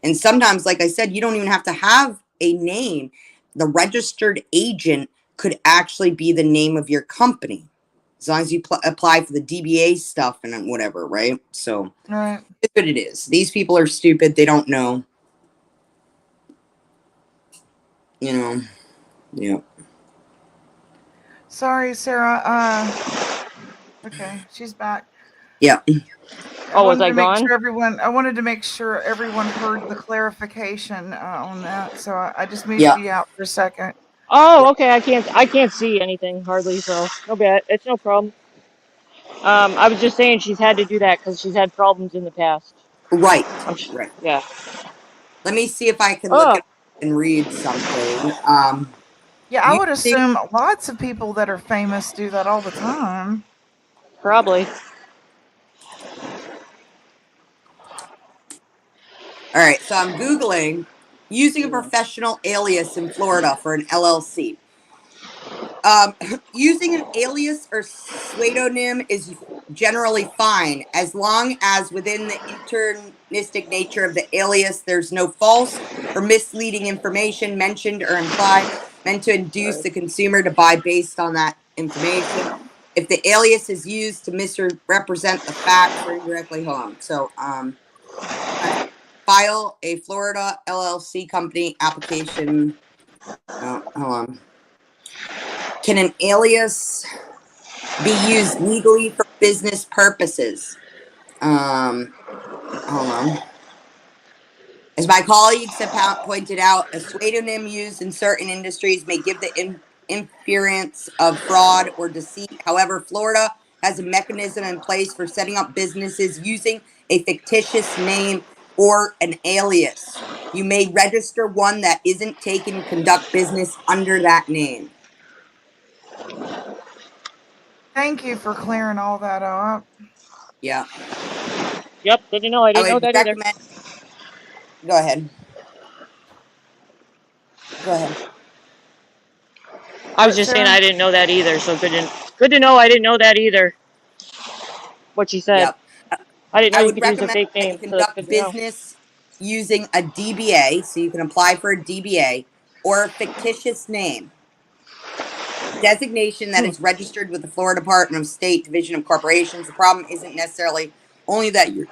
And sometimes, like I said, you don't even have to have a name. The registered agent could actually be the name of your company, as long as you apply for the DBA stuff and whatever, right? So Right. it's what it is. These people are stupid. They don't know. You know. Yeah. Sorry, Sarah. Okay, she's back. Yeah. Oh, was wanted I to make gone? sure everyone. I wanted to make sure everyone heard the clarification on that. So I just muted Yeah. you out for a second. Oh, okay. I can't see anything hardly, so no bad. It's no problem. I was just saying she's had to do that because she's had problems in the past. Right. Right. Yeah. Let me see if I can look Oh, it up and read something. Yeah, I would Using, assume lots of people that are famous do that all the time. probably. all right, so I'm Googling using a professional alias in Florida for an LLC. Using an alias or pseudonym is generally fine as long as within the internistic nature of the alias there's no false or misleading information mentioned or implied meant to induce the consumer to buy based on that information. If the alias is used to misrepresent the facts or indirectly, hold on. So file a Florida LLC company application. Oh, hold on. Can an alias be used legally for business purposes? Hold on. As my colleagues have pointed out, a pseudonym used in certain industries may give the inference of fraud or deceit. However, Florida has a mechanism in place for setting up businesses using a fictitious name or an alias. You may register one that isn't taken, conduct business under that name. Thank you for clearing all that up. Yeah. Yep. Didn't know. I I didn't know would that either. recommend. Go ahead. Go ahead. I was What, just saying Sarah? I didn't know that either. So good to know. I didn't know that either. What she said. Yep. I didn't know I you would could use a recommend fake that you name. So that's conduct good to know. business using a DBA, so you can apply for a DBA, or a fictitious name. Designation that is registered with the Florida Department of State Division of Corporations. The problem isn't necessarily only that you're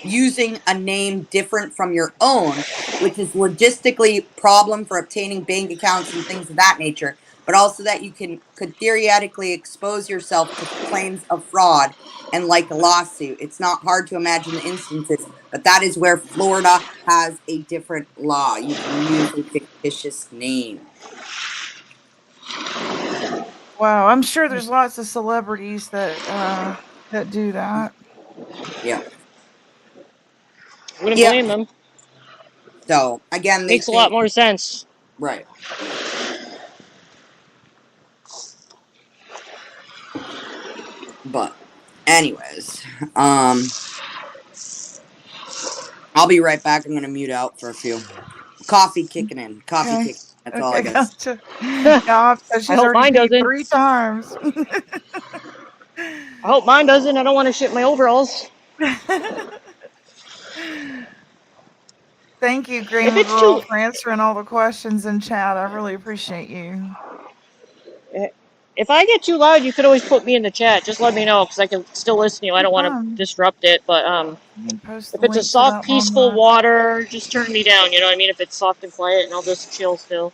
using a name different from your own, which is logistically problem for obtaining bank accounts and things of that nature, but also that you could theoretically expose yourself to claims of fraud and like a lawsuit. It's not hard to imagine the instances, but that is where Florida has a different law. You can use a fictitious name. Wow, I'm sure there's lots of celebrities that do that. Yeah. Wouldn't Yep. blame them. So again, they Makes a lot think more sense. right. Right. But anyways, I'll be right back. I'm gonna mute out for a few. Coffee kicking in. Coffee Okay. kicking. That's all I Okay, gotta say. gotcha. I Yeah, she's hope already mine peed doesn't. 3 times. I hope mine doesn't. I don't want to shit my overalls. Thank you, If Gamer it's Girl, too, for answering all the questions in chat. I really appreciate you. if I get too loud, you could always put me in the chat. Just let me know because I can still listen to you. I No don't want to problem. disrupt it. But You can post if the it's a link to soft, that long peaceful live. water, just turn me down. You know what I mean? If it's soft and quiet, and I'll just chill still.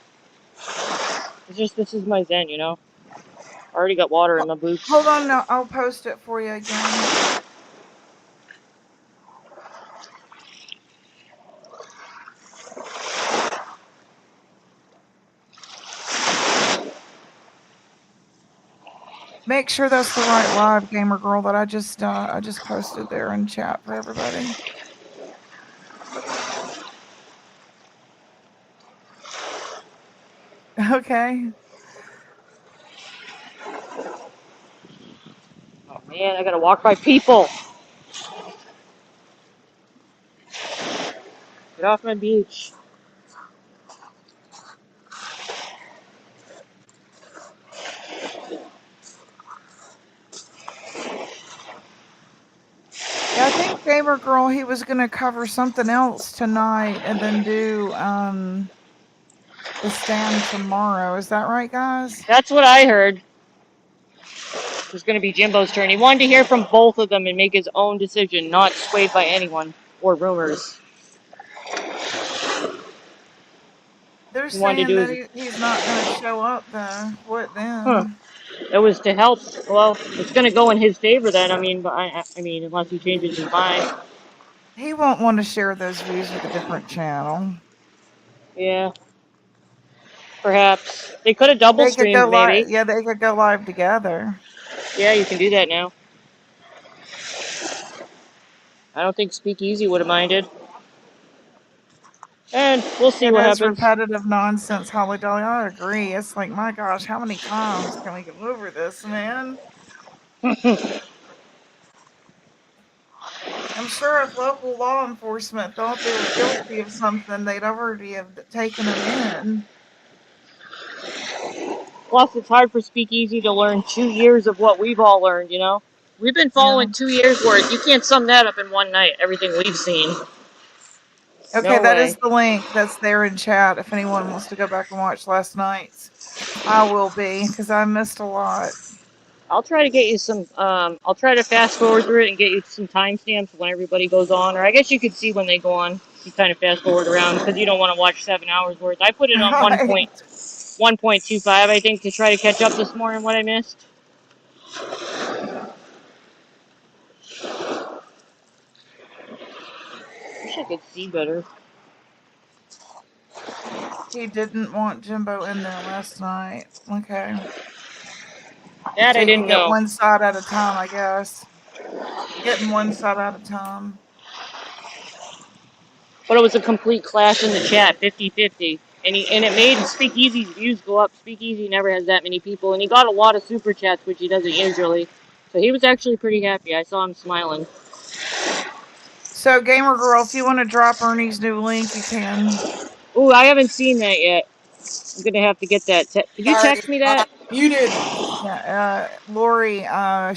It's just this is my zen. I already got water in my boots. Hold on, no, I'll post it for you again. Make sure that's the right live, Gamer Girl, that I just posted there in chat for everybody. Okay. Oh man, I gotta walk by people. Get off my beach. Yeah, I think Gamer Girl, he was gonna cover something else tonight and then do the stand tomorrow. Is that right, guys? That's what I heard. It was gonna be Jimbo's turn. He wanted to hear from both of them and make his own decision, not swayed by anyone or rumors. They're He wanted to saying do that his. he's not gonna show up though. What Huh. then? It was to help. Well, it's going to go in his favor then. I mean, but I mean, unless he changes his mind. He won't want to share those views with a different channel. Yeah, perhaps they could have double They could go streamed. live. Maybe. Yeah, they could go live together. Yeah, you can do that now. I don't think Speakeasy would have minded. And we'll see It what is happens. repetitive nonsense, Holly Dolly. I agree. It's like, my gosh, how many times can we get over this, man? I'm sure if local law enforcement thought they were guilty of something, they'd already have taken them in. Plus, it's hard for Speakeasy to learn 2 years of what we've all learned, you know? We've been Yeah. following 2 years worth. You can't sum that up in one night, everything we've seen. Okay, No that is way. the link that's there in chat if anyone wants to go back and watch last night's. I will be, because I missed a lot. I'll try to get you some, I'll try to fast forward through it and get you some timestamps when everybody goes on. Or I guess you could see when they go on. You kind of fast forward around because you don't want to watch 7 hours worth. I put it on Right. 1.25, I think, to try to catch up this morning what I missed. Wish I could see better. He didn't want Jimbo in there last night. Okay. That So I you could didn't get know. one side at a time, I guess. Getting one side at a time. But it was a complete clash in the chat, 50-50. And it made Speakeasy's views go up. Speakeasy never has that many people. And he got a lot of super chats, which he doesn't usually. So he was actually pretty happy. I saw him smiling. So, Gamer Girl, if you want to drop Ernie's new link, you can. Ooh, I haven't seen that yet. I'm going to have to get that. Did you Sorry, text me that? muted. Yeah, Lori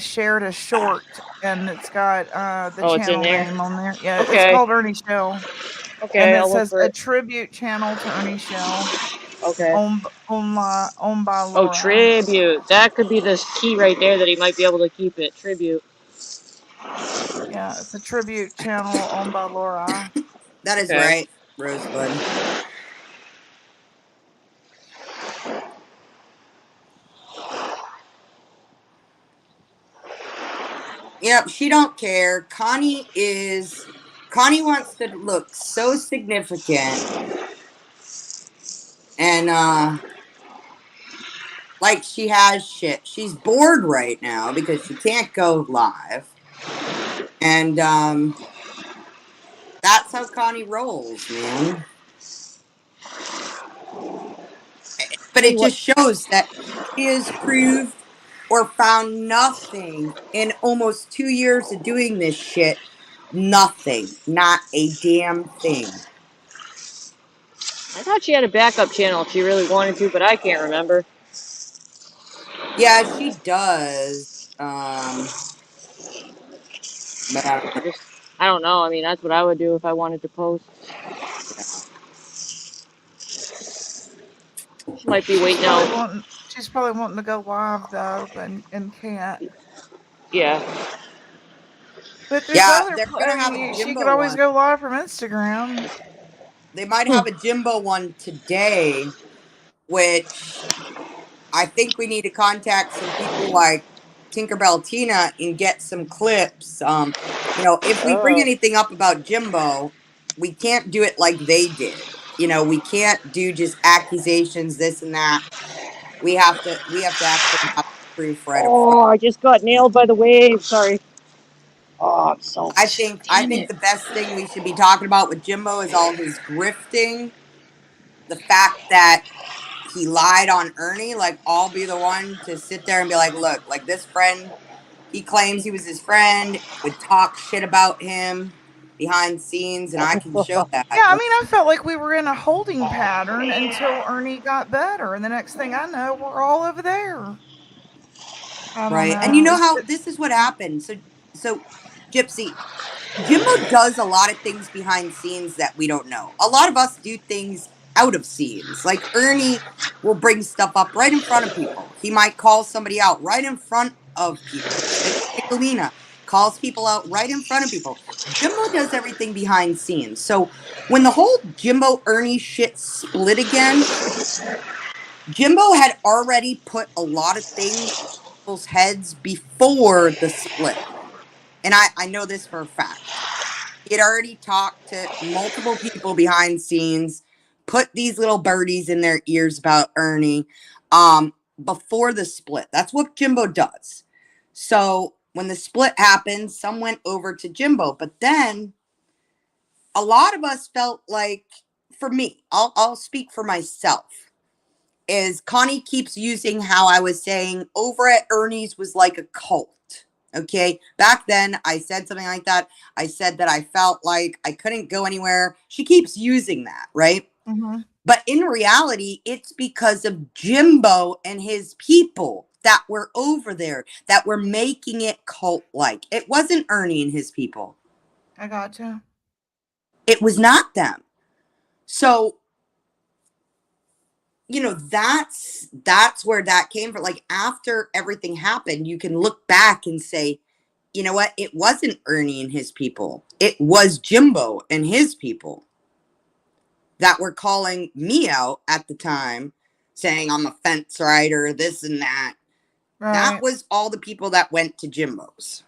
shared a short, and it's got the Oh, it's in channel there? name on there. Yeah, it's Okay. called Ernie Shell. And Okay, it I'll look says for a it. tribute channel to Ernie Shell, Okay. owned by Oh, Laura. tribute. That could be the key right there that he might be able to keep it. Tribute. Yeah, it's a tribute channel owned by Laura. That is Okay. right, Rosebud. Yep, she don't care. Connie wants to look so significant and like she has shit. She's bored right now because she can't go live. And that's how Connie rolls, man. But Tell it you what. just shows that she has proved or found nothing in almost 2 years of doing this shit. Nothing. Not a damn thing. I thought she had a backup channel if she really wanted to, but I can't remember. Yeah, she does. But I don't know. I don't know. I mean, that's what I would do if I wanted to post. Yeah. She might be waiting out. She's probably wanting to go live though, but and can't. Yeah. But there's Yeah, other. they're gonna have a She could Jimbo always one. go live from Instagram. They might have a Jimbo one today, which I think we need to contact some people like Tinkerbell Tina and get some clips. If we bring Oh. anything up about Jimbo, we can't do it like they did. We can't do just accusations, this and that. We have to actually have proof right up front. Oh, I just got nailed by the wave. Sorry. Oh, I'm so. I Damn think it. the best thing we should be talking about with Jimbo is all his grifting, the fact that he lied on Ernie. Like, I'll be the one to sit there and be like, look, like this friend, he claims he was his friend, would talk shit about him behind scenes, and I can show that. Yeah, I mean, I felt like we were in a holding pattern until Ernie got better, and the next thing I know, we're all over there. I don't Right. And you know. know how this is what happened. So Gypsy, Jimbo does a lot of things behind scenes that we don't know. A lot of us do things out of scenes. Like Ernie will bring stuff up right in front of people. He might call somebody out right in front of people. Nicolina calls people out right in front of people. Jimbo does everything behind scenes. So when the whole Jimbo Ernie shit split again, Jimbo had already put a lot of things people's heads before the split. And I know this for a fact. He had already talked to multiple people behind scenes, put these little birdies in their ears about Ernie before the split. That's what Jimbo does. So when the split happened, some went over to Jimbo. But then a lot of us felt like, for me, I'll speak for myself, is Connie keeps using how I was saying over at Ernie's was like a cult. Okay. Back then I said something like that. I said that I felt like I couldn't go anywhere. She keeps using that, right? Mm-hmm. But in reality, it's because of Jimbo and his people that were over there, that were making it cult-like. It wasn't Ernie and his people. I gotcha. It was not them. So, you know, that's where that came from. Like, after everything happened, you can look back and say, you know what? It wasn't Ernie and his people. It was Jimbo and his people that were calling me out at the time, saying I'm a fence rider, this and that. Right. That was all the people that went to Jimbo's.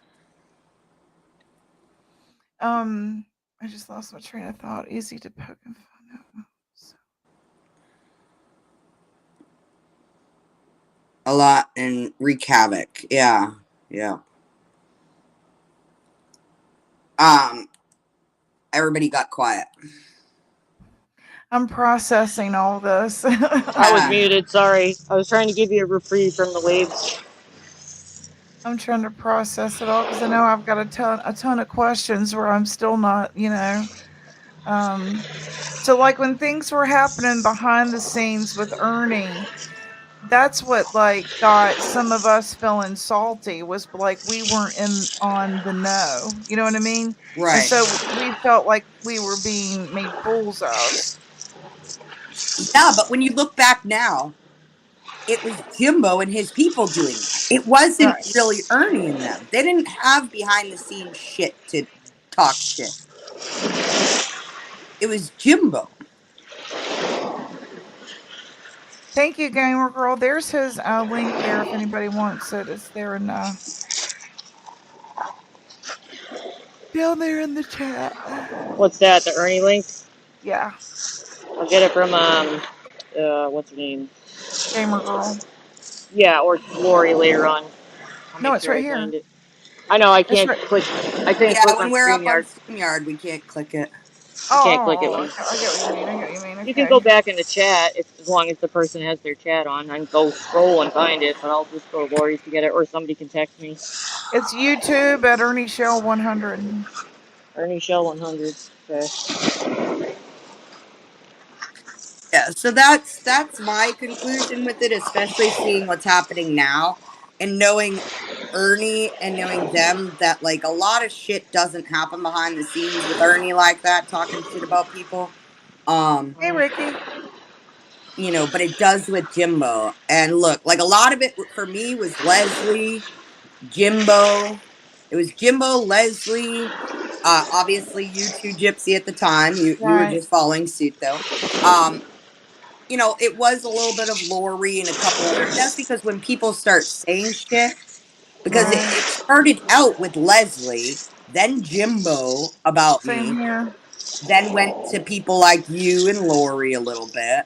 I just lost my train of thought. Easy to poke and fun out. So. A lot and wreak havoc. Yeah. Yeah. Everybody got quiet. I'm processing all this. I was muted. Sorry, I was trying to give you a reprieve from the waves. I'm trying to process it all because I know I've got a ton of questions where I'm still not, So like when things were happening behind the scenes with Ernie, that's what like got some of us feeling salty, was like we weren't in on the know. You know what I mean? Right. And so we felt like we were being made fools of. Yeah, but when you look back now, it was Jimbo and his people doing that. It wasn't Right. really Ernie and them. They didn't have behind the scenes shit to talk shit. It was Jimbo. Thank you, Gamer Girl. There's his link there if anybody wants it. It's there in down there in the chat. What's that? The Ernie link? Yeah, I'll get it from what's her name? Gamer Girl. Yeah, or Lori later on. I'll No, make it's sure right I here. find it. I know I It's can't right. click. I can't Yeah, click when on we're up on StreamYard. StreamYard, we can't click it. You can't click it Oh, when. I get what you mean. I get what you mean. Okay. You can go back in the chat as long as the person has their chat on. I can go scroll and find it, but I'll just go to Lori's to get it, or somebody can text me. It's YouTube at Ernie Shell 100. Ernie Shell 100. Okay. Yeah, so that's my conclusion with it, especially seeing what's happening now and knowing Ernie and knowing them, that like a lot of shit doesn't happen behind the scenes with Ernie like that, talking shit about people. Hey, Ricky. You know, but it does with Jimbo. And look, like a lot of it for me was Leslie, Jimbo. It was Jimbo, Leslie, obviously you two, Gypsy, at the time. You were Right. just following suit though. You know, it was a little bit of Lori and a couple other. That's because when people start saying shit, because Right. it started out with Leslie, then Jimbo about Same me, here. then went to people like you and Lori a little bit.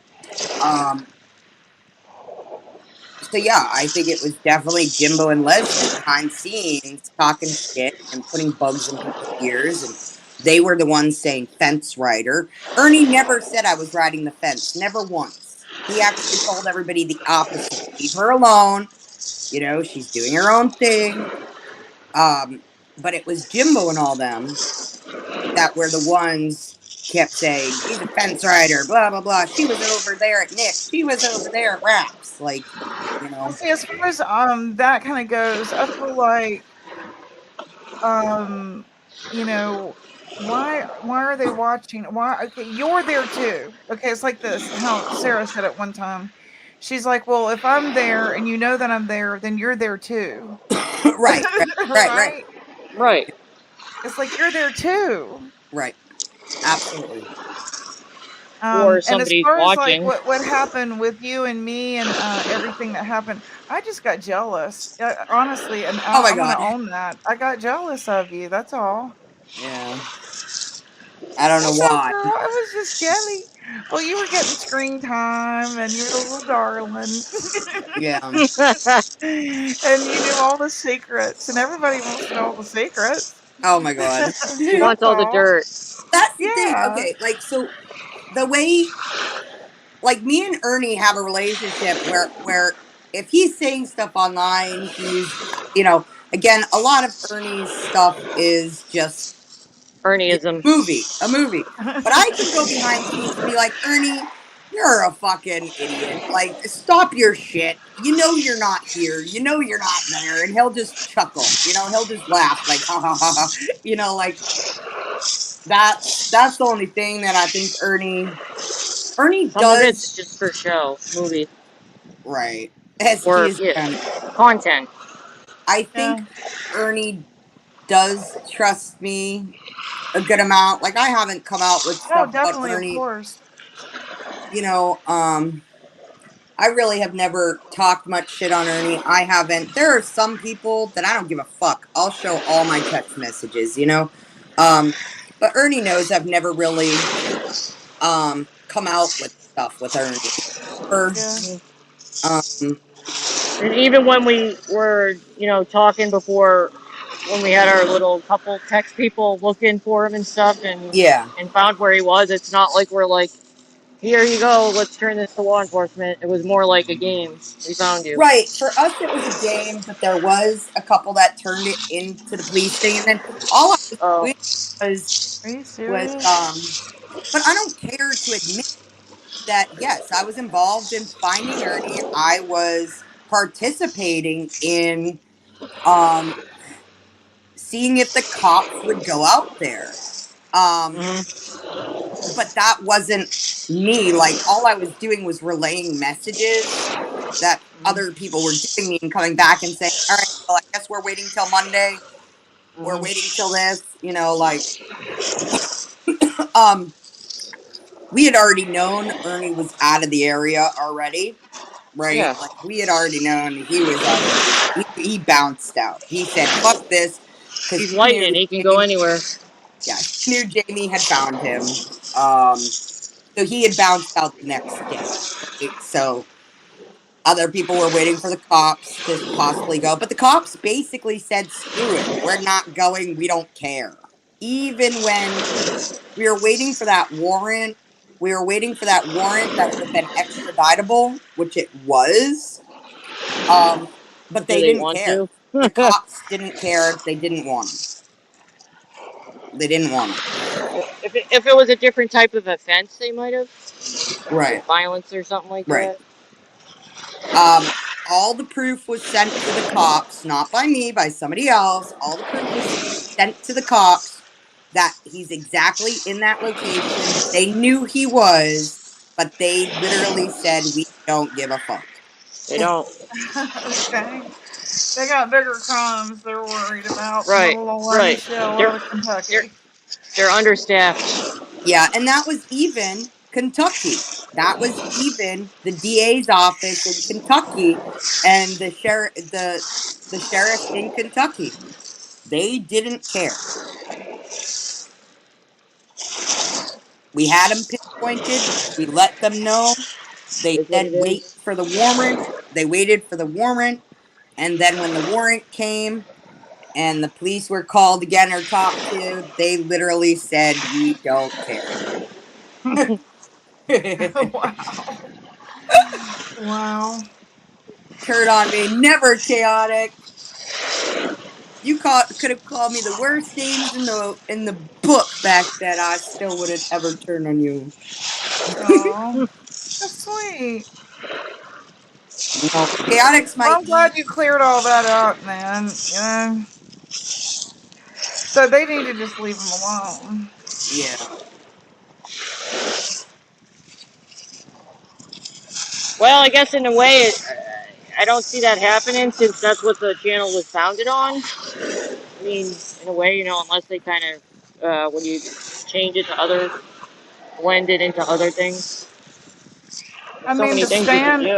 So yeah, I think it was definitely Jimbo and Leslie behind scenes talking shit and putting bugs in people's ears, and they were the ones saying fence rider. Ernie never said I was riding the fence, never once. He actually told everybody the opposite. Leave her alone. You know, she's doing her own thing. But it was Jimbo and all them that were the ones kept saying, he's a fence rider, blah, blah, blah. She was over there at Nick. She was over there at Raps. Like, you Well, know. see, as far as that kind of goes, I feel like you know, why are they watching? Why? Okay, you're there too. Okay, it's like this. How Sarah said it one time. She's like, "Well, if I'm there and you know that I'm there, then you're there too." Right. Right? Right. It's like you're there too. Right. Absolutely. or And as somebody's far as like watching. what happened with you and me and everything that happened, I just got jealous. Honestly, and Oh my I'm gonna god. own that. I got jealous of you. That's all. Yeah. I don't know What's up, why. girl? I was just jelly. Well, you were getting screen time, and you're a little darling. Yeah. And you knew all the secrets, and everybody wants to know all the secrets. Oh my god. She That's wants all the all. dirt. That's the thing. Yeah. Okay, like so the way like me and Ernie have a relationship where if he's saying stuff online, he's again, a lot of Ernie's stuff is just Ernieism. a movie. But I can go behind scenes and be like, Ernie, you're a fucking idiot. Like, stop your shit. You know you're not here. You know you're not there. And he'll just chuckle. He'll just laugh like ha ha ha ha. Like that's the only thing that I think Ernie Some of it's does just for show, movie, right. As he or is yeah, done. content. I Yeah. think Ernie does trust me a good amount. Like I haven't come out with Oh, stuff about definitely, of Ernie, course. you know, um I really have never talked much shit on Ernie. I haven't. There are some people that I don't give a fuck. I'll show all my text messages. Um, but Ernie knows I've never really come out with stuff with Ernie. Or Yeah. um And even when we were, talking before, when we had our little couple text people looking for him and stuff, yeah. and found where he was, it's not like we're like, here you go, let's turn this to law enforcement. It was more like a game. We found you. Right. For us it was a game, but there was a couple that turned it into the police thing and then all I was Oh, doing was Are you was serious? but I don't care to admit that yes, I was involved in finding Ernie. I was participating in um, seeing if the cops would go out there. hmm, But that wasn't me. Like all I was doing was relaying messages that other people were giving me and coming back and saying, "All right, well, I guess we're waiting till Monday. We're waiting till this." Like um, we had already known Ernie was out of the area already, right? yeah. Like we had already known he was already he bounced out. He said, "Fuck this," because He's he knew lightning. He can go Jamie. anywhere. Yeah, he knew Jamie had found him. Um, so he had bounced out the next day. Right? So other people were waiting for the cops to possibly go, but the cops basically said, "Screw it, we're not going. We don't care." Even when we were waiting for that warrant, that would have been extraditable, which it was. But Do they they didn't want care. to? The cops didn't care. They didn't want him. They didn't want him. If it was a different type of offense, they might have, Right. like violence or something like Right. that. All the proof was sent to the cops, not by me, by somebody else. All the proof was sent to the cops that he's exactly in that location. They knew he was, but they literally said, "We don't give a fuck." They don't. Okay. They got bigger crimes they're worried about than Right, little old Ernie right. Shell They're out of they're Kentucky. they're understaffed. Yeah, and that was even Kentucky. That was even the DA's office in Kentucky and the sheriff in Kentucky. They didn't care. We had them pinpointed. We let them know. They Is what it said wait is. for the warrant. They waited for the warrant, and then when the warrant came and the police were called again or talked to, they literally said we don't care. Wow. Wow. Turn on me, never chaotic. Could have called me the worst names in the book back then. I still wouldn't ever turn on you. Oh, that's sweet. No, chaotic's Well, my I'm E. glad you cleared all that out, man. So they need to just leave him alone. Yeah, Well, I guess in a way, I don't see that happening since that's what the channel was founded on. I mean, in a way, unless they kind of when you change it to other blend it into other things. I So mean, many the things you could stand do.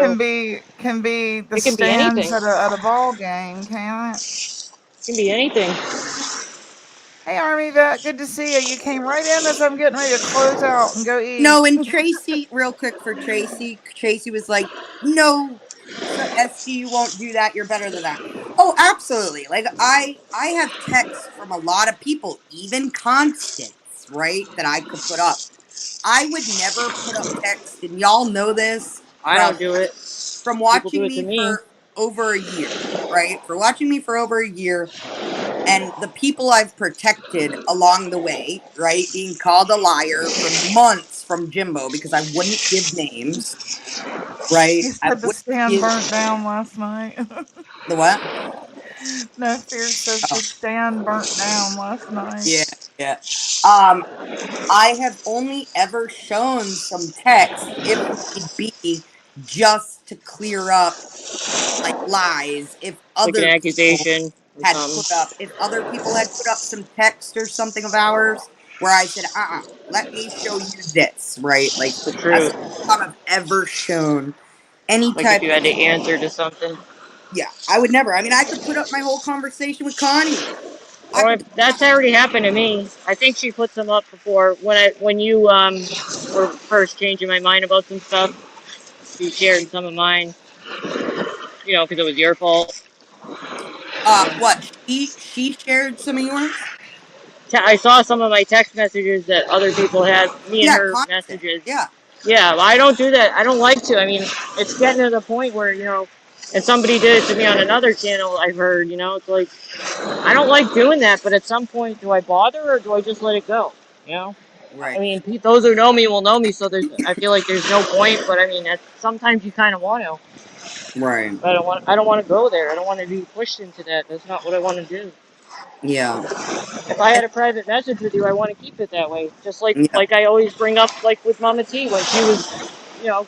can be the It can be stands anything. at a ball game, can't it? It can be anything. Hey, Army Vet, good to see you. You came right in as I'm getting ready to close out and go eat. No, and Tracy, real quick for Tracy. Tracy was like, "No, so SG, you won't do that. You're better than that." Oh, absolutely. Like I have texts from a lot of people, even Constance, right, that I could put up. I would never put up text, and y'all know this I don't do it. from People do watching it to me me. for over a year, right? For watching me for over a year, and the people I've protected along the way, right? Being called a liar for months from Jimbo because I wouldn't give names, right? He I said the wouldn't stand give burnt down last night. the what? No fear says Oh, the stand burnt down last night. yeah, yeah. Um, I have only ever shown some text if need be just to clear up like lies if Like an other people accusation or had something. put up if other people had put up some text or something of ours where I said, let me show you this, right? Like The that's the truth. only time I've ever shown any Like if type you of had to answer to something. yeah, I would never. I mean, I could put up my whole conversation with Connie. I Oh, could put that's already happened to me. I think she put some up before when you were first changing my mind about some stuff. You shared some of mine, because it was your fault. what she shared some of yours? I saw some of my text messages that other people had, me and Yeah, her constant. messages. Yeah, Yeah, I don't do that. I don't like to. I mean, it's getting to the point where, and somebody did it to me on another channel, I've heard, it's like, I don't like doing that, but at some point, do I bother or do I just let it go? You know? I right, mean, those who know me will know me, so I feel like there's no point, but I mean, sometimes you kind of want to. right. But I don't want to go there. I don't want to be pushed into that. That's not what I want to do. Yeah, If I had a private message with you, I want to keep it that way. Just yeah, like I always bring up, like with Mama T, when she was,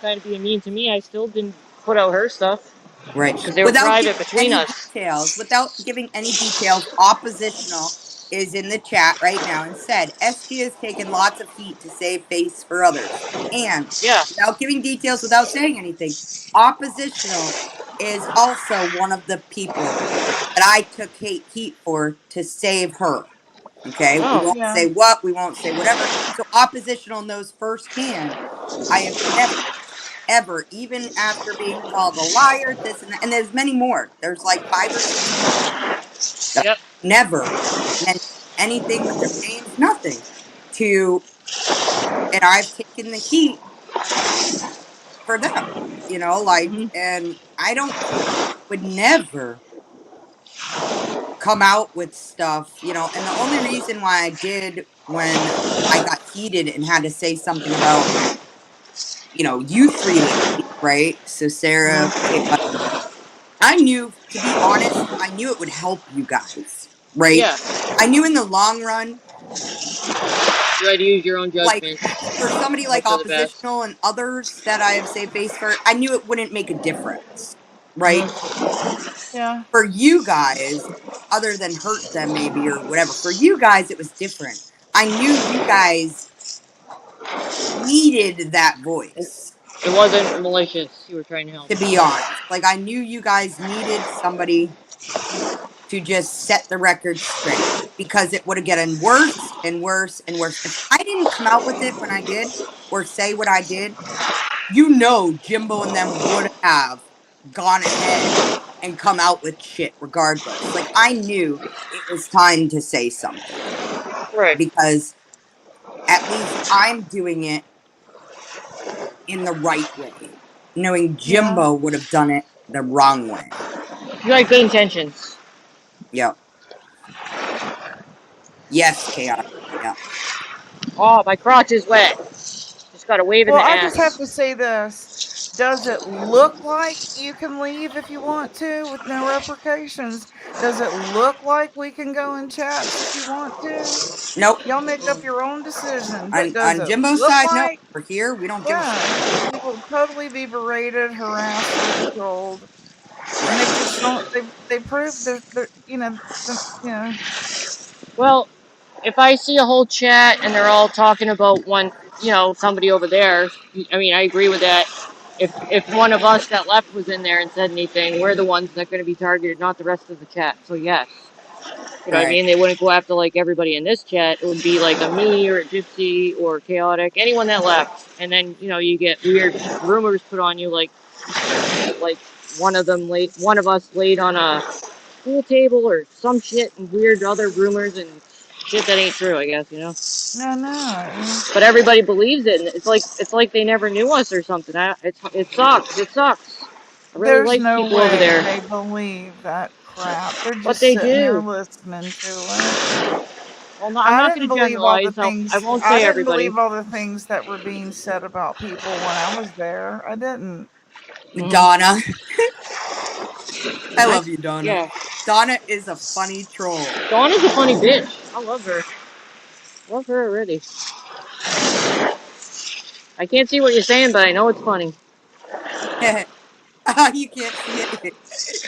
kind of being mean to me, I still didn't put out her stuff right. because they were Without giving private between any us. details, oppositional is in the chat right now and said SG has taken lots of heat to save face for others. And Yeah. without giving details, without saying anything, oppositional is also one of the people that I took heat for to save her. Okay, we Oh. won't Yeah. say what, we won't say whatever. So oppositional knows firsthand. I have never ever, even after being called a liar, this and that, and there's many more. There's like 5 or 6 people that Yep. I never mentioned anything with their names, nothing. To and I've taken the heat for them, like, Hmm. and would never come out with stuff, and the only reason why I did when I got heated and had to say something about, you three ladies, right? So Sarah, Kayla, I knew, to be honest, I knew it would help you guys, right? Yeah. I knew in the long run, You had to use your own like judgment. for somebody Hope like for the best. oppositional and others that I have saved face for, I knew it wouldn't make a difference, right? Hmm. Yeah. For you guys, other than hurt them maybe or whatever, for you guys, it was different. I knew you guys needed that It, voice, it wasn't malicious. You were trying to help. to be honest. Like, I knew you guys needed somebody to just set the record straight because it would have gotten worse and worse and worse. If I didn't come out with it when I did or say what I did, Jimbo and them would have gone ahead and come out with shit regardless. Like, I knew it was time to say something Right. because at least I'm doing it in the right way, knowing Yeah. Jimbo would have done it the wrong way. You had good intentions. Yep. Yes, chaotic. Yep. Oh, my crotch is wet. Just got a wave in Well, the I just have ass. to say this. Does it look like you can leave if you want to with no repercussions? Does it look like we can go in chats if you want to? Nope. Y'all make up your own decision. But does On it Jimbo's look side, no. like? We're here. We don't give a shit. Yeah, you will totally be berated, harassed, ridiculed, and they Right. just don't. They prove they're Well, if I see a whole chat and they're all talking about one somebody over there. I mean, I agree with that. If one of us that left was in there and said anything, we're the ones that are going to be targeted, not the rest of the chat. So yes, you know what I Right. mean. They wouldn't go after like everybody in this chat. It would be like a me or a gypsy or chaotic, anyone that left, and then you get weird rumors put on you, like one of us laid on a pool table or some shit, and weird other rumors and shit that ain't true. I guess No. but everybody believes it, and it's like they never knew us or something. It sucks. It sucks. I really There's like no people over way there, they believe that crap. They're but just they sitting there do. listening to it. Well, no, I'm I not didn't going to believe all the generalize. I things. won't I say didn't everybody. believe all the things that were being said about people when I was there. I didn't. Donna. I I, love you, Donna. yeah, Donna is a funny troll. Dawn is a funny bitch. I love her. Love her already. I can't see what you're saying, but I know it's funny. You can't see it.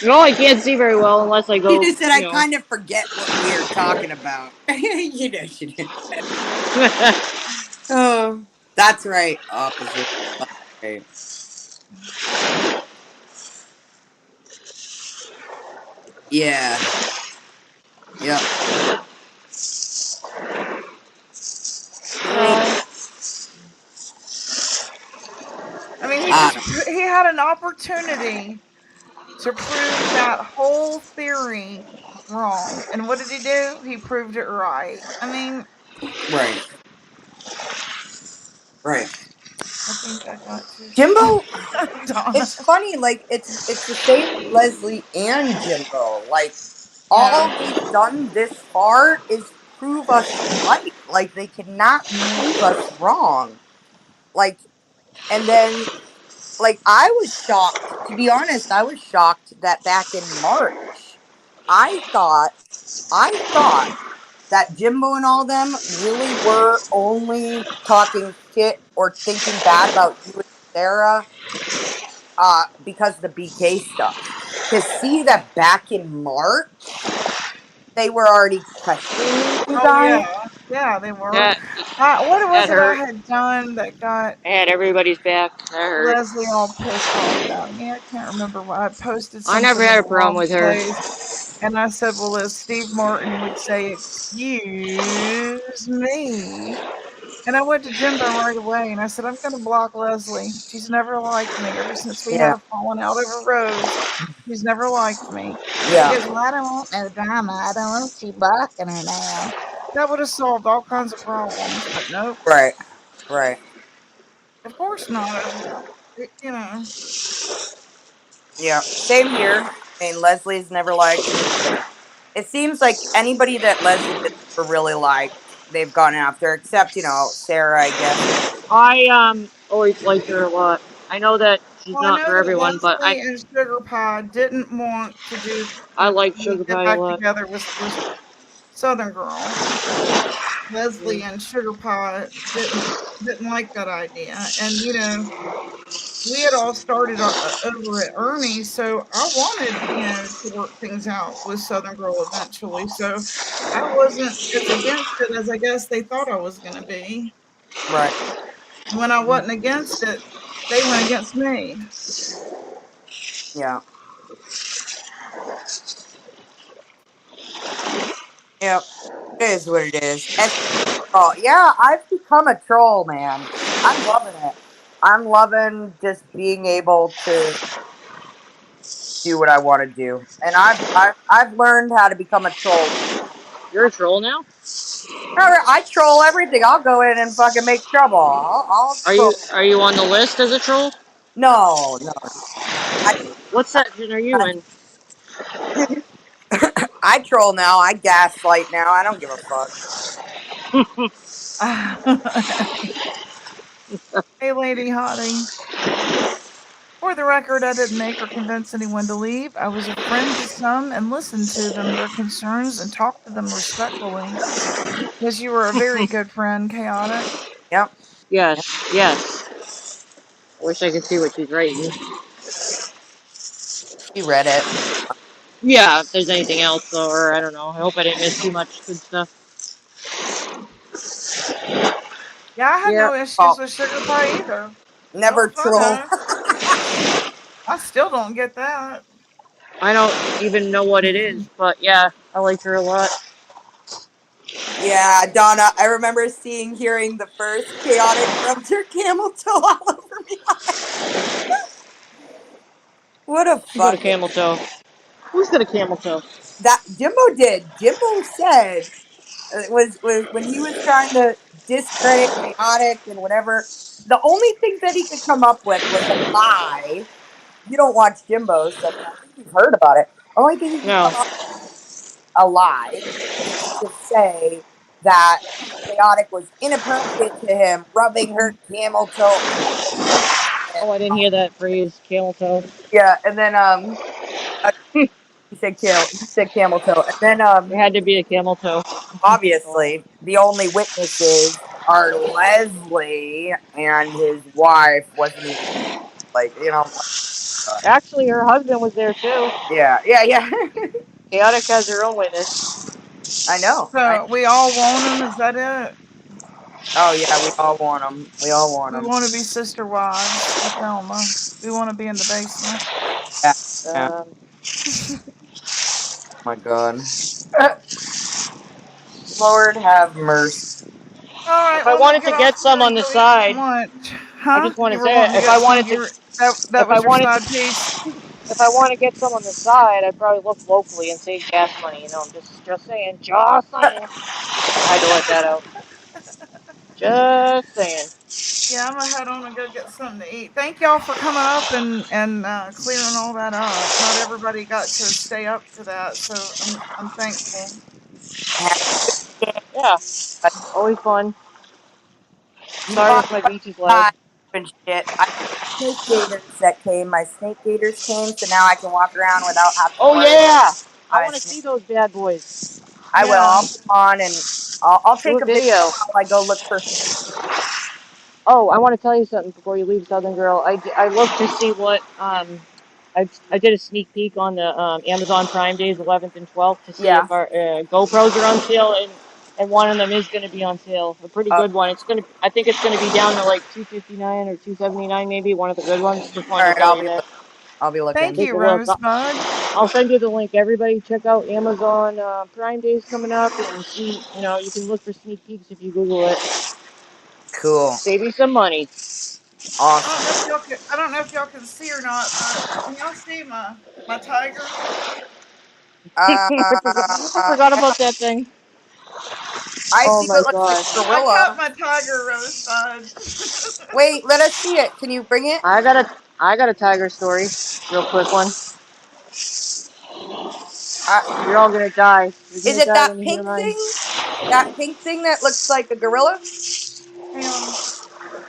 No, I can't see very well unless I He go, just said, I kind of forget what we are talking about. You know she did. Oh, that's right. Opposite. That's right. Yeah. Yep. Wait. I mean, I don't. he had an opportunity to prove that whole theory wrong, and what did he do? He proved it right. I mean, Right. Right. I think I got too Jimbo. Donna. It's funny. Like it's the same with Leslie and Jimbo. Like Yeah. all they've done this far is prove us right. Like they cannot prove us wrong. Like and then like I was shocked. To be honest, I was shocked that back in March, I thought I thought that Jimbo and all them really were only talking shit or thinking bad about you and Sarah because of the BK stuff. To see that back in March they were already questioning you Oh yeah, guys. yeah, they were. that What was that it I hurt. had done that got I had everybody's back. That hurt. Leslie all pissed off at me? I can't remember why. I posted I never something in had a the problem wrong with her. place, and I said, "Well, as Steve Martin would say, excuse me." And I went to Jimbo right away, and I said, "I'm going to block Leslie. She's never liked me ever since we had Yeah, a falling out over Rose. She's never liked me." He yeah, goes, "Well, I don't want no drama. I don't want you blocking her now." That would have solved all kinds of problems, but nope. right, right. Of course not. You know. Yeah, same here. I mean, Leslie's never liked me either. It seems like anybody that Leslie has ever really liked, they've gone after, except, Sarah, I guess. I always liked her a lot. I know that she's Well, I not know for that everyone, but I Leslie and Sugar Pie didn't want to I like Sugar get Pie a back lot. together with Southern Girl. Leslie and Sugar Pie didn't like that idea, and we had all started over at Ernie's, so I wanted to work things out with Southern Girl eventually. So I wasn't as against it as I guess they thought I was going to be. Right. When I wasn't against it, they went against me. Yeah. Yep. It is what it is. Oh, yeah, I've become a troll, man. I'm loving it. I'm loving just being able to do what I want to do, and I've learned how to become a troll. You're a troll now. I troll everything. I'll go in and fucking make trouble. I'll Are troll. you on the list as a troll? No, no. I What section are you in? I troll now. I gaslight now. I don't give a fuck. Hey, Lady Hottie. For the record, I didn't make or convince anyone to leave. I was a friend to some and listened to them, their concerns, and talked to them respectfully. Yes, you were a very good friend, Chaotic. Yep. Yep. Yes, yes. I wish I could see what she's writing. She read it. Yeah, if there's anything else, or I don't know. I hope I didn't miss too much good stuff. Yeah, I had Yeah. no issues Oh. with sugar pie either. Never That was fun troll. though. I still don't get that. I don't even know what it is, but yeah, I liked her a lot. Yeah, Donna, I remember hearing the first chaotic rubbed her camel toe all over me. What a She got a fucking camel toe. Who's got a camel toe? that Jimbo did. Jimbo said it was when he was trying to discredit chaotic and whatever. The only thing that he could come up with was a lie. You don't watch Jimbo, so I think you've heard about it. Only thing he could No. come up a lie was to just say that chaotic was inappropriate to him, rubbing her camel toe all over him. Oh, I didn't hear that phrase, camel toe. Yeah, and then he said camel toe, and then It had to be a camel toe. obviously the only witnesses are Leslie and his wife wasn't even like Actually, her husband was there too. yeah. Chaotic has her own witness. I know. So we all want them. Is that it? Oh yeah, we all want them. We all want We them. want to be sister wives with Elma. We want to be in the basement. Yeah. Yeah. Um, My God. Lord have mercy. All right, if I well, I'm gonna wanted get to off get here some on and the go eat some side, lunch. I Huh? just want You to were say wanting it. to get some. That If I was your wanted to, side piece. if I want to get some on the side, I'd probably look locally and save gas money. You know, I'm just saying, just saying. I had to let that out. Just saying. Yeah, I'm gonna head on and go get something to eat. Thank y'all for coming up and clearing all that up. Not everybody got to stay up to that, so I'm thankful. Have Yeah, always fun. you Sorry want if my to beach is loud. buy and shit? I snake gators that came. My snake gators came, so now I can walk around without having to Oh worry yeah, I about a want to snake. see those bad boys. I will. Yeah. I'll put 'em on and I'll Do take a a video video. while I go look for snake. Oh, I want to tell you something before you leave, Southern Girl. I looked to see what I did a sneak peek on the Amazon Prime days 11th and 12th to see Yeah. if our GoPros are on sale, and one of them is going to be on sale. A pretty All good one. I think it's going to be down to like 259 or 279 maybe. One of the good ones. Just wanted to right. tell you that. I'll be Thank looking. Take you, a look. Rosebud. I'll send you the link. Everybody, check out Amazon Prime days coming up, and see. You know, you can look for sneak peeks if you Google it. Cool. Save you some money. Awesome. I don't know if y'all can see or not, but can y'all see my tiger? I forgot Yeah, about that thing. I Oh see my what looks like god. a I caught gorilla. my tiger, Rosebud. Wait, let us see it. Can you bring it? I got a tiger story. Real quick one. Uh, You're all gonna die. You're is gonna it die that when you hear pink mine. thing? That pink thing that looks like a gorilla? Hang on.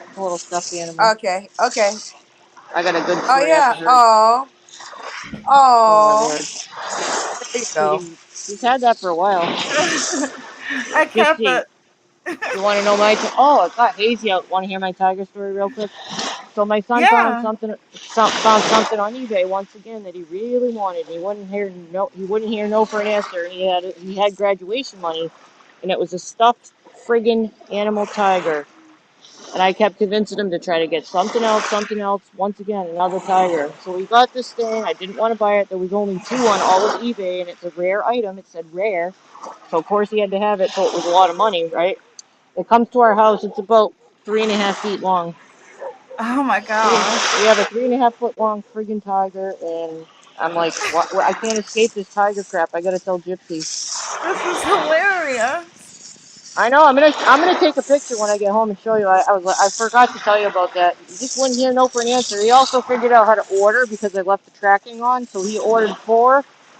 It's a little stuffed animal. Okay. Okay. I got a good Oh story after yeah. hers. Oh. Oh my Oh. lord. There you See, go. he's had that for a while. I Just kept see. it. You want to know my? Oh, it got hazy out. Want to hear my tiger story real quick? So my son Yeah. found something on eBay once again that he really wanted. He wouldn't hear no for an answer. He had graduation money, and it was a stuffed friggin' animal tiger. And I kept convincing him to try to get something else. Once again, another tiger. So we got this thing. I didn't want to buy it. There was only two on all of eBay, and it's a rare item. It said rare. So of course he had to have it. So it was a lot of money, right? It comes to our house. It's about 3.5 feet long. Oh my We gosh. have a 3.5 foot long friggin' tiger, and I'm like, what? I can't escape this tiger crap. I gotta tell Gypsy. This is hilarious. I know. I'm gonna take a picture when I get home and show you. I forgot to tell you about that. You just wouldn't hear no for an answer. He also figured out how to order because I left the tracking on. So he ordered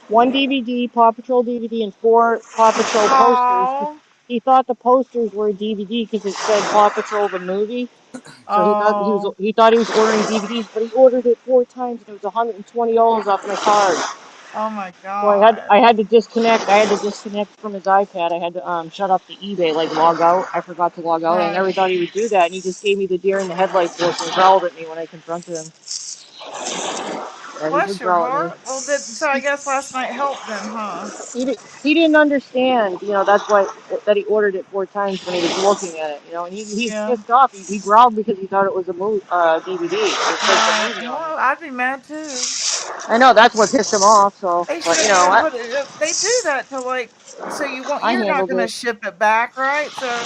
one DVD, Paw Patrol DVD, and four Paw Patrol posters. Oh. He thought the posters were a DVD because it said Paw Patrol the movie. So Oh. he thought he was ordering DVDs, but he ordered it 4 times and it was $120 off my card. Oh my So god. I had to disconnect. I had to disconnect from his iPad. I had to shut off the eBay, like log out. I forgot to log out. I never Right. thought he would do that, and he just gave me the deer in the headlights look and growled at me when I confronted him. Yeah, he's a Bless your grouty. heart. Well, so I guess last night helped then, huh? He didn't understand, that's why that he ordered it 4 times when he was looking at it, and he's Yeah. pissed off. He growled because he thought it was a DVD. It says the Right. movie on Well, it. I'd be mad too. I know that's what pissed him off. So, They but shouldn't even put it. They do that to like, so I you're not handled gonna it. ship it back, right? So,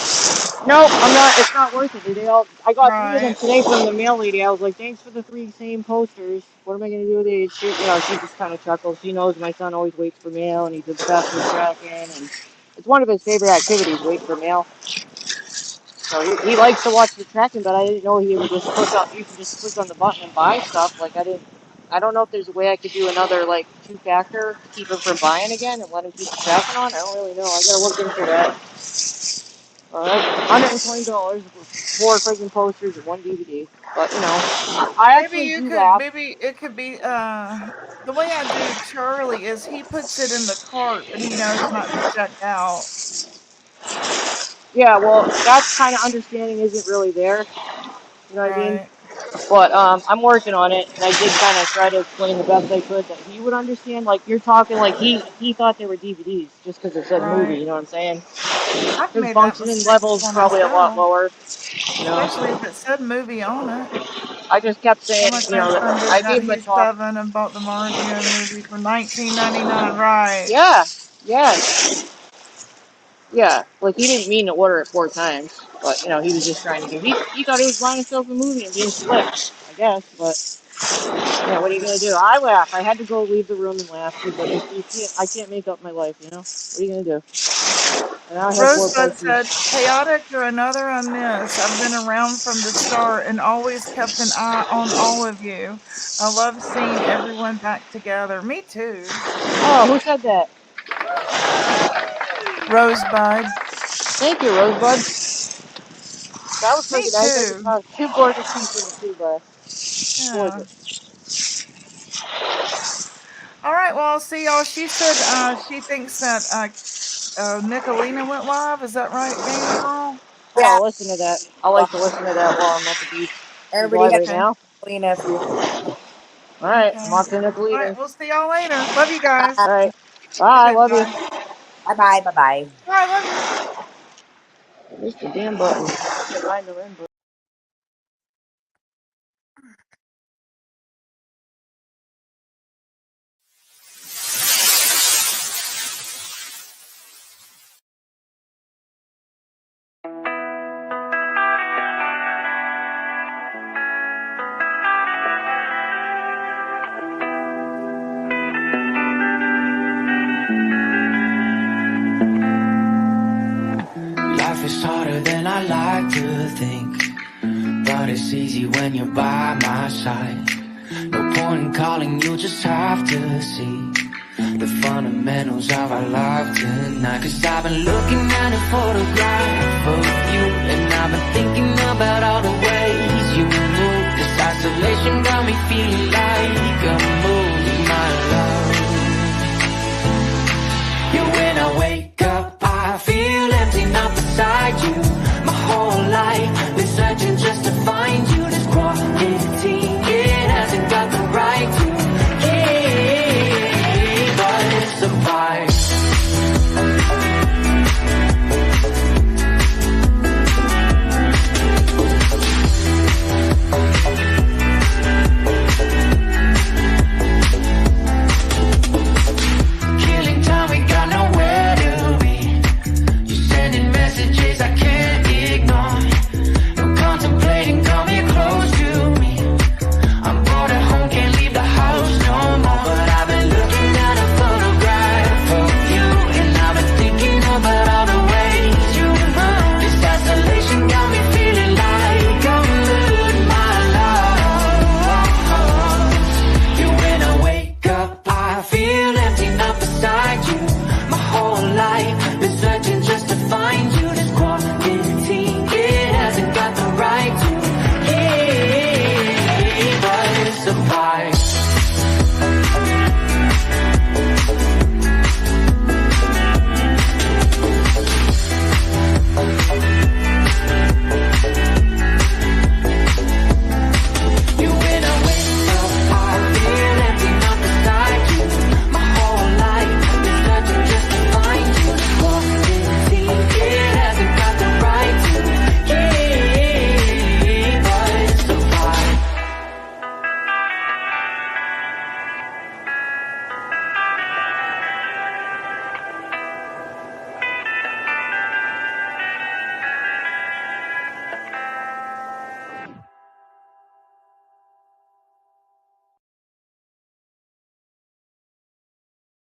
No, I'm not. It's not worth it. I got 3 of them right, today from the mail lady. I was like, thanks for the 3 same posters. What am I gonna do with these? She just kind of chuckles. She knows my son always waits for mail, and he's obsessed with tracking, and it's one of his favorite activities, wait for mail. So he likes to watch the tracking, but I didn't know he would just you can just click on the button and buy stuff. I don't know if there's a way I could do another, like, 2-factor, keep him from buying again and let him keep the tracking on. I don't really know. I gotta look into that. That's $120 for 4 freaking posters and 1 DVD. But, I maybe actually do laugh. maybe it could be. The way I do Charlie is he puts it in the cart, but he knows not to check out. Yeah, well, that kind of understanding isn't really there. You know what I mean? Right, But I'm working on it, and I did kind of try to explain the best I could that he would understand. Like, you're talking like he thought they were DVDs just because it said movie. right. You know what I'm saying? I've His made that functioning mistake level's before probably a lot myself, lower. especially if it said movie on it. I just kept saying, My grandson did I that. gave him a He's talk. 7 and bought the Mario movie for 19.99. Right, Yeah, yeah, yeah. Like, he didn't mean to order it 4 times, but he was just trying to get. He thought he was buying himself a movie and being slick, I guess. But yeah, what are you gonna do? I laugh. I had to go leave the room and laugh because you can't. I can't make up my life. What are you gonna do? And I have 4 Rosebud said, posters. chaotic or another amiss. I've been around from the start and always kept an eye on all of you. I love seeing everyone back together. Me too. Oh, who said that? Rosebud. Thank you, Rosebud. That was Me pretty nice. I just too. saw 2 gorgeous pieces in the 2 glass. Yeah. Gorgeous. All right. Well, I'll see y'all. She said she thinks that Nicolina went live. Is that right, Gamer Girl? Yeah, Yeah. I'll listen to that. I like to listen to that while I'm at the beach. She's Everybody live has right Okay. now. Lena if you All right, I'm Okay. off to All right. Nicolita's. We'll see y'all later. Love you guys. All right, bye. Okay. Love you. Bye. bye bye bye bye. Bye. Love you. Where's the damn button? Find the red button. Life is harder than I like to think, but it's easy when you're by my side. No point in calling, you just have to see the fundamentals of our life tonight. Cause I've been looking at a photograph of you, and I've been thinking about all the ways you move. This isolation got me feeling like a move.